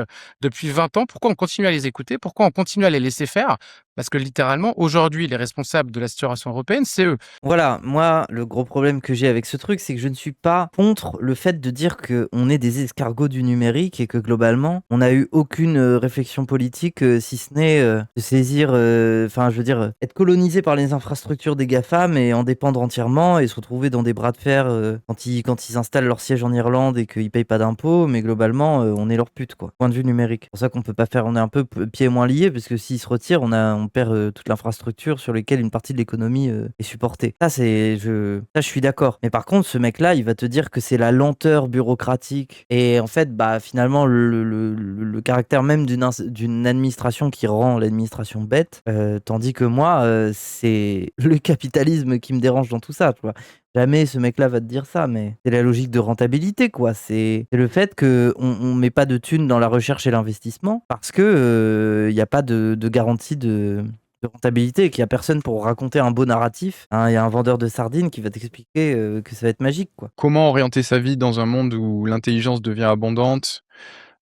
20 ans, pourquoi on continue à les écouter, pourquoi on continue à les laisser faire, Parce que littéralement, aujourd'hui, les responsables de la situation européenne, c'est eux. Voilà, moi, le gros problème que j'ai avec ce truc, c'est que je ne suis pas contre le fait de dire qu'on est des escargots du numérique et que globalement, on n'a eu aucune réflexion politique, si ce n'est de saisir, enfin, je veux dire, être colonisé par les infrastructures des GAFAM et en dépendre entièrement et se retrouver dans des bras de fer quand ils installent leur siège en Irlande et qu'ils payent pas d'impôts, mais globalement, on est leur pute, quoi. Point de vue numérique. C'est pour ça qu'on peut pas faire, on est un peu pieds et moins liés, parce que s'ils se retirent, on perd toute l'infrastructure sur laquelle une partie de l'économie est supportée. Ça, je suis d'accord. Mais par contre, ce mec-là, il va te dire que c'est la lenteur bureaucratique et en fait, bah finalement, le caractère même d'une administration qui rend l'administration bête, tandis que moi, c'est le capitalisme qui me dérange dans tout ça, tu vois. Jamais ce mec-là va te dire ça, mais c'est la logique de rentabilité, quoi. C'est le fait qu'on met pas de thunes dans la recherche et l'investissement parce que il n'y a pas de garantie de rentabilité et qu'il n'y a personne pour raconter un beau narratif. Hein, il y a un vendeur de sardines qui va t'expliquer que ça va être magique, quoi. Comment orienter sa vie dans un monde où l'intelligence devient abondante,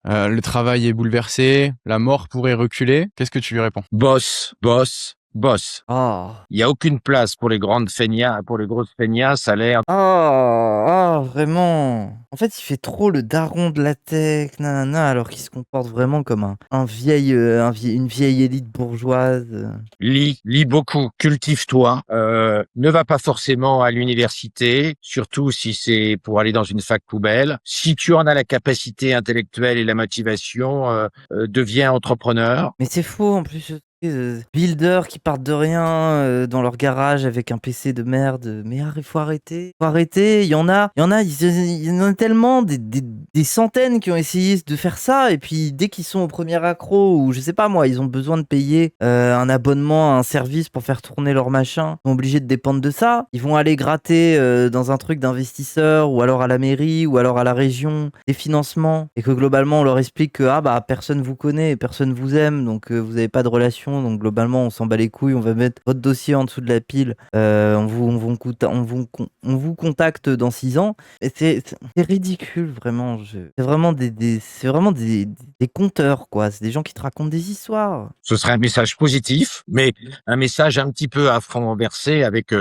le travail est bouleversé, la mort pourrait reculer? Qu'est-ce que tu lui réponds? Boss, boss, boss. Oh. Il y a aucune place pour les grandes feignasses, pour les grosses feignasses à l'air. Vraiment. En fait, il fait trop le daron de la tech, nanana, alors qu'il se comporte vraiment comme une vieille élite bourgeoise. Lis beaucoup, cultive-toi. Ne va pas forcément à l'université, surtout si c'est pour aller dans une fac poubelle. Si tu en as la capacité intellectuelle et la motivation, deviens entrepreneur. Mais c'est faux en plus. Builders qui partent de rien dans leur garage avec un PC de merde. Mais faut arrêter. Faut arrêter. Il y en a, il y en a tellement, des centaines qui ont essayé de faire ça. Et puis dès qu'ils sont au premier accro, ou je sais pas moi, ils ont besoin de payer un abonnement à un service pour faire tourner leur machin, ils sont obligés de dépendre de ça. Ils vont aller gratter dans un truc d'investisseur, ou alors à la mairie, ou alors à la région, des financements. Et que globalement, on leur explique que personne vous connaît, personne vous aime, donc vous n'avez pas de relation. Donc globalement, on s'en bat les couilles, on va mettre votre dossier en dessous de la pile, on vous contacte dans 6 ans. Et c'est ridicule, vraiment. C'est vraiment des conteurs, quoi. C'est des gens qui te racontent des histoires. Ce serait un message positif, mais un message un petit peu à front renversé avec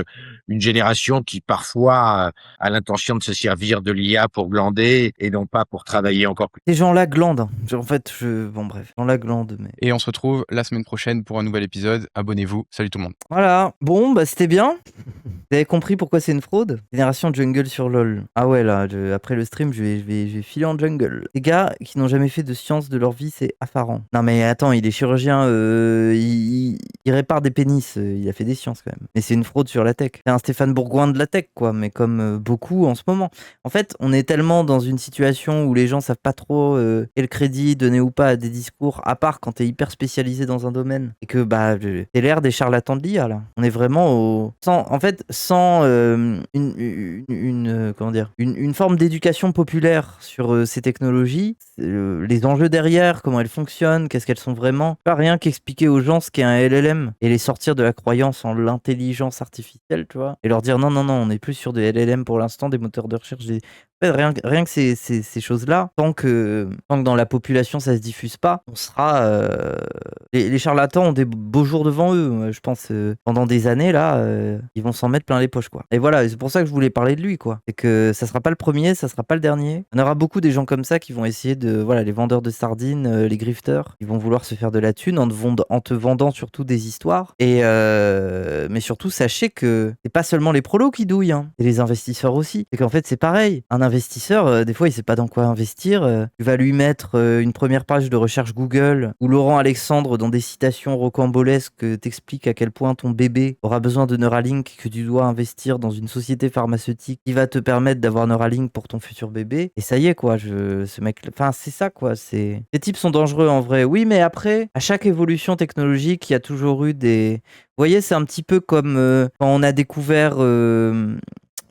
une génération qui parfois a l'intention de se servir de l'IA pour glander et non pas pour travailler encore plus. Ces gens-là glandent. En fait, bon bref, ces gens-là glandent. Mais... Et on se retrouve la semaine prochaine pour un nouvel épisode. Abonnez-vous. Salut tout le monde. Voilà. Bon, bah c'était bien. Vous avez compris pourquoi c'est une fraude? Génération jungle sur LoL. Ah ouais, là, après le stream, je vais filer en jungle. Les gars qui n'ont jamais fait de science de leur vie, c'est affarant. Non mais attends, il est chirurgien, il répare des pénis, il a fait des sciences quand même. Mais c'est une fraude sur la tech. C'est un Stéphane Bourgoin de la tech, quoi, mais comme beaucoup en ce moment. En fait, on est tellement dans une situation où les gens savent pas trop quel crédit donner ou pas à des discours, à part quand t'es hyper spécialisé dans un domaine. Et que, c'est l'ère des charlatans de l'IA, là. On est vraiment sans une forme d'éducation populaire sur ces technologies, les enjeux derrière, comment elles fonctionnent, qu'est-ce qu'elles sont vraiment. Pas rien qu'expliquer aux gens ce qu'est un LLM et les sortir de la croyance en l'intelligence artificielle, tu vois, et leur dire non, on n'est plus sur des LLM pour l'instant, des moteurs de recherche, rien que ces choses-là, tant que dans la population ça se diffuse pas, on sera. Les charlatans ont des beaux jours devant eux, je pense. Pendant des années, là, ils vont s'en mettre plein les poches, quoi. Et voilà, c'est pour ça que je voulais parler de lui, quoi. C'est que ça sera pas le premier, ça sera pas le dernier. On aura beaucoup des gens comme ça qui vont essayer les vendeurs de sardines, les grifters, ils vont vouloir se faire de la thune en te vendant surtout des histoires. Et mais surtout, sachez que c'est pas seulement les prolos qui douillent, hein, et les investisseurs aussi. C'est qu'en fait, c'est pareil. Un investisseur, des fois, il sait pas dans quoi investir. Tu vas lui mettre une première page de recherche Google où Laurent Alexandre, dans des citations rocambolesques, t'explique à quel point ton bébé aura besoin de Neuralink, que tu dois investir dans une société pharmaceutique qui va te permettre d'avoir Neuralink pour ton futur bébé. Et ça y est, quoi. Ce mec, enfin, c'est ça, quoi. Ces types sont dangereux en vrai. Oui, mais après, à chaque évolution technologique, il y a toujours eu des. Vous voyez, c'est un petit peu comme quand on a découvert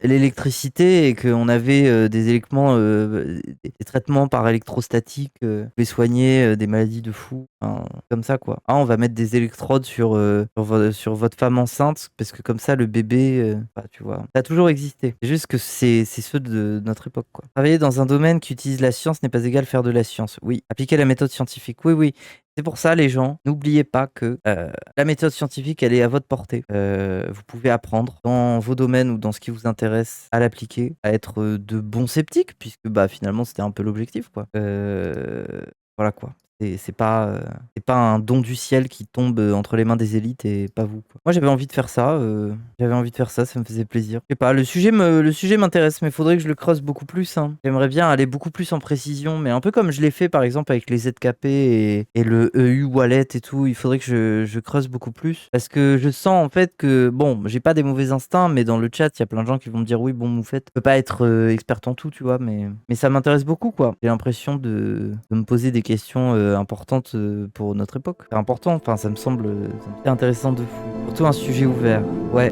l'électricité et qu'on avait des traitements par électrostatique pouvaient soigner des maladies de fou, enfin, comme ça, quoi. On va mettre des électrodes sur votre femme enceinte parce que comme ça le bébé, tu vois, ça a toujours existé. C'est juste que c'est ceux de notre époque, quoi. Travailler dans un domaine qui utilise la science n'est pas égal à faire de la science. Oui. Appliquer la méthode scientifique. Oui. C'est pour ça, les gens, n'oubliez pas que la méthode scientifique, elle est à votre portée. Vous pouvez apprendre dans vos domaines ou dans ce qui vous intéresse à l'appliquer, à être de bons sceptiques, puisque finalement, c'était un peu l'objectif, quoi. Voilà, quoi. C'est pas un don du ciel qui tombe entre les mains des élites et pas vous, quoi. Moi, j'avais envie de faire ça. Ça me faisait plaisir. Je sais pas, le sujet m'intéresse, mais il faudrait que je le creuse beaucoup plus, hein. J'aimerais bien aller beaucoup plus en précision, mais un peu comme je l'ai fait par exemple avec les ZKP et le EU Wallet et tout. Il faudrait que je creuse beaucoup plus parce que je sens en fait que, bon, j'ai pas des mauvais instincts, mais dans le chat, il y a plein de gens qui vont me dire oui, bon, Moufette, tu peux pas être experte en tout, tu vois, mais ça m'intéresse beaucoup, quoi. J'ai l'impression de me poser des questions importantes pour notre époque. C'est important, enfin, ça me semble intéressant de fou. Surtout un sujet ouvert. Ouais.